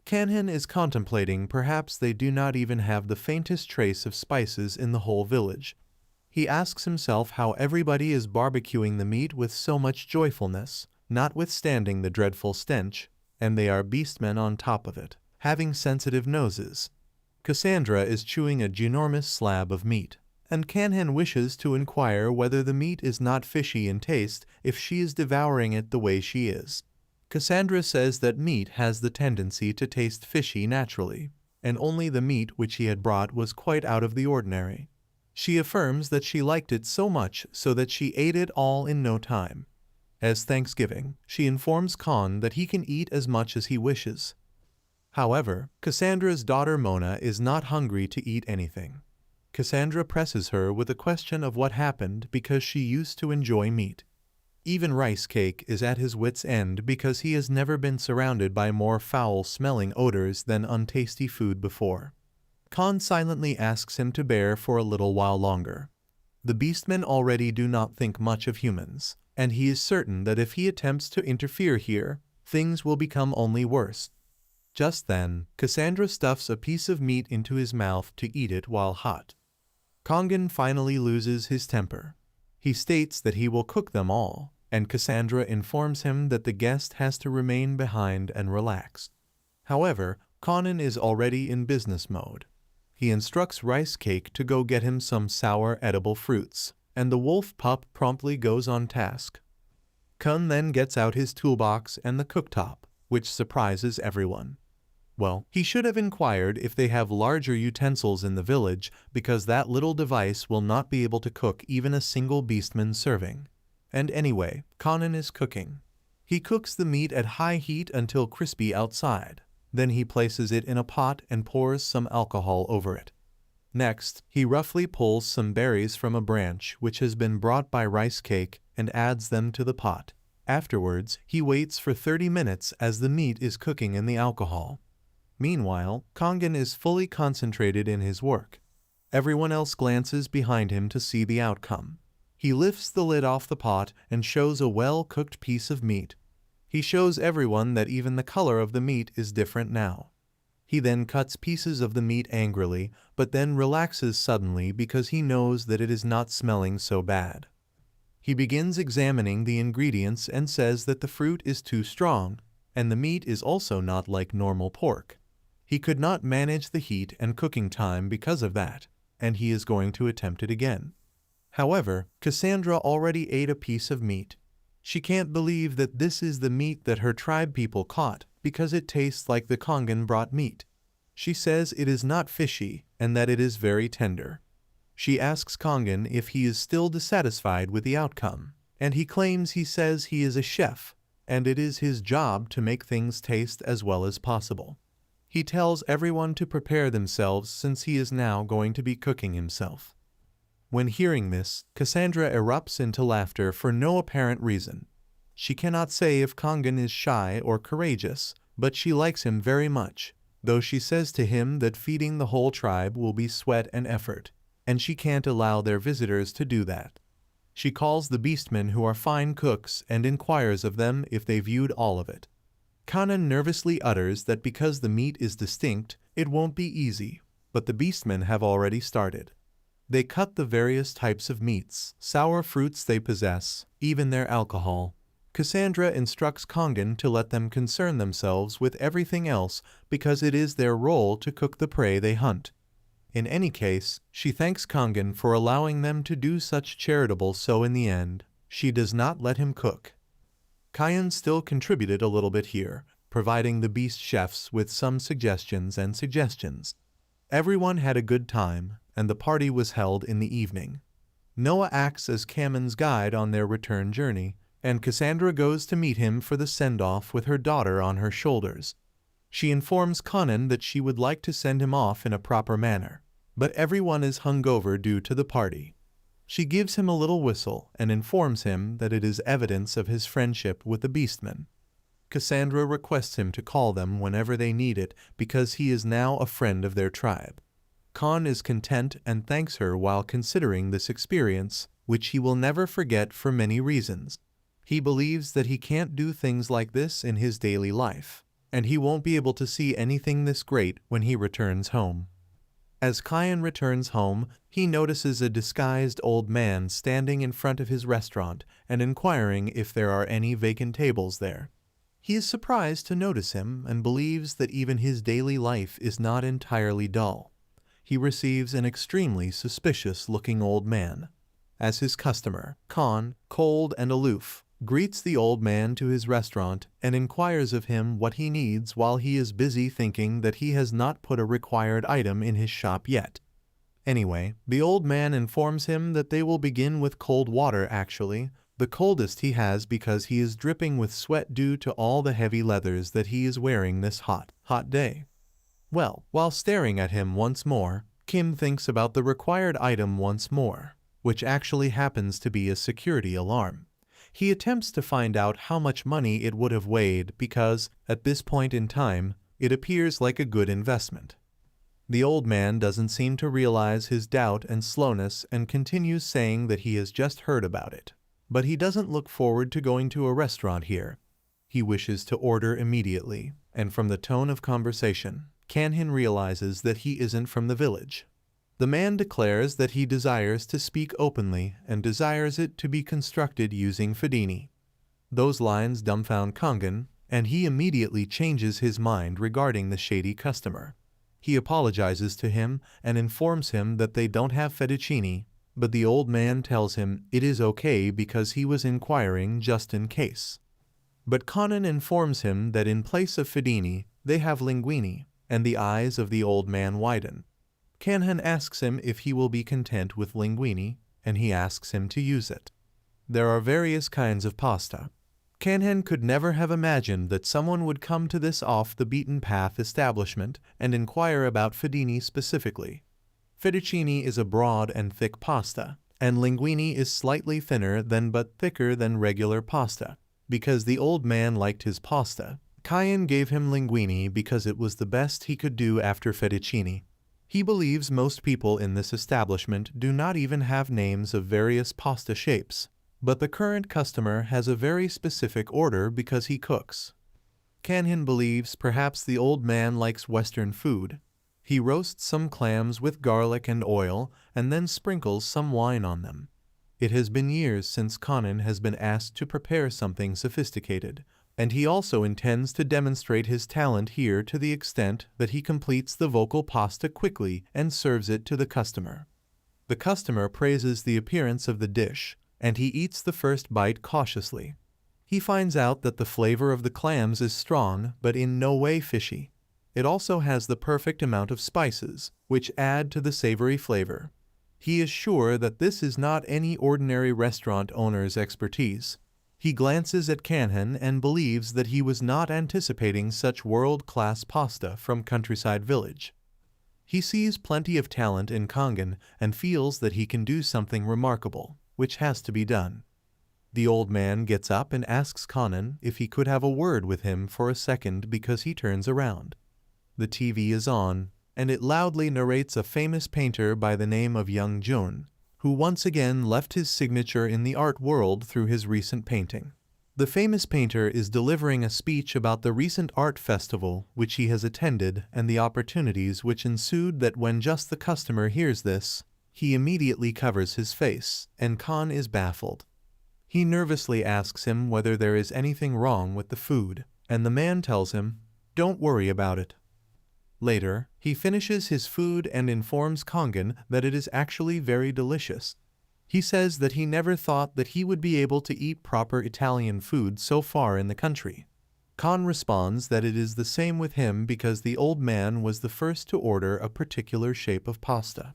[SPEAKER 1] Kanhin is contemplating perhaps they do not even have the faintest trace of spices in the whole village. He asks himself how everybody is barbecuing the meat with so much joyfulness, notwithstanding the dreadful stench, and they are beastmen on top of it, having sensitive noses. Cassandra is chewing a ginormous slab of meat, and Kanhin wishes to inquire whether the meat is not fishy in taste if she is devouring it the way she is. Cassandra says that meat has the tendency to taste fishy naturally, and only the meat which he had brought was quite out of the ordinary. She affirms that she liked it so much so that she ate it all in no time. As Thanksgiving, she informs Khan that he can eat as much as he wishes. However, Cassandra's daughter Mona is not hungry to eat anything. Cassandra presses her with a question of what happened because she used to enjoy meat. Even Rice Cake is at his wit's end because he has never been surrounded by more foul-smelling odors than untasty food before. Khan silently asks him to bear for a little while longer. The beastmen already do not think much of humans, and he is certain that if he attempts to interfere here, things will become only worse. Just then, Cassandra stuffs a piece of meat into his mouth to eat it while hot. Kongan finally loses his temper. He states that he will cook them all, and Cassandra informs him that the guest has to remain behind and relax. However, Conan is already in business mode. He instructs Rice Cake to go get him some sour edible fruits, and the wolf pup promptly goes on task. Kun then gets out his toolbox and the cooktop, which surprises everyone. Well, he should have inquired if they have larger utensils in the village because that little device will not be able to cook even a single beastman serving. And anyway, Conan is cooking. He cooks the meat at high heat until crispy outside. Then he places it in a pot and pours some alcohol over it. Next, he roughly pulls some berries from a branch which has been brought by Rice Cake and adds them to the pot. Afterwards, he waits for 30 minutes as the meat is cooking in the alcohol. Meanwhile, Kongan is fully concentrated in his work. Everyone else glances behind him to see the outcome. He lifts the lid off the pot and shows a well-cooked piece of meat. He shows everyone that even the color of the meat is different now. He then cuts pieces of the meat angrily, but then relaxes suddenly because he knows that it is not smelling so bad. He begins examining the ingredients and says that the fruit is too strong, and the meat is also not like normal pork. He could not manage the heat and cooking time because of that, and he is going to attempt it again. However, Cassandra already ate a piece of meat. She can't believe that this is the meat that her tribe people caught because it tastes like the Kongan brought meat. She says it is not fishy and that it is very tender. She asks Kongan if he is still dissatisfied with the outcome, and he claims he says he is a chef, and it is his job to make things taste as well as possible. He tells everyone to prepare themselves since he is now going to be cooking himself. When hearing this, Cassandra erupts into laughter for no apparent reason. She cannot say if Kongan is shy or courageous, but she likes him very much, though she says to him that feeding the whole tribe will be sweat and effort, and she can't allow their visitors to do that. She calls the beastmen who are fine cooks and inquires of them if they viewed all of it. Kanan nervously utters that because the meat is distinct, it won't be easy, but the beastmen have already started. They cut the various types of meats, sour fruits they possess, even their alcohol. Cassandra instructs Kongan to let them concern themselves with everything else because it is their role to cook the prey they hunt. In any case, she thanks Kongan for allowing them to do such charitable, so in the end, she does not let him cook. Kayan still contributed a little bit here, providing the beast chefs with some suggestions. Everyone had a good time, and the party was held in the evening. Noah acts as Kamin's guide on their return journey, and Cassandra goes to meet him for the send-off with her daughter on her shoulders. She informs Kanan that she would like to send him off in a proper manner, but everyone is hungover due to the party. She gives him a little whistle and informs him that it is evidence of his friendship with the beastmen. Cassandra requests him to call them whenever they need it because he is now a friend of their tribe. Khan is content and thanks her while considering this experience, which he will never forget for many reasons. He believes that he can't do things like this in his daily life, and he won't be able to see anything this great when he returns home. As Kayan returns home, he notices a disguised old man standing in front of his restaurant and inquiring if there are any vacant tables there. He is surprised to notice him and believes that even his daily life is not entirely dull. He receives an extremely suspicious-looking old man. As his customer, Khan, cold and aloof, greets the old man to his restaurant and inquires of him what he needs while he is busy thinking that he has not put a required item in his shop yet. Anyway, the old man informs him that they will begin with cold water actually, the coldest he has because he is dripping with sweat due to all the heavy leathers that he is wearing this hot day. Well, while staring at him once more, Kim thinks about the required item once more, which actually happens to be a security alarm. He attempts to find out how much money it would have weighed because, at this point in time, it appears like a good investment. The old man doesn't seem to realize his doubt and slowness and continues saying that he has just heard about it. But he doesn't look forward to going to a restaurant here. He wishes to order immediately, and from the tone of conversation, Kanhin realizes that he isn't from the village. The man declares that he desires to speak openly and desires it to be constructed using Fedini. Those lines dumbfound Kongan, and he immediately changes his mind regarding the shady customer. He apologizes to him and informs him that they don't have fettuccine, but the old man tells him it is okay because he was inquiring just in case. But Kanan informs him that in place of Fedini, they have linguine, and the eyes of the old man widen. Kanhan asks him if he will be content with linguine, and he asks him to use it. There are various kinds of pasta. Kanhan could never have imagined that someone would come to this off-the-beaten-path establishment and inquire about Fedini specifically. Fettuccine is a broad and thick pasta, and linguine is slightly thinner than but thicker than regular pasta. Because the old man liked his pasta, Kayan gave him linguine because it was the best he could do after fettuccine. He believes most people in this establishment do not even have names of various pasta shapes, but the current customer has a very specific order because he cooks. Kanhin believes perhaps the old man likes Western food. He roasts some clams with garlic and oil and then sprinkles some wine on them. It has been years since Kanan has been asked to prepare something sophisticated, and he also intends to demonstrate his talent here to the extent that he completes the vocal pasta quickly and serves it to the customer. The customer praises the appearance of the dish, and he eats the first bite cautiously. He finds out that the flavor of the clams is strong but in no way fishy. It also has the perfect amount of spices, which add to the savory flavor. He is sure that this is not any ordinary restaurant owner's expertise. He glances at Kanhan and believes that he was not anticipating such world-class pasta from Countryside Village. He sees plenty of talent in Kangen and feels that he can do something remarkable, which has to be done. The old man gets up and asks Kanan if he could have a word with him for a second because he turns around. The TV is on, and it loudly narrates a famous painter by the name of Young Jun, who once again left his signature in the art world through his recent painting. The famous painter is delivering a speech about the recent art festival which he has attended and the opportunities which ensued. That when just the customer hears this, he immediately covers his face, and Khan is baffled. He nervously asks him whether there is anything wrong with the food, and the man tells him, "Don't worry about it." Later, he finishes his food and informs Kangen that it is actually very delicious. He says that he never thought that he would be able to eat proper Italian food so far in the country. Khan responds that it is the same with him because the old man was the first to order a particular shape of pasta.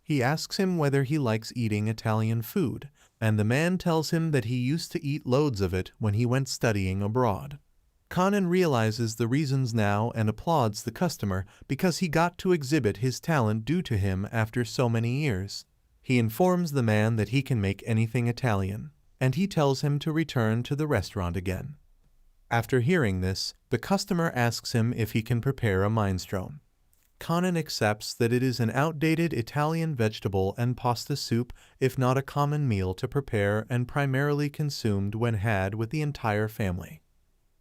[SPEAKER 1] He asks him whether he likes eating Italian food, and the man tells him that he used to eat loads of it when he went studying abroad. Kanan realizes the reasons now and applauds the customer because he got to exhibit his talent due to him after so many years. He informs the man that he can make anything Italian, and he tells him to return to the restaurant again. After hearing this, the customer asks him if he can prepare a minestrone. Kanan accepts that it is an outdated Italian vegetable and pasta soup, if not a common meal to prepare and primarily consumed when had with the entire family.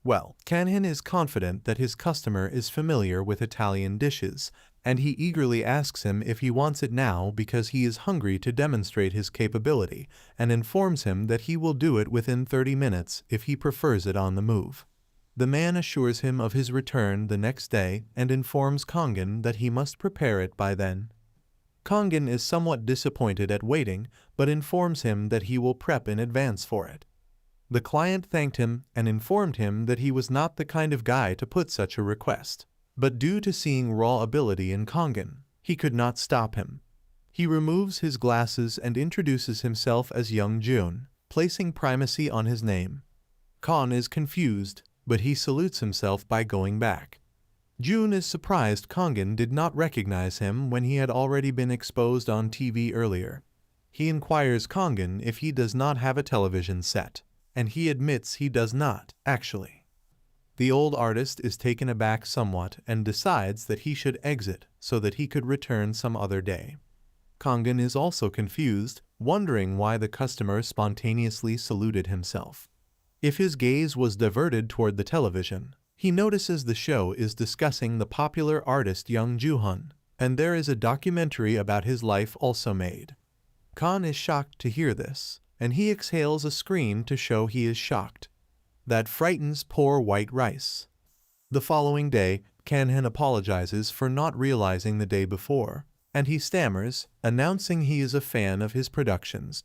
[SPEAKER 1] Well, Kanhan is confident that his customer is familiar with Italian dishes, and he eagerly asks him if he wants it now because he is hungry to demonstrate his capability, and informs him that he will do it within 30 minutes if he prefers it on the move. The man assures him of his return the next day and informs Kangen that he must prepare it by then. Kangen is somewhat disappointed at waiting, but informs him that he will prep in advance for it. The client thanked him and informed him that he was not the kind of guy to put such a request, but due to seeing raw ability in Kangen, he could not stop him. He removes his glasses and introduces himself as Young Jun, placing primacy on his name. Khan is confused, but he salutes himself by going back. Jun is surprised Kangen did not recognize him when he had already been exposed on TV earlier. He inquires Kangen if he does not have a television set, and he admits he does not, actually. The old artist is taken aback somewhat and decides that he should exit so that he could return some other day. Kangen is also confused, wondering why the customer spontaneously saluted himself. If his gaze was diverted toward the television, he notices the show is discussing the popular artist Young Ju-hun, and there is a documentary about his life also made. Khan is shocked to hear this, and he exhales a scream to show he is shocked. That frightens poor White Rice. The following day, Kanhan apologizes for not realizing the day before, and he stammers, announcing he is a fan of his productions.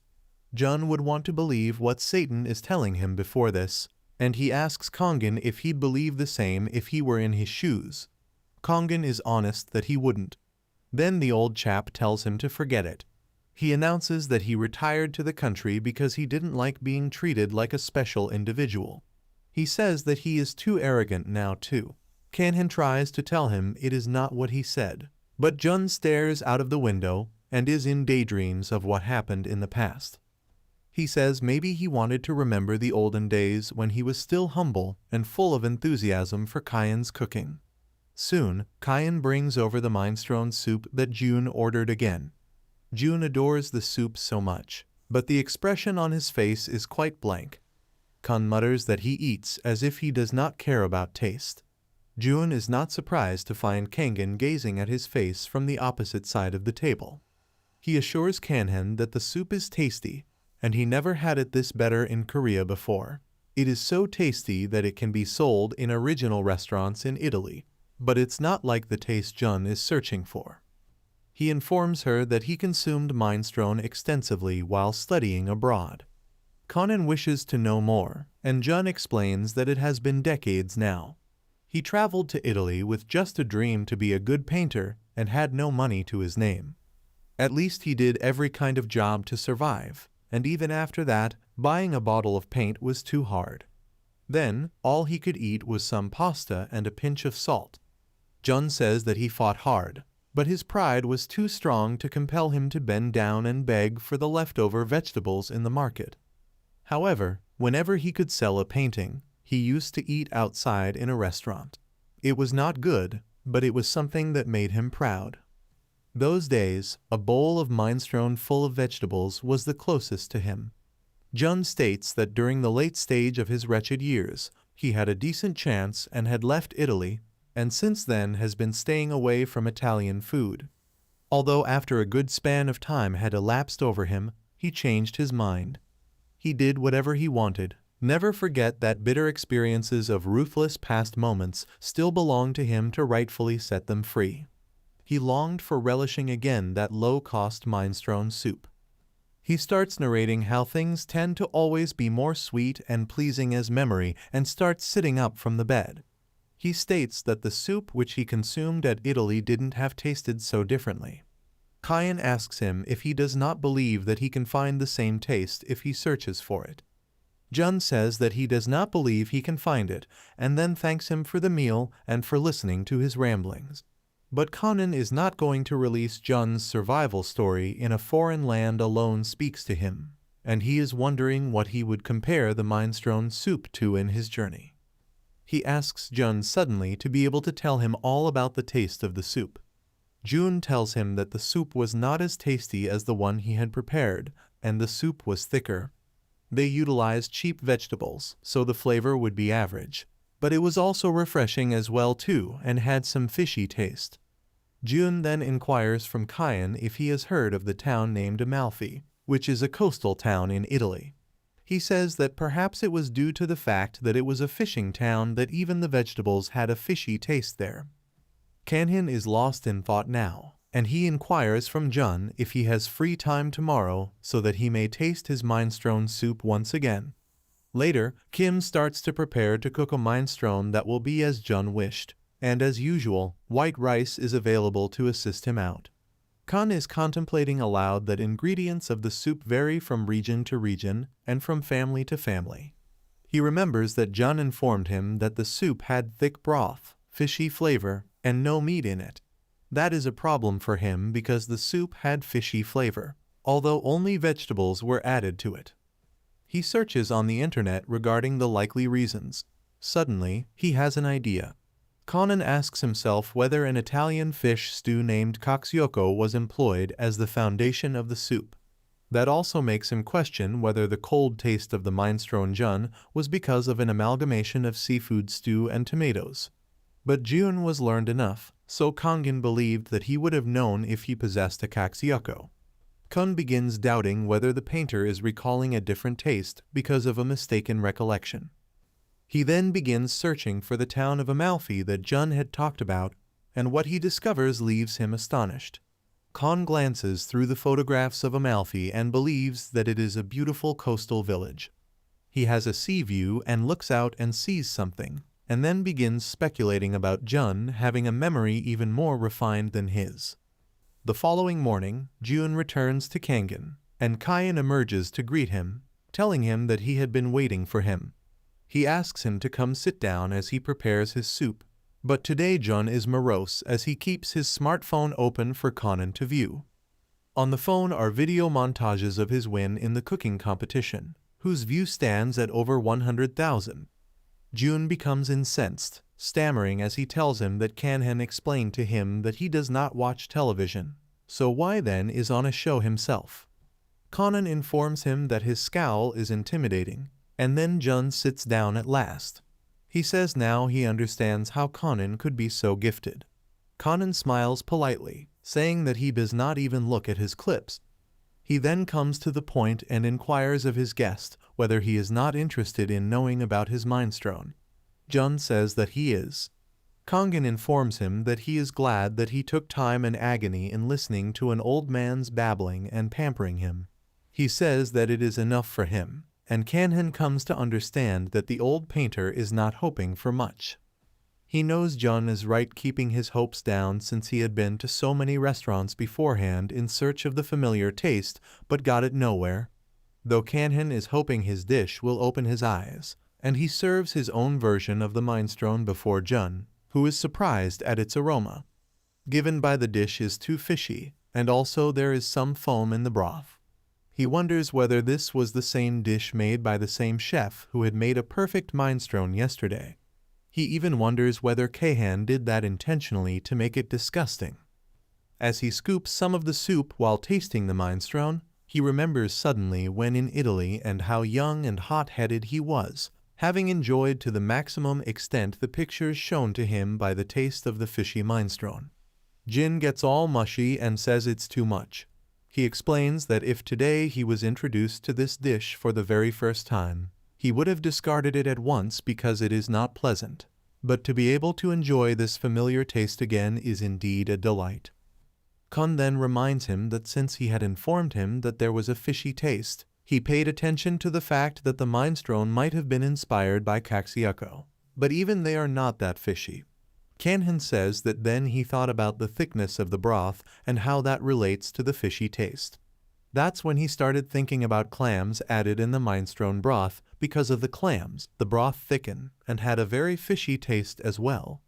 [SPEAKER 1] Jun would want to believe what Satan is telling him before this, and he asks Kangen if he'd believe the same if he were in his shoes. Kangen is honest that he wouldn't. Then the old chap tells him to forget it. He announces that he retired to the country because he didn't like being treated like a special individual. He says that he is too arrogant now too. Kanhan tries to tell him it is not what he said, but Jun stares out of the window and is in daydreams of what happened in the past. He says maybe he wanted to remember the olden days when he was still humble and full of enthusiasm for Kayan's cooking. Soon, Kayan brings over the minestrone soup that Jun ordered again. Jun adores the soup so much, but the expression on his face is quite blank. Khan mutters that he eats as if he does not care about taste. Jun is not surprised to find Kangen gazing at his face from the opposite side of the table. He assures Kanhan that the soup is tasty, and he never had it this better in Korea before. It is so tasty that it can be sold in original restaurants in Italy, but it's not like the taste Jun is searching for. He informs her that he consumed minestrone extensively while studying abroad. Conan wishes to know more, and Jun explains that it has been decades now. He traveled to Italy with just a dream to be a good painter and had no money to his name. At least he did every kind of job to survive, and even after that, buying a bottle of paint was too hard. Then, all he could eat was some pasta and a pinch of salt. Jun says that he fought hard, but his pride was too strong to compel him to bend down and beg for the leftover vegetables in the market. However, whenever he could sell a painting, he used to eat outside in a restaurant. It was not good, but it was something that made him proud. Those days, a bowl of minestrone full of vegetables was the closest to him. Jun states that during the late stage of his wretched years, he had a decent chance and had left Italy, and since then has been staying away from Italian food. Although after a good span of time had elapsed over him, he changed his mind. He did whatever he wanted. Never forget that bitter experiences of ruthless past moments still belong to him to rightfully set them free. He longed for relishing again that low-cost minestrone soup. He starts narrating how things tend to always be more sweet and pleasing as memory and starts sitting up from the bed. He states that the soup which he consumed at Italy didn't have tasted so differently. Kyan asks him if he does not believe that he can find the same taste if he searches for it. Jun says that he does not believe he can find it, and then thanks him for the meal and for listening to his ramblings. But Conan is not going to release Jun's survival story in a foreign land alone speaks to him, and he is wondering what he would compare the minestrone soup to in his journey. He asks Jun suddenly to be able to tell him all about the taste of the soup. Jun tells him that the soup was not as tasty as the one he had prepared, and the soup was thicker. They utilized cheap vegetables, so the flavor would be average, but it was also refreshing as well too and had some fishy taste. Jun then inquires from Kyan if he has heard of the town named Amalfi, which is a coastal town in Italy. He says that perhaps it was due to the fact that it was a fishing town that even the vegetables had a fishy taste there. Kanhan is lost in thought now, and he inquires from Jun if he has free time tomorrow so that he may taste his minestrone soup once again. Later, Kim starts to prepare to cook a minestrone that will be as Jun wished, and as usual, white rice is available to assist him out. Khan is contemplating aloud that ingredients of the soup vary from region to region and from family to family. He remembers that Jun informed him that the soup had thick broth, fishy flavor, and no meat in it. That is a problem for him because the soup had fishy flavor, although only vegetables were added to it. He searches on the internet regarding the likely reasons. Suddenly, he has an idea. Conan asks himself whether an Italian fish stew named caciocco was employed as the foundation of the soup. That also makes him question whether the cold taste of the minestrone Jun was because of an amalgamation of seafood stew and tomatoes. But Jun was learned enough, so Kangen believed that he would have known if he possessed a caciocco. Kun begins doubting whether the painter is recalling a different taste because of a mistaken recollection. He then begins searching for the town of Amalfi that Jun had talked about, and what he discovers leaves him astonished. Khan glances through the photographs of Amalfi and believes that it is a beautiful coastal village. He has a sea view and looks out and sees something, and then begins speculating about Jun having a memory even more refined than his. The following morning, Jun returns to Kangen, and Kyan emerges to greet him, telling him that he had been waiting for him. He asks him to come sit down as he prepares his soup, but today Jun is morose as he keeps his smartphone open for Conan to view. On the phone are video montages of his win in the cooking competition, whose view stands at over 100,000. Jun becomes incensed, stammering as he tells him that Kanhan explained to him that he does not watch television, so why then is on a show himself? Conan informs him that his scowl is intimidating, and then Jun sits down at last. He says now he understands how Conan could be so gifted. Conan smiles politely, saying that he does not even look at his clips. He then comes to the point and inquires of his guest whether he is not interested in knowing about his mindstone. Jun says that he is. Kongan informs him that he is glad that he took time and agony in listening to an old man's babbling and pampering him. He says that it is enough for him, and Kanhan comes to understand that the old painter is not hoping for much. He knows Jun is right keeping his hopes down since he had been to so many restaurants beforehand in search of the familiar taste but got it nowhere. Though Kanhan is hoping his dish will open his eyes, and he serves his own version of the minestrone before Jun, who is surprised at its aroma. Given by the dish is too fishy, and also there is some foam in the broth. He wonders whether this was the same dish made by the same chef who had made a perfect minestrone yesterday. He even wonders whether Kahan did that intentionally to make it disgusting. As he scoops some of the soup while tasting the minestrone, he remembers suddenly when in Italy and how young and hot-headed he was, having enjoyed to the maximum extent the pictures shown to him by the taste of the fishy minestrone. Jin gets all mushy and says it's too much. He explains that if today he was introduced to this dish for the very first time, he would have discarded it at once because it is not pleasant. But to be able to enjoy this familiar taste again is indeed a delight. Kun then reminds him that since he had informed him that there was a fishy taste, he paid attention to the fact that the minestrone might have been inspired by Kaxiako. But even they are not that fishy. Kanhan says that then he thought about the thickness of the broth and how that relates to the fishy taste. That's when he started thinking about clams added in the minestrone broth. Because of the clams, the broth thickened and had a very fishy taste as well.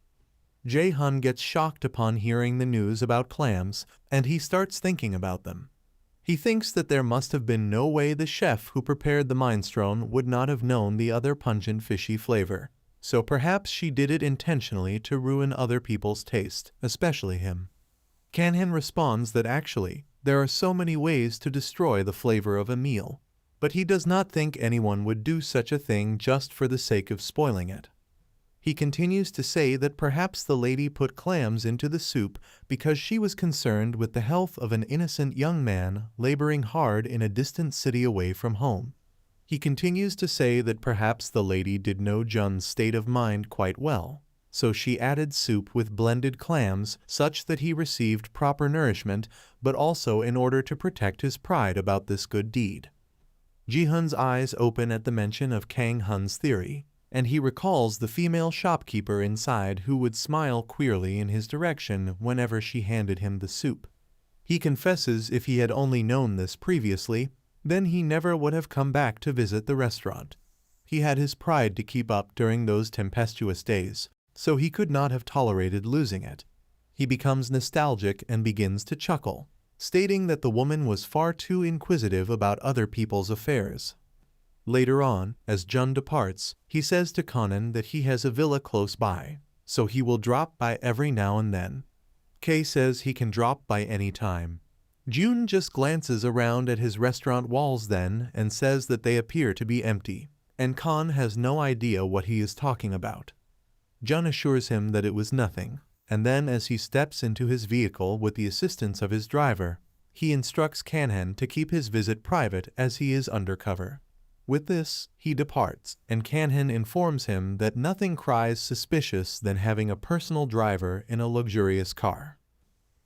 [SPEAKER 1] Jae-hun gets shocked upon hearing the news about clams, and he starts thinking about them. He thinks that there must have been no way the chef who prepared the minestrone would not have known the other pungent fishy flavor, so perhaps she did it intentionally to ruin other people's taste, especially him. Kanhan responds that actually, there are so many ways to destroy the flavor of a meal, but he does not think anyone would do such a thing just for the sake of spoiling it. He continues to say that perhaps the lady put clams into the soup because she was concerned with the health of an innocent young man laboring hard in a distant city away from home. He continues to say that perhaps the lady did know Jun's state of mind quite well, so she added soup with blended clams such that he received proper nourishment, but also in order to protect his pride about this good deed. Ji-hun's eyes open at the mention of Kang-hun's theory, and he recalls the female shopkeeper inside who would smile queerly in his direction whenever she handed him the soup. He confesses if he had only known this previously, then he never would have come back to visit the restaurant. He had his pride to keep up during those tempestuous days, so he could not have tolerated losing it. He becomes nostalgic and begins to chuckle, stating that the woman was far too inquisitive about other people's affairs. Later on, as Jun departs, he says to Conan that he has a villa close by, so he will drop by every now and then. Kay says he can drop by any time. Jun just glances around at his restaurant walls then and says that they appear to be empty, and Khan has no idea what he is talking about. Jun assures him that it was nothing, and then as he steps into his vehicle with the assistance of his driver, he instructs Kanhan to keep his visit private as he is undercover. With this, he departs, and Kanhan informs him that nothing cries suspicious than having a personal driver in a luxurious car.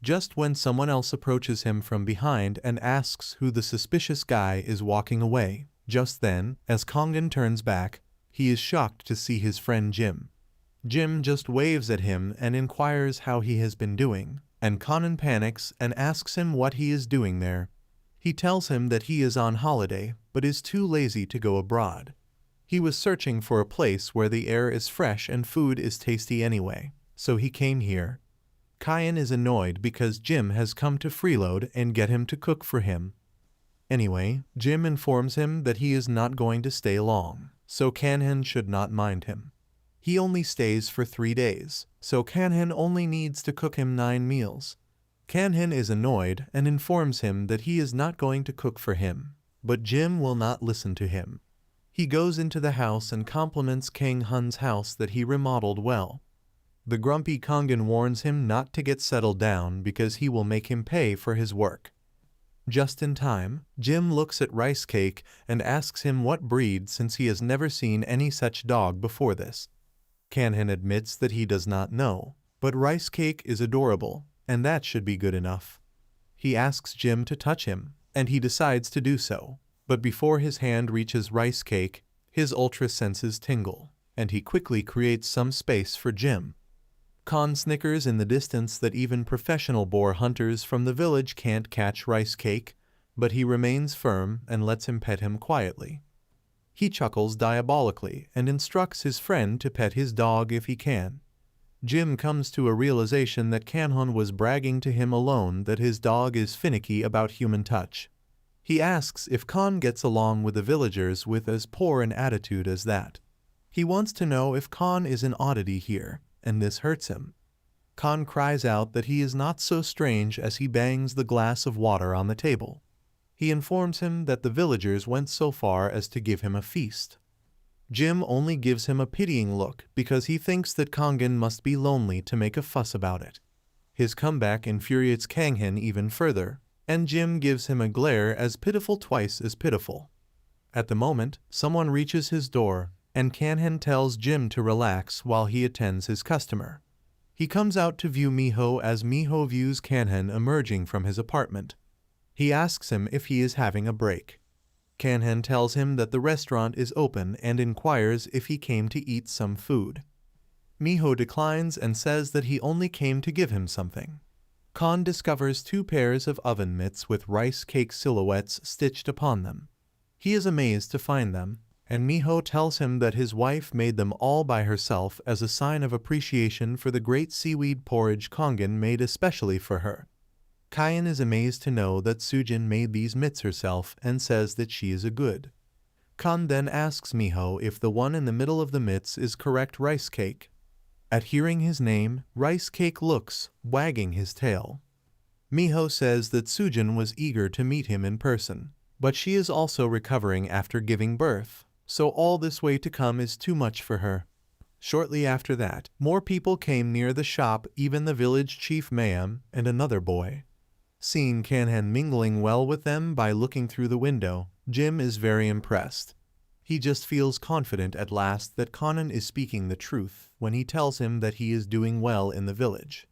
[SPEAKER 1] Just when someone else approaches him from behind and asks who the suspicious guy is walking away, just then, as Kongan turns back, he is shocked to see his friend Jim. Jim just waves at him and inquires how he has been doing, and Conan panics and asks him what he is doing there. He tells him that he is on holiday, but is too lazy to go abroad. He was searching for a place where the air is fresh and food is tasty anyway, so he came here. Kyan is annoyed because Jim has come to freeload and get him to cook for him. Anyway, Jim informs him that he is not going to stay long, so Kanhan should not mind him. He only stays for 3 days, so Kanhan only needs to cook him 9 meals. Kanhan is annoyed and informs him that he is not going to cook for him, but Jim will not listen to him. He goes into the house and compliments Kang Hun's house that he remodeled well. The grumpy Kongan warns him not to get settled down because he will make him pay for his work. Just in time, Jim looks at Rice Cake and asks him what breed since he has never seen any such dog before this. Kanhan admits that he does not know, but Rice Cake is adorable, and that should be good enough. He asks Jim to touch him, and he decides to do so, but before his hand reaches Rice Cake, his ultra senses tingle, and he quickly creates some space for Jim. Khan snickers in the distance that even professional boar hunters from the village can't catch Rice Cake, but he remains firm and lets him pet him quietly. He chuckles diabolically and instructs his friend to pet his dog if he can. Jim comes to a realization that Kanhan was bragging to him alone that his dog is finicky about human touch. He asks if Khan gets along with the villagers with as poor an attitude as that. He wants to know if Khan is an oddity here, and this hurts him. Khan cries out that he is not so strange as he bangs the glass of water on the table. He informs him that the villagers went so far as to give him a feast. Jim only gives him a pitying look because he thinks that Kangan must be lonely to make a fuss about it. His comeback infuriates Kanghan even further, and Jim gives him a glare as pitiful twice as pitiful. At the moment, someone reaches his door, and Kanhan tells Jim to relax while he attends his customer. He comes out to view Miho as Miho views Kanhan emerging from his apartment. He asks him if he is having a break. Kanhan tells him that the restaurant is open and inquires if he came to eat some food. Miho declines and says that he only came to give him something. Khan discovers 2 pairs of oven mitts with rice cake silhouettes stitched upon them. He is amazed to find them, and Miho tells him that his wife made them all by herself as a sign of appreciation for the great seaweed porridge Kangan made especially for her. Kayan is amazed to know that Sujin made these mitts herself and says that she is a good. Khan then asks Miho if the one in the middle of the mitts is correct Rice Cake. At hearing his name, Rice Cake looks, wagging his tail. Miho says that Sujin was eager to meet him in person, but she is also recovering after giving birth, so all this way to come is too much for her. Shortly after that, more people came near the shop, even the village chief Mayam and another boy. Seeing Kanhan mingling well with them by looking through the window, Jim is very impressed. He just feels confident at last that Kanhan is speaking the truth when he tells him that he is doing well in the village.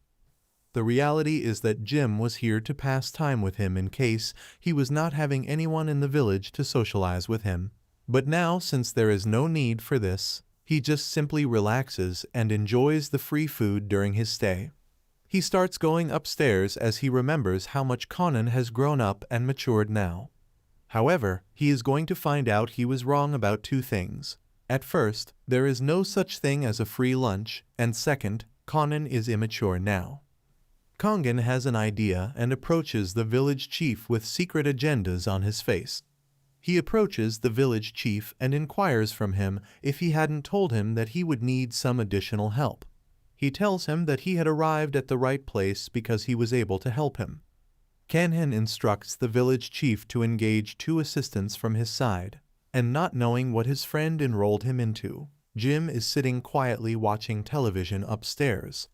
[SPEAKER 1] The reality is that Jim was here to pass time with him in case he was not having anyone in the village to socialize with him. But now, since there is no need for this, he just simply relaxes and enjoys the free food during his stay. He starts going upstairs as he remembers how much Kanhan has grown up and matured now. However, he is going to find out he was wrong about 2 things. At first, there is no such thing as a free lunch, and second, Kanhan is immature now. Kangan has an idea and approaches the village chief with secret agendas on his face. He approaches the village chief and inquires from him if he hadn't told him that he would need some additional help. He tells him that he had arrived at the right place because he was able to help him. Kanhan instructs the village chief to engage 2 assistants from his side, and not knowing what his friend enrolled him into, Jim is sitting quietly watching television upstairs.